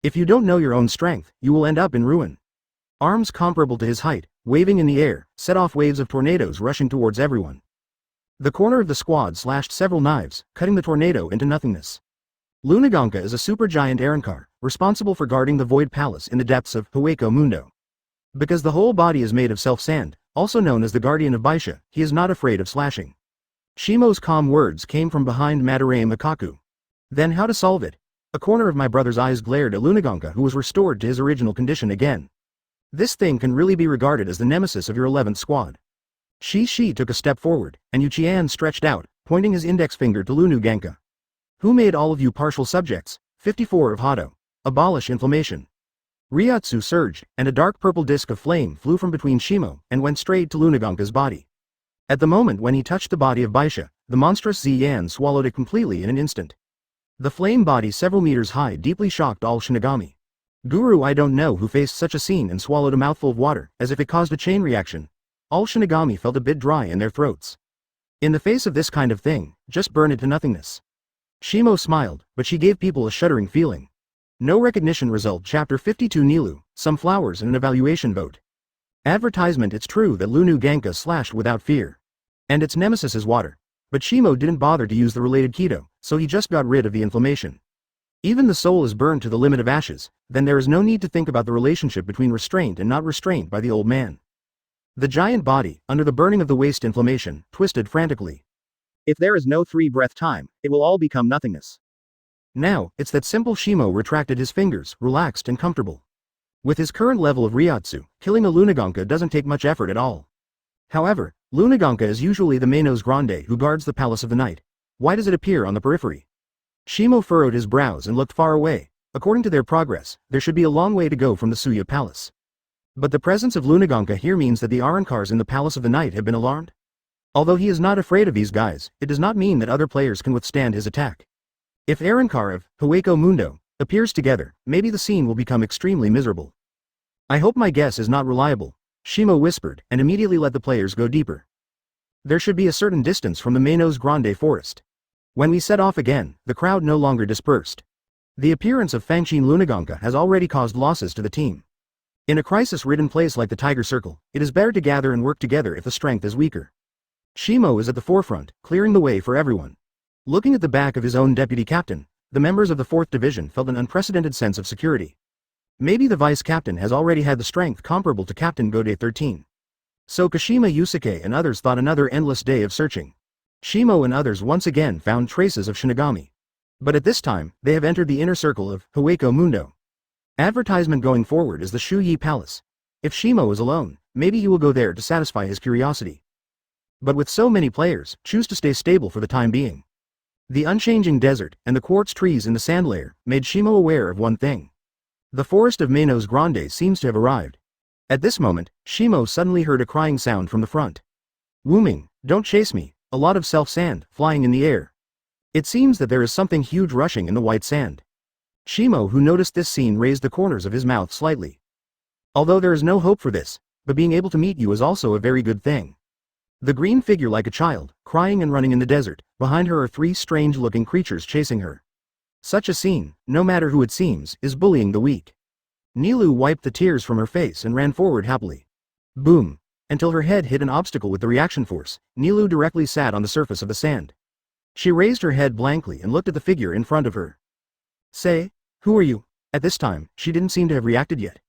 If you don't know your own strength, you will end up in ruin. Arms comparable to his height, waving in the air, set off waves of tornadoes rushing towards everyone. The corner of the squad slashed several knives, cutting the tornado into nothingness. Lunaganka is a supergiant Arankar, responsible for guarding the Void Palace in the depths of Hueco Mundo. Because the whole body is made of self-sand, also known as the Guardian of Baisha, he is not afraid of slashing. Shimo's calm words came from behind Madarame Makaku. Then how to solve it? A corner of my brother's eyes glared at Lunaganka, who was restored to his original condition again. This thing can really be regarded as the nemesis of your 11th squad. Shi took a step forward, and Yuchian stretched out, pointing his index finger to Lunaganka. Who made all of you partial subjects? 54 of Hado. Abolish inflammation. Ryatsu surged, and a dark purple disk of flame flew from between Shimo and went straight to Lunaganka's body. At the moment when he touched the body of Baisha, the monstrous Ziyan swallowed it completely in an instant. The flame body several meters high deeply shocked all shinigami. Guru, I don't know who faced such a scene and swallowed a mouthful of water, as if it caused a chain reaction. All shinigami felt a bit dry in their throats. In the face of this kind of thing, just burn it to nothingness. Shimo smiled, but she gave people a shuddering feeling. No recognition result. Chapter 52 Nilu, some flowers and an evaluation vote. Advertisement. It's true that Lunaganka slashed without fear. And its nemesis is water. But Shimo didn't bother to use the related keto, so he just got rid of the inflammation. Even the soul is burned to the limit of ashes, then there is no need to think about the relationship between restraint and not restraint by the old man. The giant body, under the burning of the waste inflammation, twisted frantically. If there is no 3-breath time, it will all become nothingness. Now, it's that simple. Shimo retracted his fingers, relaxed and comfortable. With his current level of Ryatsu, killing a Lunaganka doesn't take much effort at all. However, Lunaganka is usually the Manos Grande who guards the Palace of the Night. Why does it appear on the periphery? Shimo furrowed his brows and looked far away. According to their progress, there should be a long way to go from the Suya Palace. But the presence of Lunaganka here means that the Arankars in the Palace of the Night have been alarmed? Although he is not afraid of these guys, it does not mean that other players can withstand his attack. If Arankar of Hueco Mundo appears together, maybe the scene will become extremely miserable. I hope my guess is not reliable, Shimo whispered, and immediately let the players go deeper. There should be a certain distance from the Manos Grande forest. When we set off again, the crowd no longer dispersed. The appearance of Fangshin Lunaganka has already caused losses to the team. In a crisis-ridden place like the Tiger Circle, it is better to gather and work together if the strength is weaker. Shimo is at the forefront, clearing the way for everyone. Looking at the back of his own deputy captain, the members of the 4th Division felt an unprecedented sense of security. Maybe the vice captain has already had the strength comparable to Captain Gode 13. So Kashima Yusuke and others thought another endless day of searching. Shimo and others once again found traces of shinigami. But at this time, they have entered the inner circle of Hueco Mundo. Advertisement going forward is the Shuyi Palace. If Shimo is alone, maybe he will go there to satisfy his curiosity. But with so many players, choose to stay stable for the time being. The unchanging desert and the quartz trees in the sand layer made Shimo aware of one thing. The forest of Manos Grande seems to have arrived. At this moment, Shimo suddenly heard a crying sound from the front. Wooming, don't chase me, a lot of self-sand flying in the air. It seems that there is something huge rushing in the white sand. Shimo, who noticed this scene, raised the corners of his mouth slightly. Although there is no hope for this, but being able to meet you is also a very good thing. The green figure like a child, crying and running in the desert, behind her are 3 strange-looking creatures chasing her. Such a scene, no matter who it seems, is bullying the weak. Nilu wiped the tears from her face and ran forward happily. Boom! Until her head hit an obstacle with the reaction force, Nilu directly sat on the surface of the sand. She raised her head blankly and looked at the figure in front of her. Say, who are you? At this time, she didn't seem to have reacted yet.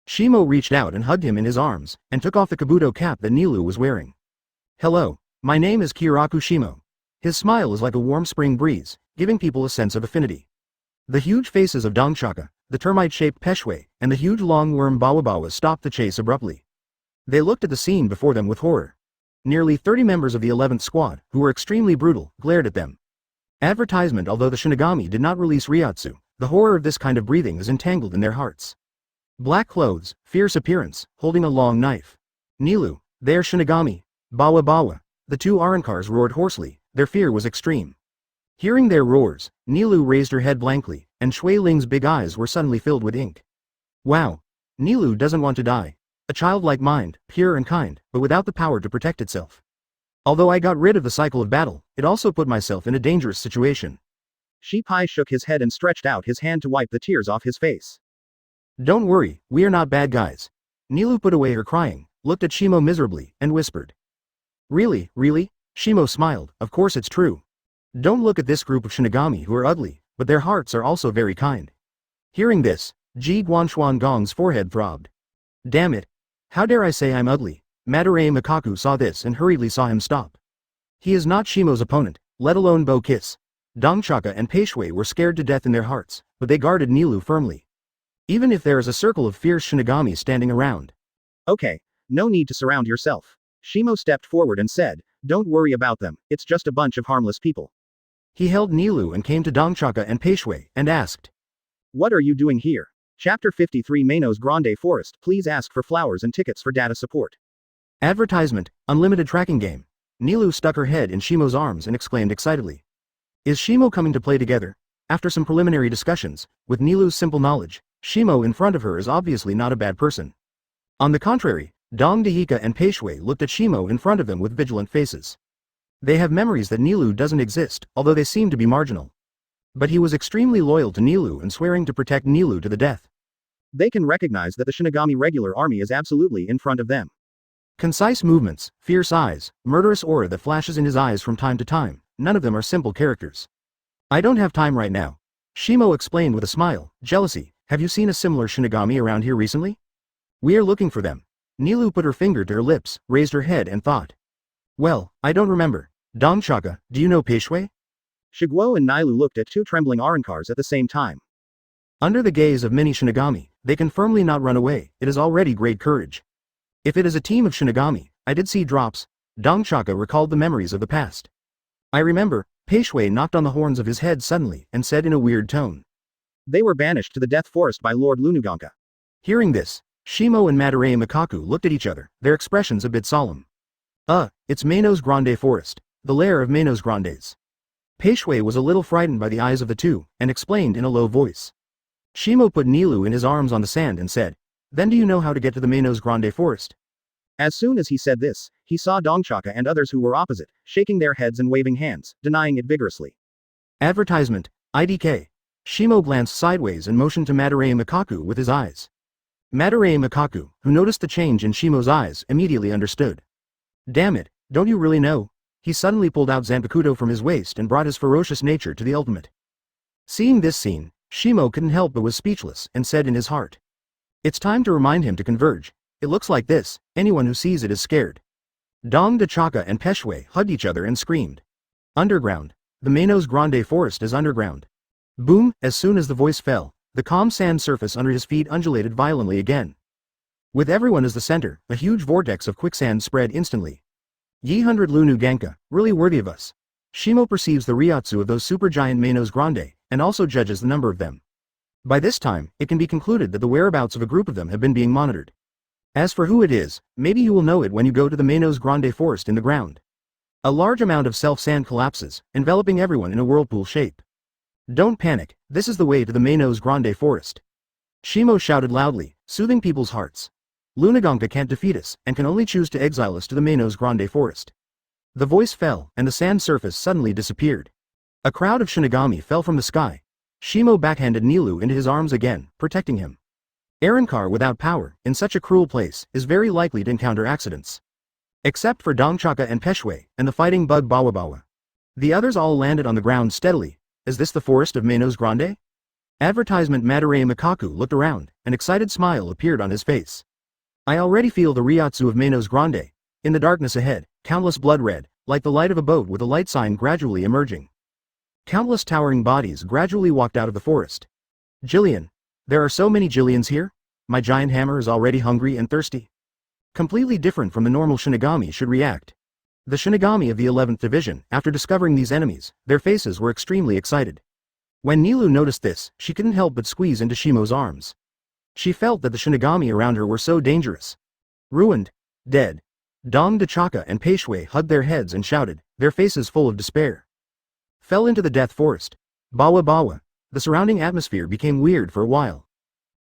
Shimo reached out and hugged him in his arms, and took off the kabuto cap that Nilu was wearing. Hello, my name is Kyōraku Shimo. His smile is like a warm spring breeze, giving people a sense of affinity. The huge faces of Dongshaka, the termite-shaped Peshwe, and the huge long worm Bawabawa stopped the chase abruptly. They looked at the scene before them with horror. Nearly 30 members of the 11th squad, who were extremely brutal, glared at them. Advertisement. Although the shinigami did not release Ryatsu, the horror of this kind of breathing is entangled in their hearts. Black clothes, fierce appearance, holding a long knife. Nilu, they are shinigami. Bawa. The 2 Arankars roared hoarsely, their fear was extreme. Hearing their roars, Nilu raised her head blankly, and Shui Ling's big eyes were suddenly filled with ink. Wow! Nilu doesn't want to die. A childlike mind, pure and kind, but without the power to protect itself. Although I got rid of the cycle of battle, it also put myself in a dangerous situation. Shipai shook his head and stretched out his hand to wipe the tears off his face. Don't worry, we are not bad guys. Nilou put away her crying, looked at Shimo miserably, and whispered. Really, really? Shimo smiled, of course it's true. Don't look at this group of shinigami who are ugly, but their hearts are also very kind. Hearing this, Ji Guanshuan Gong's forehead throbbed. Damn it. How dare I say I'm ugly? Madarame Makaku saw this and hurriedly saw him stop. He is not Shimo's opponent, let alone Bo Kiss. Dongchaka and Peishui were scared to death in their hearts, but they guarded Nilou firmly. Even if there is a circle of fierce shinigami standing around. Okay, no need to surround yourself. Shimo stepped forward and said, don't worry about them, it's just a bunch of harmless people. He held Nilou and came to Dongchaka and Peishui, and asked. What are you doing here? Chapter 53 Manos Grande Forest. Please ask for flowers and tickets for data support. Advertisement, unlimited tracking game. Nilou stuck her head in Shimo's arms and exclaimed excitedly. Is Shimo coming to play together? After some preliminary discussions, with Nilou's simple knowledge, Shimo in front of her is obviously not a bad person. On the contrary, Dong Dehika and Peishui looked at Shimo in front of them with vigilant faces. They have memories that Nilou doesn't exist, although they seem to be marginal. But he was extremely loyal to Nilou and swearing to protect Nilou to the death. They can recognize that the Shinigami regular army is absolutely in front of them. Concise movements, fierce eyes, murderous aura that flashes in his eyes from time to time, none of them are simple characters. I don't have time right now. Shimo explained with a smile. Jealousy, have you seen a similar Shinigami around here recently? We are looking for them. Nilou put her finger to her lips, raised her head and thought. Well, I don't remember. Dongchaka, do you know Peishui? Shiguo and Nilou looked at two trembling Arankars at the same time. Under the gaze of many Shinigami, they can firmly not run away, it is already great courage. If it is a team of Shinigami, I did see drops. Dongchaka recalled the memories of the past. I remember, Peishui knocked on the horns of his head suddenly and said in a weird tone. They were banished to the Death Forest by Lord Lunuganka. Hearing this, Shimo and Madarame Makaku looked at each other, their expressions a bit solemn. It's Manos Grande Forest, the lair of Manos Grandes. Peishui was a little frightened by the eyes of the two, and explained in a low voice. Shimo put Nilou in his arms on the sand and said, Then do you know how to get to the Manos Grande Forest? As soon as he said this, he saw Dongchaka and others who were opposite, shaking their heads and waving hands, denying it vigorously. Advertisement, IDK. Shimo glanced sideways and motioned to Madarame Makaku with his eyes. Madarame Makaku, who noticed the change in Shimo's eyes, immediately understood. Damn it, don't you really know? He suddenly pulled out Zanpakuto from his waist and brought his ferocious nature to the ultimate. Seeing this scene, Shimo couldn't help but was speechless and said in his heart. It's time to remind him to converge. It looks like this, anyone who sees it is scared. Dong Dechaka and Peishui hugged each other and screamed. Underground. The Manos Grande Forest is underground. Boom, as soon as the voice fell, the calm sand surface under his feet undulated violently again. With everyone as the center, a huge vortex of quicksand spread instantly. Ye 100 Lunu Ganka, really worthy of us. Shimo perceives the Ryotsu of those supergiant Manos Grande, and also judges the number of them. By this time, it can be concluded that the whereabouts of a group of them have been being monitored. As for who it is, maybe you will know it when you go to the Manos Grande Forest in the ground. A large amount of self-sand collapses, enveloping everyone in a whirlpool shape. Don't panic, this is the way to the Manos Grande Forest. Shimo shouted loudly, soothing people's hearts. Lunaganka can't defeat us, and can only choose to exile us to the Manos Grande Forest. The voice fell, and the sand surface suddenly disappeared. A crowd of Shinigami fell from the sky. Shimo backhanded Nilou into his arms again, protecting him. Arankar without power, in such a cruel place, is very likely to encounter accidents. Except for Dongchaka and Peishui, and the fighting bug Bawabawa. The others all landed on the ground steadily. Is this the forest of Manos Grande? Advertisement. Madarame Makaku looked around, an excited smile appeared on his face. I already feel the Ryotsu of Manos Grande. In the darkness ahead, countless blood red, like the light of a boat with a light sign gradually emerging. Countless towering bodies gradually walked out of the forest. Jillian. There are so many Jillians here? My giant hammer is already hungry and thirsty. Completely different from the normal Shinigami should react. The Shinigami of the 11th Division, after discovering these enemies, their faces were extremely excited. When Nilou noticed this, she couldn't help but squeeze into Shimo's arms. She felt that the Shinigami around her were so dangerous. Ruined. Dead. Dong Dechaka and Peishui hugged their heads and shouted, their faces full of despair. Fell into the Death Forest. Bawa Bawa. The surrounding atmosphere became weird for a while.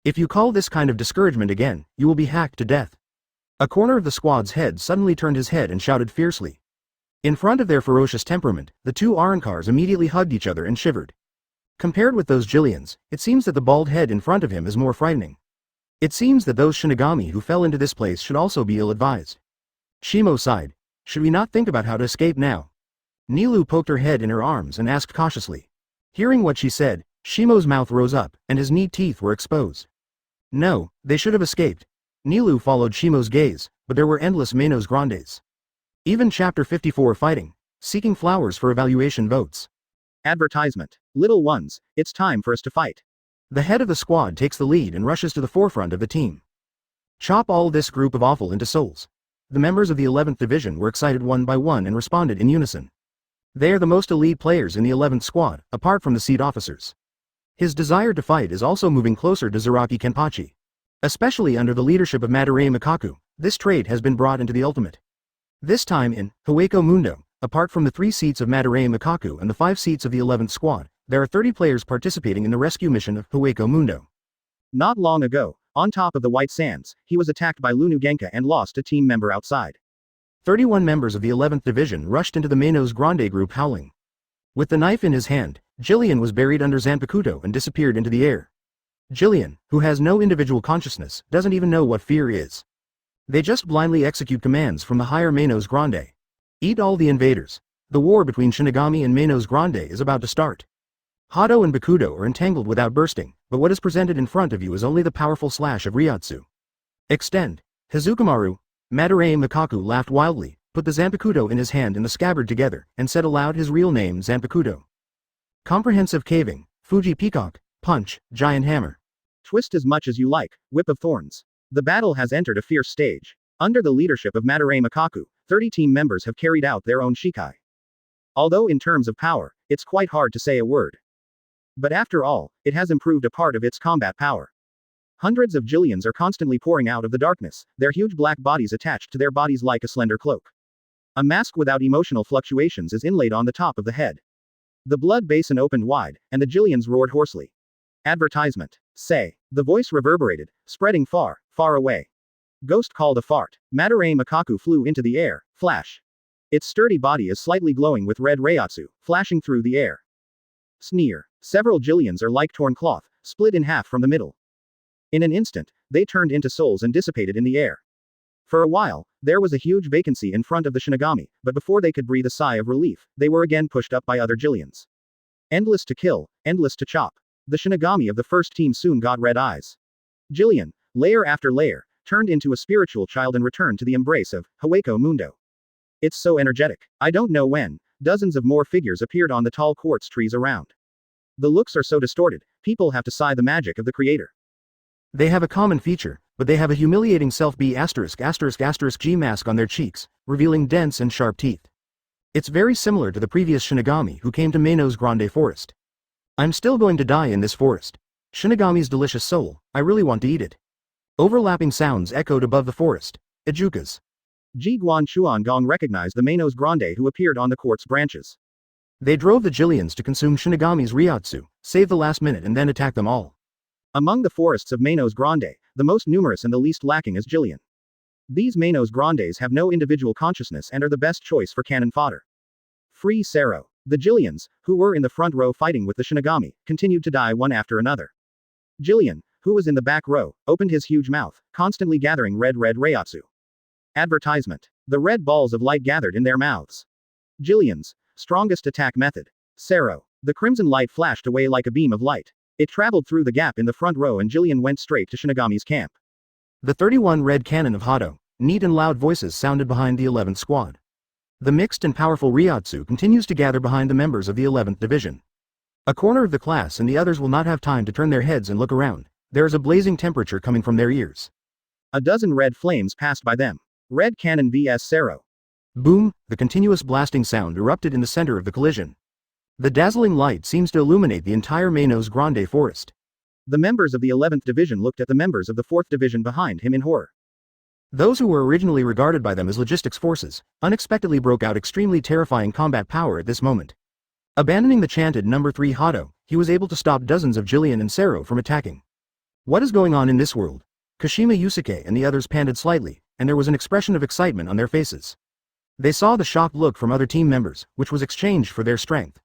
If you call this kind of discouragement again, you will be hacked to death. A corner of the squad's head suddenly turned his head and shouted fiercely. In front of their ferocious temperament, the two Arankars immediately hugged each other and shivered. Compared with those Jillians, it seems that the bald head in front of him is more frightening. It seems that those shinigami who fell into this place should also be ill-advised. Shimo sighed. Should we not think about how to escape now? Nilu poked her head in her arms and asked cautiously. Hearing what she said, Shimo's mouth rose up, and his neat teeth were exposed. No, they should have escaped. Nilu followed Shimo's gaze, but there were endless Manos Grandes. Even Chapter 54 fighting, seeking flowers for evaluation votes. Advertisement. Little ones, it's time for us to fight. The head of the squad takes the lead and rushes to the forefront of the team. Chop all this group of awful into souls. The members of the 11th Division were excited one by one and responded in unison. They are the most elite players in the 11th squad, apart from the seed officers. His desire to fight is also moving closer to Zaraki Kenpachi. Especially under the leadership of Madarei Mikaku, this trait has been brought into the ultimate. This time in Hueco Mundo, apart from the 3 seats of Madarei Mikaku and the 5 seats of the 11th squad, there are 30 players participating in the rescue mission of Hueco Mundo. Not long ago, on top of the White Sands, he was attacked by Lunu Genka and lost a team member outside. 31 members of the 11th Division rushed into the Manos Grande group howling. With the knife in his hand, Jillian was buried under Zanpakutō and disappeared into the air. Jillian, who has no individual consciousness, doesn't even know what fear is. They just blindly execute commands from the higher Manos Grande. Eat all the invaders. The war between Shinigami and Manos Grande is about to start. Hado and Bakudo are entangled without bursting, but what is presented in front of you is only the powerful slash of Ryotsu. Extend. Hazukumaru. Madarei Mikaku laughed wildly, put the Zanpakutō in his hand and the scabbard together, and said aloud his real name Zanpakutō. Comprehensive caving, Fuji Peacock, punch, giant hammer. Twist as much as you like, whip of thorns. The battle has entered a fierce stage. Under the leadership of Madarei Mikaku, 30 team members have carried out their own shikai. Although in terms of power, it's quite hard to say a word. But after all, it has improved a part of its combat power. Hundreds of Jillians are constantly pouring out of the darkness, their huge black bodies attached to their bodies like a slender cloak. A mask without emotional fluctuations is inlaid on the top of the head. The blood basin opened wide, and the Jillians roared hoarsely. Advertisement. Say. The voice reverberated, spreading far, far away. Ghost called a fart. Madarei Mikaku flew into the air, flash. Its sturdy body is slightly glowing with red Reiatsu, flashing through the air. Sneer. Several Jillians are like torn cloth, split in half from the middle. In an instant, they turned into souls and dissipated in the air. For a while, there was a huge vacancy in front of the Shinigami, but before they could breathe a sigh of relief, they were again pushed up by other Jillians. Endless to kill, endless to chop. The Shinigami of the first team soon got red eyes. Jillian, layer after layer, turned into a spiritual child and returned to the embrace of Hueco Mundo. It's so energetic. I don't know when, dozens of more figures appeared on the tall quartz trees around. The looks are so distorted, people have to sigh the magic of the creator. They have a common feature, but they have a humiliating self-B***** G mask on their cheeks, revealing dense and sharp teeth. It's very similar to the previous Shinigami who came to Manos Grande Forest. I'm still going to die in this forest. Shinigami's delicious soul, I really want to eat it. Overlapping sounds echoed above the forest. Ijukas. Ji Guan Chuan Gong recognized the Manos Grande who appeared on the quartz branches. They drove the Jillians to consume Shinigami's Ryotsu, save the last minute and then attack them all. Among the forests of Manos Grande, the most numerous and the least lacking is Jillian. These Manos Grandes have no individual consciousness and are the best choice for cannon fodder. Free Sero. The Jillians, who were in the front row fighting with the Shinigami, continued to die one after another. Jillian, who was in the back row, opened his huge mouth, constantly gathering red Reiatsu. Advertisement. The red balls of light gathered in their mouths. Jillian's strongest attack method. Sero. The crimson light flashed away like a beam of light. It traveled through the gap in the front row and Jillian went straight to Shinigami's camp. The 31 red cannon of Hado, neat and loud voices sounded behind the 11th squad. The mixed and powerful Ryotsu continues to gather behind the members of the 11th Division. A corner of the class and the others will not have time to turn their heads and look around. There is a blazing temperature coming from their ears. A dozen red flames passed by them. Red cannon vs Sero. Boom, the continuous blasting sound erupted in the center of the collision. The dazzling light seems to illuminate the entire Manos Grande forest. The members of the 11th Division looked at the members of the 4th Division behind him in horror. Those who were originally regarded by them as logistics forces, unexpectedly broke out extremely terrifying combat power at this moment. Abandoning the chanted number 3 Hado, he was able to stop dozens of Jillian and Sero from attacking. What is going on in this world? Kashima Yusuke and the others panted slightly, and there was an expression of excitement on their faces. They saw the shocked look from other team members, which was exchanged for their strength.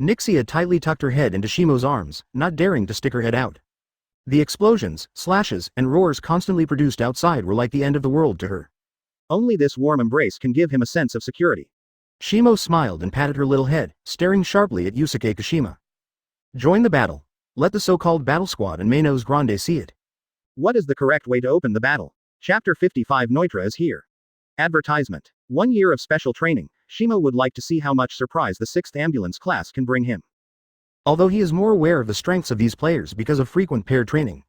Nixia tightly tucked her head into Shimo's arms, not daring to stick her head out. The explosions, slashes, and roars constantly produced outside were like the end of the world to her. Only this warm embrace can give him a sense of security. Shimo smiled and patted her little head, staring sharply at Yusuke Kashima. Join the battle. Let the so-called battle squad and Manos Grande see it. What is the correct way to open the battle? Chapter 55 Nnoitra is here. Advertisement. 1 year of special training, Shimo would like to see how much surprise the 6th ambulance class can bring him. Although he is more aware of the strengths of these players because of frequent pair training.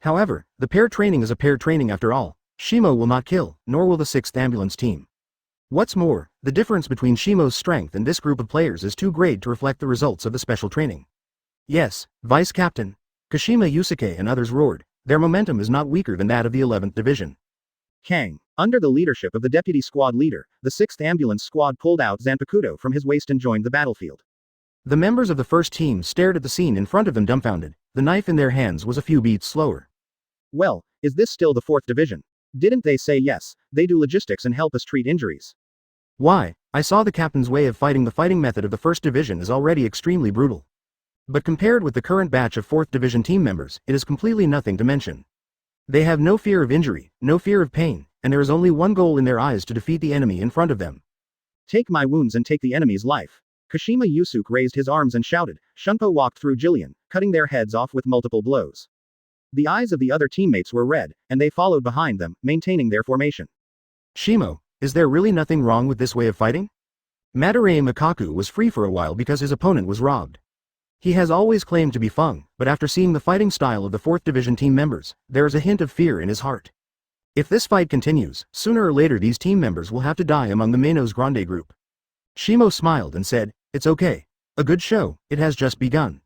However, the pair training is a pair training after all. Shimo will not kill, nor will the 6th ambulance team. What's more, the difference between Shimo's strength and this group of players is too great to reflect the results of the special training. Yes, Vice Captain Kashima, Yusuke and others roared. Their momentum is not weaker than that of the 11th Division. Kang. Under the leadership of the deputy squad leader, the 6th ambulance squad pulled out Zanpakutō from his waist and joined the battlefield. The members of the first team stared at the scene in front of them dumbfounded. The knife in their hands was a few beats slower. Well, is this still the 4th Division? Didn't they say yes, they do logistics and help us treat injuries? Why, I saw the captain's way of fighting. The fighting method of the 1st Division is already extremely brutal. But compared with the current batch of 4th Division team members, it is completely nothing to mention. They have no fear of injury, no fear of pain, and there is only one goal in their eyes: to defeat the enemy in front of them. Take my wounds and take the enemy's life. Kashima Yusuke raised his arms and shouted. Shunpo walked through Jillian, cutting their heads off with multiple blows. The eyes of the other teammates were red, and they followed behind them, maintaining their formation. Shimo, is there really nothing wrong with this way of fighting? Madarame Makaku was free for a while because his opponent was robbed. He has always claimed to be Feng, but after seeing the fighting style of the 4th Division team members, there is a hint of fear in his heart. If this fight continues, sooner or later these team members will have to die among the Manos Grande group. Shimo smiled and said, "It's okay. A good show, it has just begun."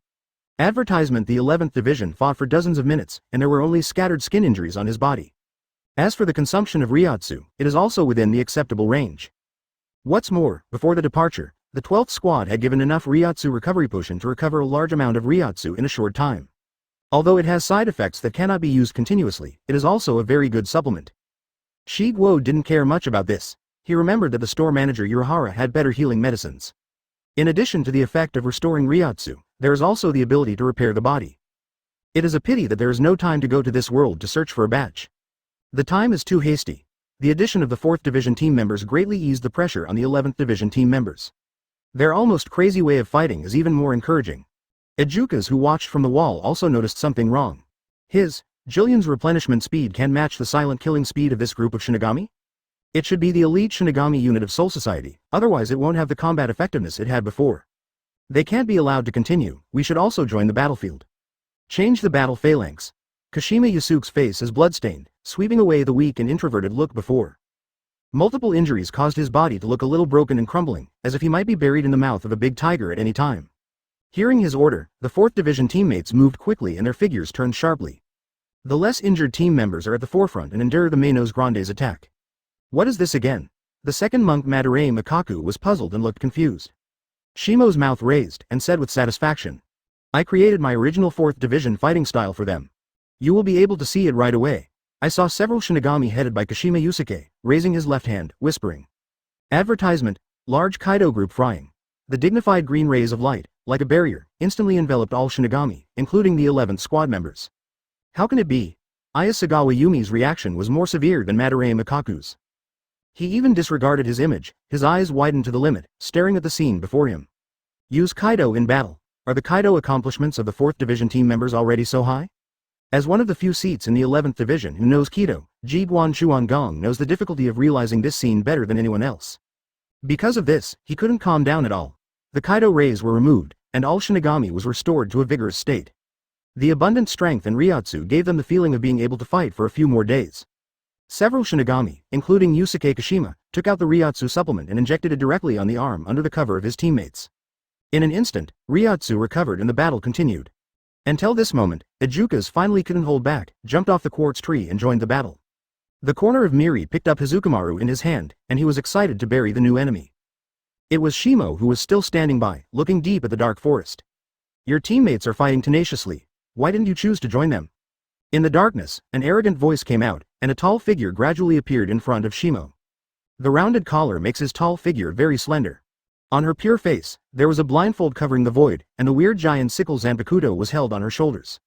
Advertisement: the 11th Division fought for dozens of minutes, and there were only scattered skin injuries on his body. As for the consumption of Ryotsu, it is also within the acceptable range. What's more, before the departure, the 12th squad had given enough Ryotsu recovery potion to recover a large amount of Ryotsu in a short time. Although it has side effects that cannot be used continuously, it is also a very good supplement. Shiguo didn't care much about this. He remembered that the store manager Urahara had better healing medicines. In addition to the effect of restoring Ryotsu, there is also the ability to repair the body. It is a pity that there is no time to go to this world to search for a batch. The time is too hasty. The addition of the 4th Division team members greatly eased the pressure on the 11th Division team members. Their almost crazy way of fighting is even more encouraging. Ejukas, who watched from the wall, also noticed something wrong. Jillian's replenishment speed can match the silent killing speed of this group of Shinigami? It should be the elite Shinigami unit of Soul Society, otherwise it won't have the combat effectiveness it had before. They can't be allowed to continue. We should also join the battlefield. Change the battle phalanx. Kashima Yusuke's face is bloodstained, sweeping away the weak and introverted look before. Multiple injuries caused his body to look a little broken and crumbling, as if he might be buried in the mouth of a big tiger at any time. Hearing his order, the 4th Division teammates moved quickly and their figures turned sharply. The less injured team members are at the forefront and endure the Manos Grande's attack. What is this again? The second monk Madarame Makaku was puzzled and looked confused. Shimo's mouth raised, and said with satisfaction, "I created my original 4th Division fighting style for them. You will be able to see it right away." I saw several Shinigami headed by Kashima Yusuke, raising his left hand, whispering. Advertisement: large Kaido group frying. The dignified green rays of light, like a barrier, instantly enveloped all Shinigami, including the 11th squad members. How can it be? Ayasagawa Yumi's reaction was more severe than Madarame Makaku's. He even disregarded his image, his eyes widened to the limit, staring at the scene before him. Use Kaido in battle. Are the Kaido accomplishments of the 4th Division team members already so high? As one of the few seats in the 11th Division who knows Kido, Ji Guan Chuan Gong knows the difficulty of realizing this scene better than anyone else. Because of this, he couldn't calm down at all. The Kaido rays were removed, and all Shinigami was restored to a vigorous state. The abundant strength and Ryotsu gave them the feeling of being able to fight for a few more days. Several Shinigami, including Yusuke Kashima, took out the Ryotsu supplement and injected it directly on the arm under the cover of his teammates. In an instant, Ryotsu recovered and the battle continued. Until this moment, Ejukas finally couldn't hold back, jumped off the quartz tree and joined the battle. The corner of Miri picked up Hazukumaru in his hand, and he was excited to bury the new enemy. It was Shimo who was still standing by, looking deep at the dark forest. Your teammates are fighting tenaciously. Why didn't you choose to join them? In the darkness, an arrogant voice came out, and a tall figure gradually appeared in front of Shimo. The rounded collar makes his tall figure very slender. On her pure face, there was a blindfold covering the void, and the weird giant sickle Zanpakutō was held on her shoulders.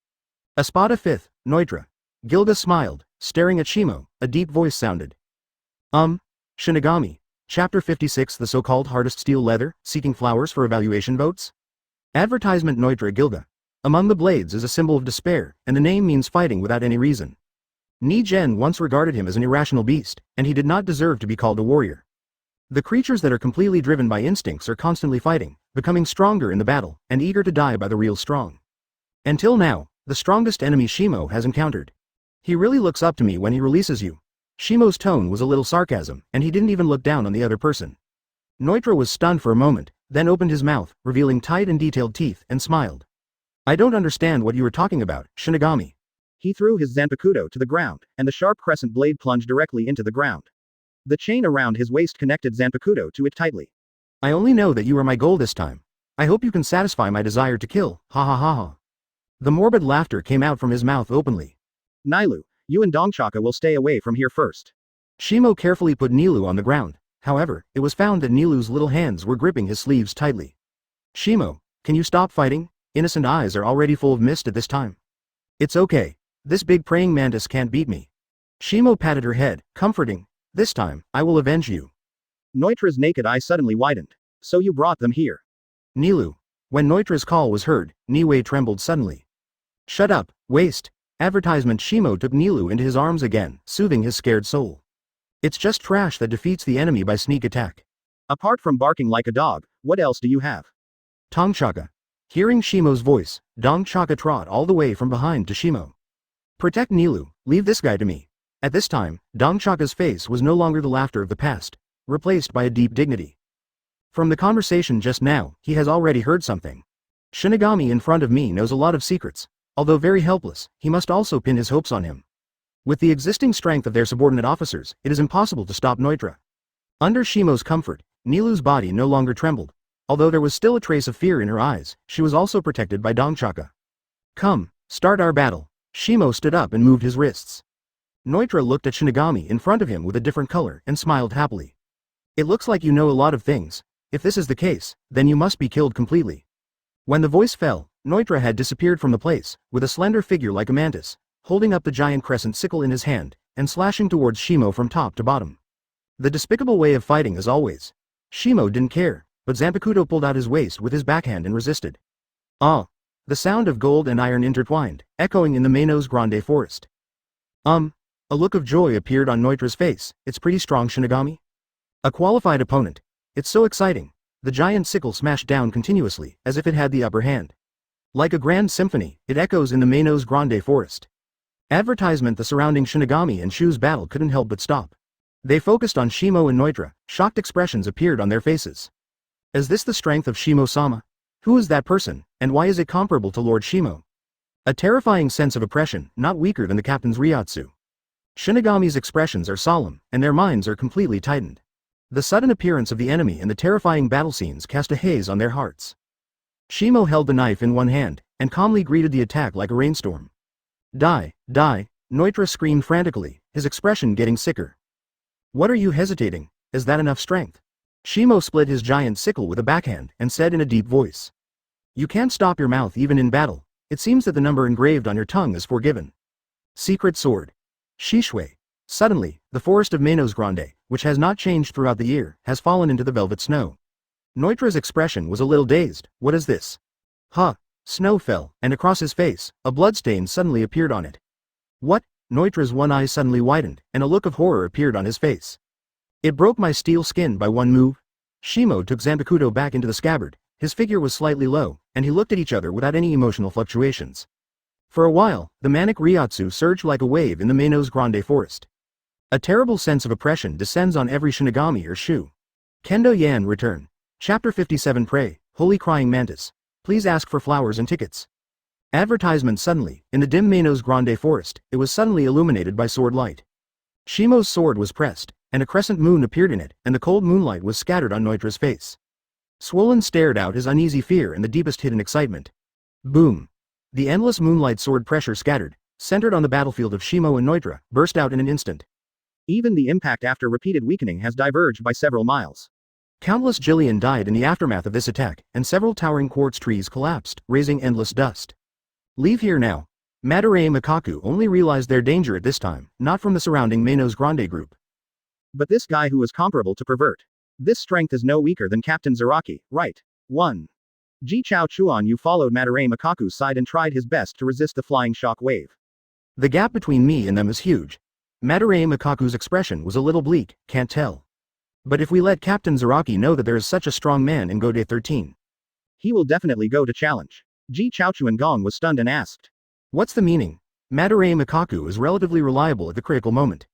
Espada 5th, Nnoitra. Gilga smiled, staring at Shimo. A deep voice sounded. Shinigami. Chapter 56 The so-called hardest steel leather, seeking flowers for evaluation votes? Advertisement Nnoitra Gilga. Among the blades is a symbol of despair, and the name means fighting without any reason. Ni-Gen once regarded him as an irrational beast, and he did not deserve to be called a warrior. The creatures that are completely driven by instincts are constantly fighting, becoming stronger in the battle, and eager to die by the real strong. Until now, the strongest enemy Shimo has encountered. He really looks up to me when he releases you. Shimo's tone was a little sarcasm, and he didn't even look down on the other person. Nnoitra was stunned for a moment, then opened his mouth, revealing tight and detailed teeth, and smiled. I don't understand what you were talking about, Shinigami. He threw his Zanpakutō to the ground, and the sharp crescent blade plunged directly into the ground. The chain around his waist connected Zanpakutō to it tightly. I only know that you are my goal this time. I hope you can satisfy my desire to kill, ha ha ha ha. The morbid laughter came out from his mouth openly. Nilu, you and Dongchaka will stay away from here first. Shimo carefully put Nilu on the ground. However, it was found that Nilu's little hands were gripping his sleeves tightly. Shimo, can you stop fighting? Innocent eyes are already full of mist at this time. It's okay. This big praying mantis can't beat me. Shimo patted her head, comforting. This time, I will avenge you. Nnoitra's naked eye suddenly widened. So you brought them here. Nilu. When Nnoitra's call was heard, Niue trembled suddenly. Shut up, waste. Advertisement Shimo took Nilu into his arms again, soothing his scared soul. It's just trash that defeats the enemy by sneak attack. Apart from barking like a dog, what else do you have? Dongchaka. Hearing Shimo's voice, Dongchaka trot all the way from behind to Shimo. Protect Nilu, leave this guy to me. At this time, Dongchaka's face was no longer the laughter of the past, replaced by a deep dignity. From the conversation just now, he has already heard something. Shinigami in front of me knows a lot of secrets. Although very helpless, he must also pin his hopes on him. With the existing strength of their subordinate officers, it is impossible to stop Nnoitra. Under Shimo's comfort, Nilu's body no longer trembled. Although there was still a trace of fear in her eyes, she was also protected by Dongchaka. Come, start our battle. Shimo stood up and moved his wrists. Nnoitra looked at Shinigami in front of him with a different color and smiled happily. It looks like you know a lot of things. If this is the case, then you must be killed completely. When the voice fell, Nnoitra had disappeared from the place, with a slender figure like a mantis, holding up the giant crescent sickle in his hand, and slashing towards Shimo from top to bottom. The despicable way of fighting as always. Shimo didn't care, but Zanpakutō pulled out his waist with his backhand and resisted. Ah! The sound of gold and iron intertwined, echoing in the Manos Grande forest. A look of joy appeared on Nnoitra's face. It's pretty strong, Shinigami. A qualified opponent. It's so exciting. The giant sickle smashed down continuously, as if it had the upper hand. Like a grand symphony, it echoes in the Manos Grande forest. Advertisement The surrounding Shinigami and Shu's battle couldn't help but stop. They focused on Shimo and Nnoitra. Shocked expressions appeared on their faces. Is this the strength of Shimo-sama? Who is that person, and why is it comparable to Lord Shimo? A terrifying sense of oppression, not weaker than the captain's Ryatsu. Shinigami's expressions are solemn, and their minds are completely tightened. The sudden appearance of the enemy and the terrifying battle scenes cast a haze on their hearts. Shimo held the knife in one hand, and calmly greeted the attack like a rainstorm. Die, die, Nnoitra screamed frantically, his expression getting sicker. What are you hesitating? Is that enough strength? Shimo split his giant sickle with a backhand, and said in a deep voice. You can't stop your mouth even in battle. It seems that the number engraved on your tongue is forgiven. Secret sword. Shishue. Suddenly, the forest of Manos Grande, which has not changed throughout the year, has fallen into the velvet snow. Nnoitra's expression was a little dazed. What is this? Huh. Snow fell, and across his face, a bloodstain suddenly appeared on it. What? Nnoitra's one eye suddenly widened, and a look of horror appeared on his face. It broke my steel skin by one move. Shimo took Zanpakutō back into the scabbard. His figure was slightly low, and he looked at each other without any emotional fluctuations. For a while, the manic Ryatsu surged like a wave in the Manos Grande forest. A terrible sense of oppression descends on every Shinigami or Shu. Kendo Yan return. Chapter 57 Pray, Holy Crying Mantis. Please ask for flowers and tickets. Advertisement suddenly, in the dim Manos Grande forest, it was suddenly illuminated by sword light. Shimo's sword was pressed, and a crescent moon appeared in it, and the cold moonlight was scattered on Nnoitra's face. Swollen stared out his uneasy fear and the deepest hidden excitement. Boom! The endless moonlight sword pressure scattered, centered on the battlefield of Shimo and Nnoitra, burst out in an instant. Even the impact after repeated weakening has diverged by several miles. Countless Jillian died in the aftermath of this attack, and several towering quartz trees collapsed, raising endless dust. Leave here now. Madarame Makaku only realized their danger at this time, not from the surrounding Manos Grande group. But this guy who was comparable to Pervert. This strength is no weaker than Captain Zaraki, right? 1. Ji Chao Chuan Yu followed Madarame Makaku's side and tried his best to resist the flying shock wave. The gap between me and them is huge. Madarame Makaku's expression was a little bleak, can't tell. But if we let Captain Zaraki know that there is such a strong man in Gode 13. He will definitely go to challenge. Ji Chaochuan Gong was stunned and asked. What's the meaning? Madarame Makaku is relatively reliable at the critical moment.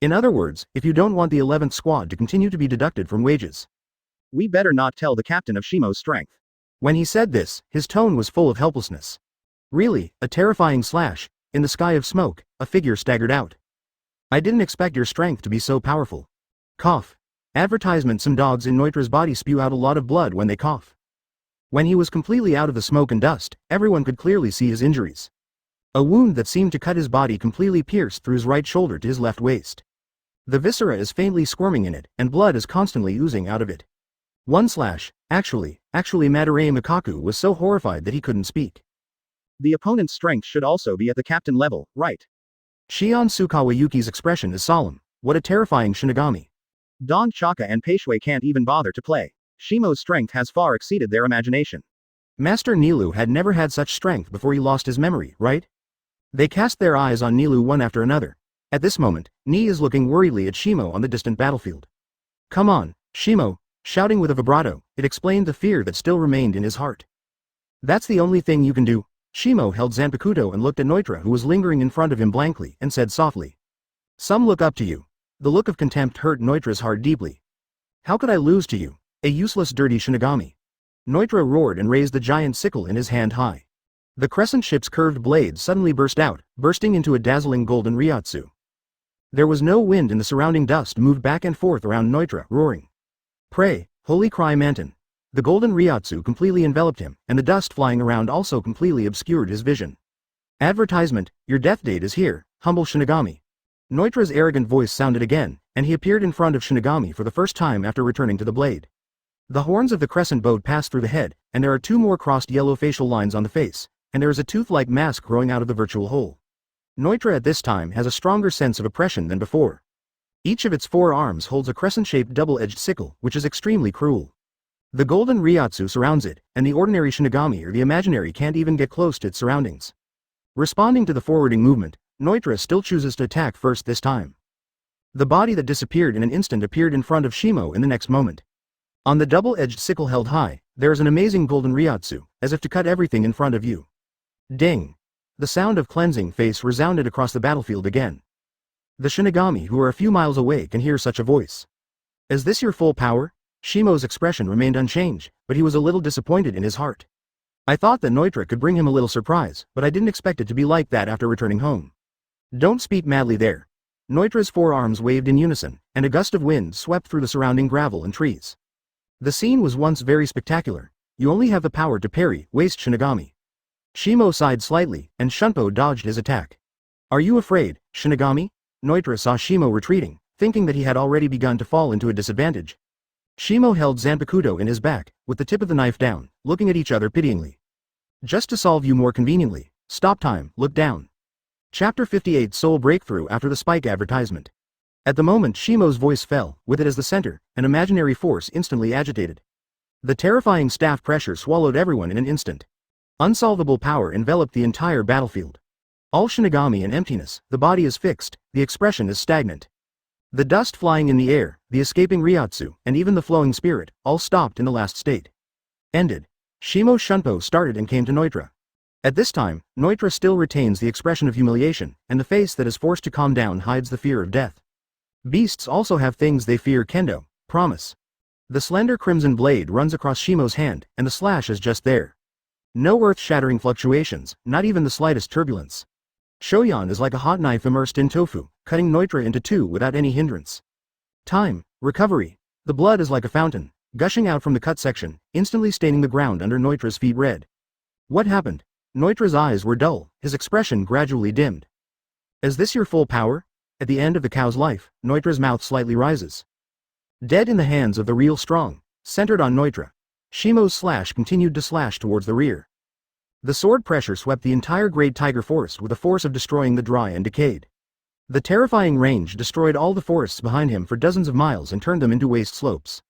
In other words, if you don't want the 11th squad to continue to be deducted from wages. We better not tell the captain of Shimo's strength. When he said this, his tone was full of helplessness. Really, a terrifying slash. In the sky of smoke, a figure staggered out. I didn't expect your strength to be so powerful. Cough. Advertisement: some dogs in Nnoitra's body spew out a lot of blood when they cough. When he was completely out of the smoke and dust, everyone could clearly see his injuries. A wound that seemed to cut his body completely pierced through his right shoulder to his left waist. The viscera is faintly squirming in it, and blood is constantly oozing out of it. One slash. Actually, Madarame Makaku was so horrified that he couldn't speak. The opponent's strength should also be at the captain level, right? Shion Tsukawa Yuki's expression is solemn. What a terrifying shinigami. Don Chaka and Peishui can't even bother to play. Shimo's strength has far exceeded their imagination. Master Nilu had never had such strength before he lost his memory, right? They cast their eyes on Nilu one after another. At this moment, Ni is looking worriedly at Shimo on the distant battlefield. Come on, Shimo, shouting with a vibrato, it explained the fear that still remained in his heart. That's the only thing you can do. Shimo held Zanpakuto and looked at Nnoitra, who was lingering in front of him blankly, and said softly. Some look up to you. The look of contempt hurt Nnoitra's heart deeply. How could I lose to you, a useless dirty shinigami? Nnoitra roared and raised the giant sickle in his hand high. The crescent ship's curved blade suddenly burst out, bursting into a dazzling golden ryatsu. There was no wind and the surrounding dust moved back and forth around Nnoitra, roaring. Pray, holy cry Manton. The golden ryatsu completely enveloped him, and the dust flying around also completely obscured his vision. Advertisement: your death date is here, humble shinigami. Nnoitra's arrogant voice sounded again, and he appeared in front of Shinigami for the first time after returning to the blade. The horns of the crescent boat pass through the head, and there are two more crossed yellow facial lines on the face, and there is a tooth-like mask growing out of the virtual hole. Nnoitra at this time has a stronger sense of oppression than before. Each of its 4 arms holds a crescent-shaped double-edged sickle, which is extremely cruel. The golden ryatsu surrounds it, and the ordinary shinigami or the imaginary can't even get close to its surroundings. Responding to the forwarding movement, Nnoitra still chooses to attack first this time. The body that disappeared in an instant appeared in front of Shimo in the next moment. On the double-edged sickle held high, there is an amazing golden ryatsu, as if to cut everything in front of you. Ding! The sound of cleansing face resounded across the battlefield again. The shinigami who are a few miles away can hear such a voice. Is this your full power? Shimo's expression remained unchanged, but he was a little disappointed in his heart. I thought that Nnoitra could bring him a little surprise, but I didn't expect it to be like that after returning home. Don't speak madly there. Nnoitra's 4 arms waved in unison, and a gust of wind swept through the surrounding gravel and trees. The scene was once very spectacular. You only have the power to parry, waste shinigami. Shimo sighed slightly, and Shunpo dodged his attack. Are you afraid, shinigami? Nnoitra saw Shimo retreating, thinking that he had already begun to fall into a disadvantage. Shimo held Zanpakuto in his back, with the tip of the knife down, looking at each other pityingly. Just to solve you more conveniently. Stop time, look down. Chapter 58 Soul Breakthrough after the Spike advertisement. At the moment Shimo's voice fell, with it as the center, an imaginary force instantly agitated. The terrifying staff pressure swallowed everyone in an instant. Unsolvable power enveloped the entire battlefield. All shinigami and emptiness, the body is fixed, the expression is stagnant. The dust flying in the air, the escaping ryatsu, and even the flowing spirit, all stopped in the last state. Ended. Shimo Shunpo started and came to Nnoitra. At this time, Nnoitra still retains the expression of humiliation, and the face that is forced to calm down hides the fear of death. Beasts also have things they fear. Kendo, promise. The slender crimson blade runs across Shimo's hand, and the slash is just there. No earth-shattering fluctuations, not even the slightest turbulence. Shoyan is like a hot knife immersed in tofu, cutting Nnoitra into 2 without any hindrance. Time, recovery. The blood is like a fountain, gushing out from the cut section, instantly staining the ground under Nnoitra's feet red. What happened? Nnoitra's eyes were dull, his expression gradually dimmed. Is this your full power? At the end of the cow's life, Nnoitra's mouth slightly rises. Dead in the hands of the real strong, centered on Nnoitra. Shimo's slash continued to slash towards the rear. The sword pressure swept the entire Great Tiger Forest with the force of destroying the dry and decayed. The terrifying range destroyed all the forests behind him for dozens of miles and turned them into waste slopes.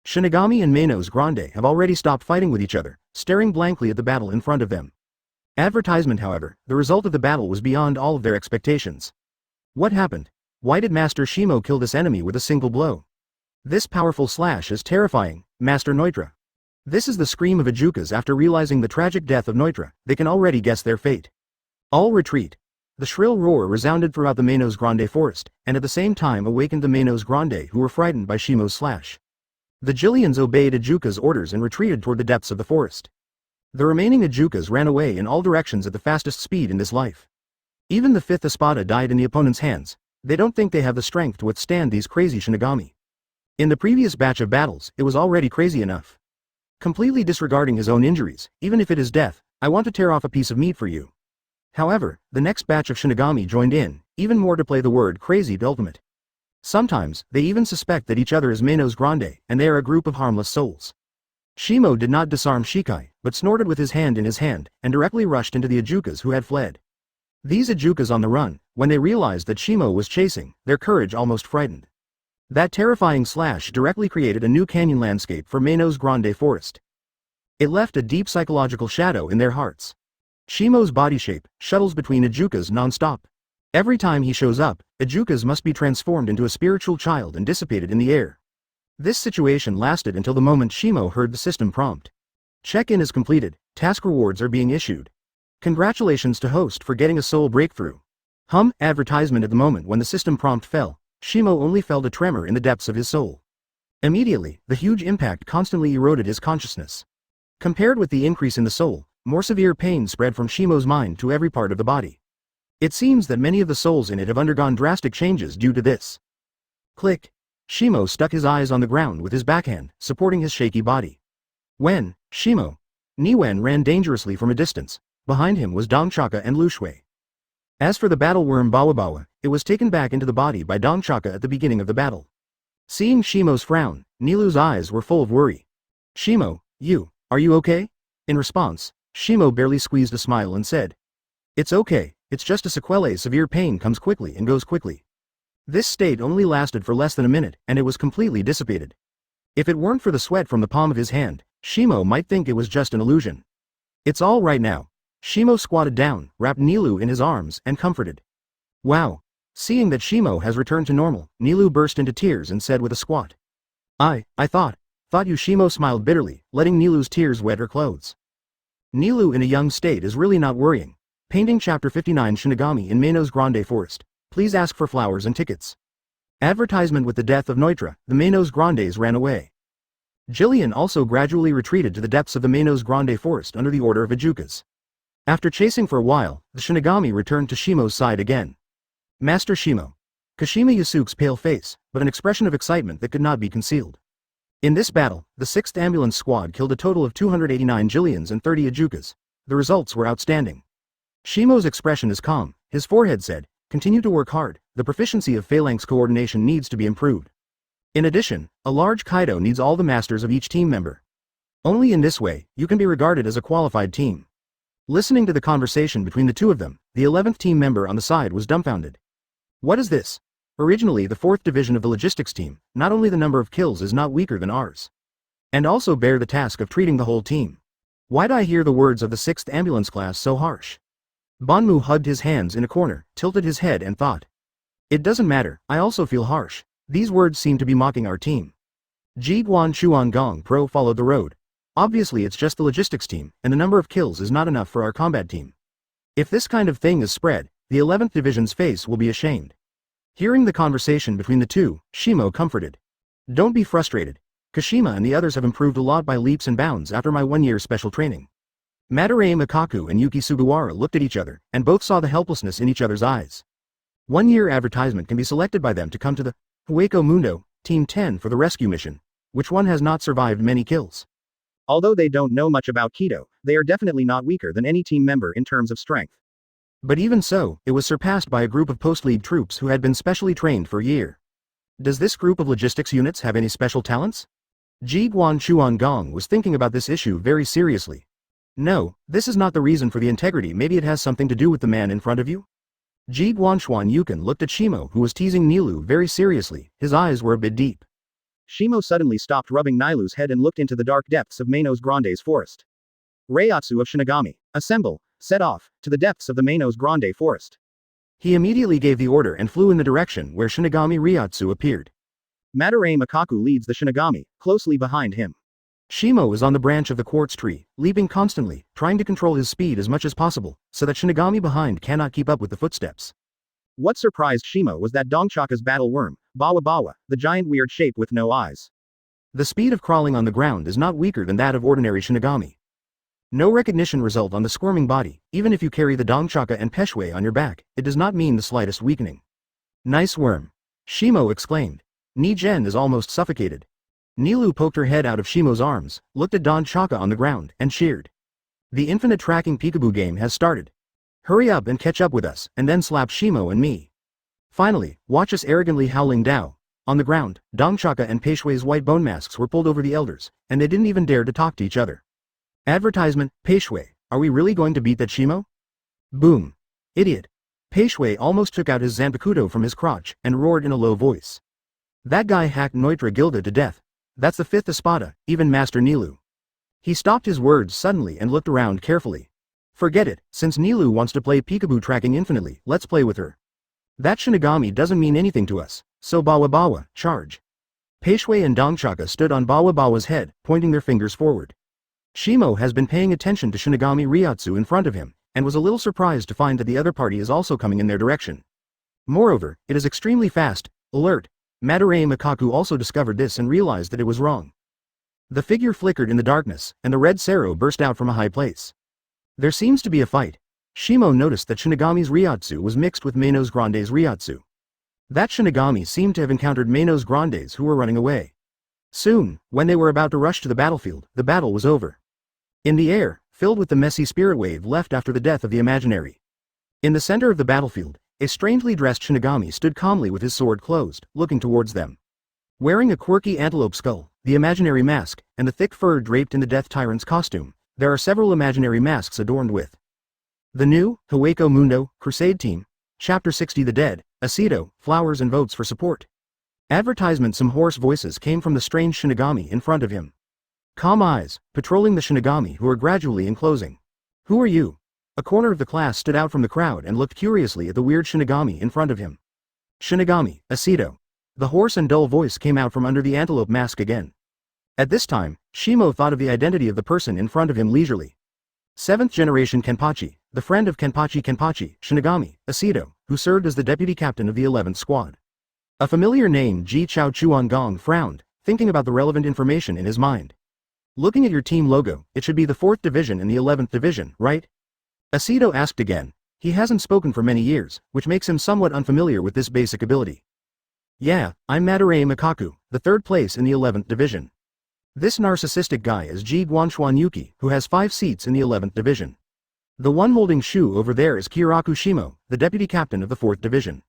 Shinigami and Manos Grande have already stopped fighting with each other, staring blankly at the battle in front of them. Advertisement, however, the result of the battle was beyond all of their expectations. What happened? Why did Master Shimo kill this enemy with a single blow? This powerful slash is terrifying, Master Nnoitra. This is the scream of Ijukas after realizing the tragic death of Nnoitra. They can already guess their fate. All retreat. The shrill roar resounded throughout the Manos Grande forest, and at the same time awakened the Manos Grande who were frightened by Shimo's slash. The Jillians obeyed Ijuka's orders and retreated toward the depths of the forest. The remaining Ijukas ran away in all directions at the fastest speed in this life. Even the fifth Espada died in the opponent's hands. They don't think they have the strength to withstand these crazy Shinigami. In the previous batch of battles, it was already crazy enough. Completely disregarding his own injuries, even if it is death, I want to tear off a piece of meat for you. However, the next batch of Shinigami joined in, even more to play the word crazy to ultimate. Sometimes, they even suspect that each other is Manos Grande, and they are a group of harmless souls. Shimo did not disarm Shikai, but snorted with his hand in his hand, and directly rushed into the Ijukas who had fled. These Ijukas on the run, when they realized that Shimo was chasing, their courage almost frightened. That terrifying slash directly created a new canyon landscape for Manos Grande Forest. It left a deep psychological shadow in their hearts. Shimo's body shape shuttles between Ijukas non-stop. Every time he shows up, Ijukas must be transformed into a spiritual child and dissipated in the air. This situation lasted until the moment Shimo heard the system prompt. Check-in is completed, task rewards are being issued. Congratulations to host for getting a soul breakthrough. Advertisement. At the moment when the system prompt fell, Shimo only felt a tremor in the depths of his soul. Immediately, the huge impact constantly eroded his consciousness. Compared with the increase in the soul, more severe pain spread from Shimo's mind to every part of the body. It seems that many of the souls in it have undergone drastic changes due to this. Click. Shimo stuck his eyes on the ground with his backhand, supporting his shaky body. When Shimo Niwen ran dangerously from a distance, behind him was Dongchaka and Lushui. As for the battle worm Bawabawa, it was taken back into the body by Dongchaka at the beginning of the battle. Seeing Shimo's frown, Nilu's eyes were full of worry. Shimo, are you okay? In response, Shimo barely squeezed a smile and said, "It's okay, it's just a sequelae. Severe pain comes quickly and goes quickly." This state only lasted for less than a minute, and it was completely dissipated. If it weren't for the sweat from the palm of his hand, Shimo might think it was just an illusion. "It's all right now." Shimo squatted down, wrapped Nilu in his arms, and comforted. "Wow." Seeing that Shimo has returned to normal, Nilu burst into tears and said with a squat. I thought you." Shimo smiled bitterly, letting Nilu's tears wet her clothes. Nilu in a young state is really not worrying. Painting Chapter 59 Shinigami in Manos Grande Forest. Please ask for flowers and tickets. Advertisement. With the death of Nnoitra, the Manos Grandes ran away. Jillian also gradually retreated to the depths of the Manos Grande Forest under the order of Ijukas. After chasing for a while, the Shinigami returned to Shimo's side again. Master Shimo. Kashima Yasuke's pale face, but an expression of excitement that could not be concealed. In this battle, the 6th Ambulance Squad killed a total of 289 Jillians and 30 Ijukas. The results were outstanding. Shimo's expression is calm. His forehead said, "Continue to work hard. The proficiency of phalanx coordination needs to be improved. In addition, a large Kaido needs all the masters of each team member. Only in this way, you can be regarded as a qualified team." Listening to the conversation between the two of them, the 11th team member on the side was dumbfounded. What is this? Originally the 4th division of the logistics team, not only the number of kills is not weaker than ours, and also bear the task of treating the whole team. Why'd I hear the words of the 6th ambulance class so harsh? Banmu hugged his hands in a corner, tilted his head and thought. It doesn't matter, I also feel harsh. These words seem to be mocking our team. Jiguan Chuan Gong Pro followed the road. Obviously it's just the logistics team, and the number of kills is not enough for our combat team. If this kind of thing is spread, the 11th division's face will be ashamed. Hearing the conversation between the two, Shimo comforted. Don't be frustrated. Kashima and the others have improved a lot by leaps and bounds after my 1-year special training. Madarame Makaku and Yuki Sugawara looked at each other, and both saw the helplessness in each other's eyes. 1-year advertisement can be selected by them to come to the Hueco Mundo, Team 10 for the rescue mission. Which one has not survived many kills? Although they don't know much about Kendo, they are definitely not weaker than any team member in terms of strength. But even so, it was surpassed by a group of post-league troops who had been specially trained for a year. Does this group of logistics units have any special talents? Ji Guan was thinking about this issue very seriously. No, this is not the reason for the integrity. Maybe it has something to do with the man in front of you? Ji Guan looked at Shimo, who was teasing Nilu very seriously. His eyes were a bit deep. Shimo suddenly stopped rubbing Nilu's head and looked into the dark depths of Manos Grande's forest. Reiatsu of Shinigami. Assemble. Set off, to the depths of the Manos Grande forest. He immediately gave the order and flew in the direction where Shinigami Reiatsu appeared. Madarame Makaku leads the Shinigami, closely behind him. Shimo is on the branch of the quartz tree, leaping constantly, trying to control his speed as much as possible, so that Shinigami behind cannot keep up with the footsteps. What surprised Shimo was that Dongchaka's battle worm, Bawa Bawa, the giant weird shape with no eyes. The speed of crawling on the ground is not weaker than that of ordinary Shinigami. No recognition result on the squirming body. Even if you carry the Dongchaka and Peshway on your back, it does not mean the slightest weakening. Nice worm. Shimo exclaimed. Ni-Gen is almost suffocated. Nilu poked her head out of Shimo's arms, looked at Dongchaka on the ground, and cheered. The infinite tracking peekaboo game has started. Hurry up and catch up with us, and then slap Shimo and me. Finally, watch us arrogantly howling Dao. On the ground, Dongchaka and Peshway's white bone masks were pulled over the elders, and they didn't even dare to talk to each other. Advertisement, Peshway, are we really going to beat that Shimo? Boom. Idiot. Peshway almost took out his Zanpakutō from his crotch, and roared in a low voice. That guy hacked Nnoitra Gilda to death. That's the 5th Espada, even Master Nilu. He stopped his words suddenly and looked around carefully. Forget it, since Nilu wants to play peekaboo tracking infinitely, let's play with her. That Shinigami doesn't mean anything to us, so Bawa Bawa, charge. Peshway and Dongchaka stood on Bawa Bawa's head, pointing their fingers forward. Shimo has been paying attention to Shinigami Reiatsu in front of him, and was a little surprised to find that the other party is also coming in their direction. Moreover, it is extremely fast, alert. Madarame Makaku also discovered this and realized that it was wrong. The figure flickered in the darkness, and the red Sero burst out from a high place. There seems to be a fight. Shimo noticed that Shinigami's Reiatsu was mixed with Manos Grande's Reiatsu. That Shinigami seemed to have encountered Manos Grande's who were running away. Soon, when they were about to rush to the battlefield, the battle was over. In the air, filled with the messy spirit wave left after the death of the imaginary. In the center of the battlefield, a strangely dressed Shinigami stood calmly with his sword closed, looking towards them. Wearing a quirky antelope skull, the imaginary mask, and the thick fur draped in the Death Tyrant's costume, there are several imaginary masks adorned with. The new, Hueco Mundo, Crusade Team, Chapter 60 The Dead, Aceto, flowers and votes for support. Advertisement. Some hoarse voices came from the strange Shinigami in front of him. Calm eyes, patrolling the Shinigami who are gradually enclosing. Who are you? A corner of the class stood out from the crowd and looked curiously at the weird Shinigami in front of him. Shinigami, Aceto. The hoarse and dull voice came out from under the antelope mask again. At this time, Shimo thought of the identity of the person in front of him leisurely. 7th generation Kenpachi, the friend of Kenpachi Shinigami, Aceto, who served as the deputy captain of the 11th squad. A familiar name. Ji Chuangong frowned, thinking about the relevant information in his mind. Looking at your team logo, it should be the 4th division and the 11th division, right? Aceto asked again. He hasn't spoken for many years, which makes him somewhat unfamiliar with this basic ability. Yeah, I'm Madarame Makaku, the 3rd place in the 11th division. This narcissistic guy is Ji Guan, who has 5 seats in the 11th division. The one holding Shu over there is Kyōraku Shimo, the deputy captain of the 4th division.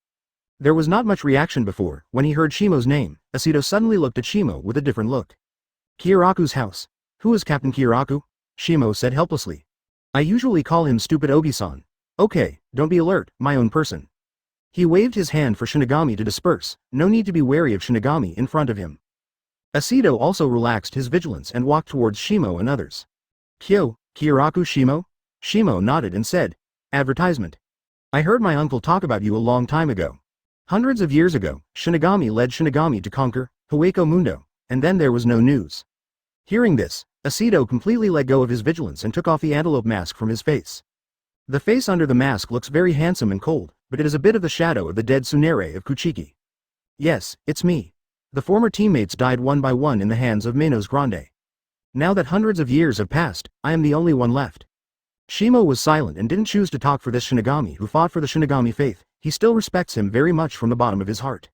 There was not much reaction before. When he heard Shimo's name, Aceto suddenly looked at Shimo with a different look. Kyōraku's house. Who is Captain Kyōraku? Shimo said helplessly. I usually call him Stupid Ogi-san. Okay, don't be alert, my own person. He waved his hand for Shinigami to disperse. No need to be wary of Shinigami in front of him. Aceto also relaxed his vigilance and walked towards Shimo and others. Kyōraku Shimo? Shimo nodded and said, advertisement. I heard my uncle talk about you a long time ago. Hundreds of years ago, Shinigami led Shinigami to conquer Hueco Mundo, and then there was no news. Hearing this, Aceto completely let go of his vigilance and took off the antelope mask from his face. The face under the mask looks very handsome and cold, but it is a bit of the shadow of the dead Tsunere of Kuchiki. Yes, it's me. The former teammates died one by one in the hands of Manos Grande. Now that hundreds of years have passed, I am the only one left. Shimo was silent and didn't choose to talk for this Shinigami who fought for the Shinigami faith. He still respects him very much from the bottom of his heart.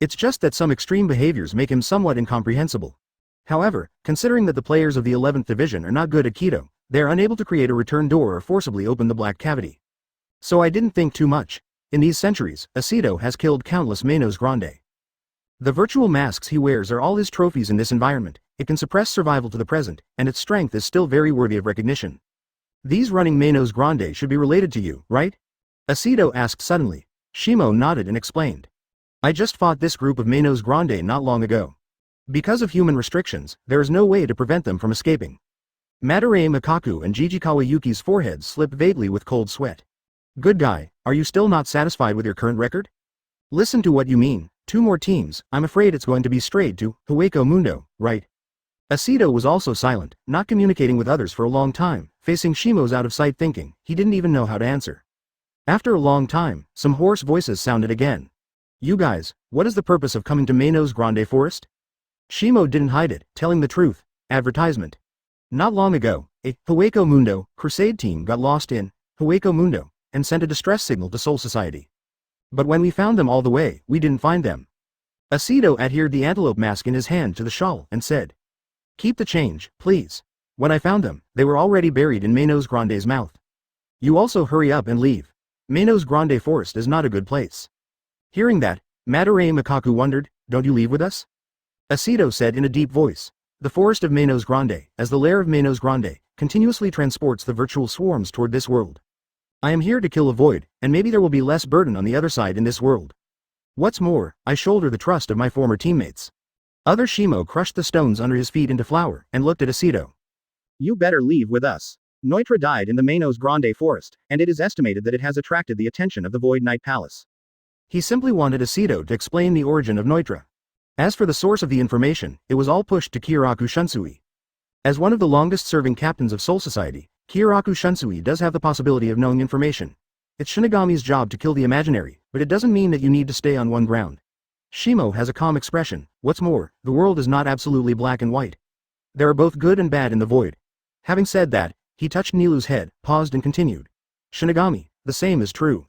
It's just that some extreme behaviors make him somewhat incomprehensible. However, considering that the players of the 11th division are not good at Kido, they are unable to create a return door or forcibly open the black cavity. So I didn't think too much. In these centuries, Aceto has killed countless Manos Grande. The virtual masks he wears are all his trophies in this environment. It can suppress survival to the present, and its strength is still very worthy of recognition. These running Manos Grande should be related to you, right? Aceto asked suddenly. Shimo nodded and explained. I just fought this group of Manos Grande not long ago. Because of human restrictions, there is no way to prevent them from escaping. Madarame Makaku and Jijikawa Yuki's foreheads slipped vaguely with cold sweat. Good guy, are you still not satisfied with your current record? Listen to what you mean, 2 more teams, I'm afraid it's going to be strayed to Hueco Mundo, right? Aceto was also silent, not communicating with others for a long time, facing Shimo's out-of-sight thinking, he didn't even know how to answer. After a long time, some hoarse voices sounded again. You guys, what is the purpose of coming to Manos Grande Forest? Shimo didn't hide it, telling the truth. Advertisement. Not long ago, a Hueco Mundo crusade team got lost in Hueco Mundo and sent a distress signal to Soul Society. But when we found them all the way, we didn't find them. Aceto adhered the antelope mask in his hand to the shawl and said, keep the change, please. When I found them, they were already buried in Manos Grande's mouth. You also hurry up and leave. Manos Grande Forest is not a good place. Hearing that, Madarame Makaku wondered, don't you leave with us? Aceto said in a deep voice. The forest of Manos Grande, as the lair of Manos Grande, continuously transports the virtual swarms toward this world. I am here to kill a void, and maybe there will be less burden on the other side in this world. What's more, I shoulder the trust of my former teammates. Other Shimo crushed the stones under his feet into flour, and looked at Aceto. You better leave with us. Nnoitra died in the Manos Grande Forest, and it is estimated that it has attracted the attention of the Void Knight Palace. He simply wanted Aceto to explain the origin of Nnoitra. As for the source of the information, it was all pushed to Kyōraku Shunsui. As one of the longest-serving captains of Soul Society, Kyōraku Shunsui does have the possibility of knowing information. It's Shinigami's job to kill the imaginary, but it doesn't mean that you need to stay on one ground. Shimo has a calm expression. What's more, the world is not absolutely black and white. There are both good and bad in the void. Having said that, he touched Nilu's head, paused and continued. Shinigami, the same is true.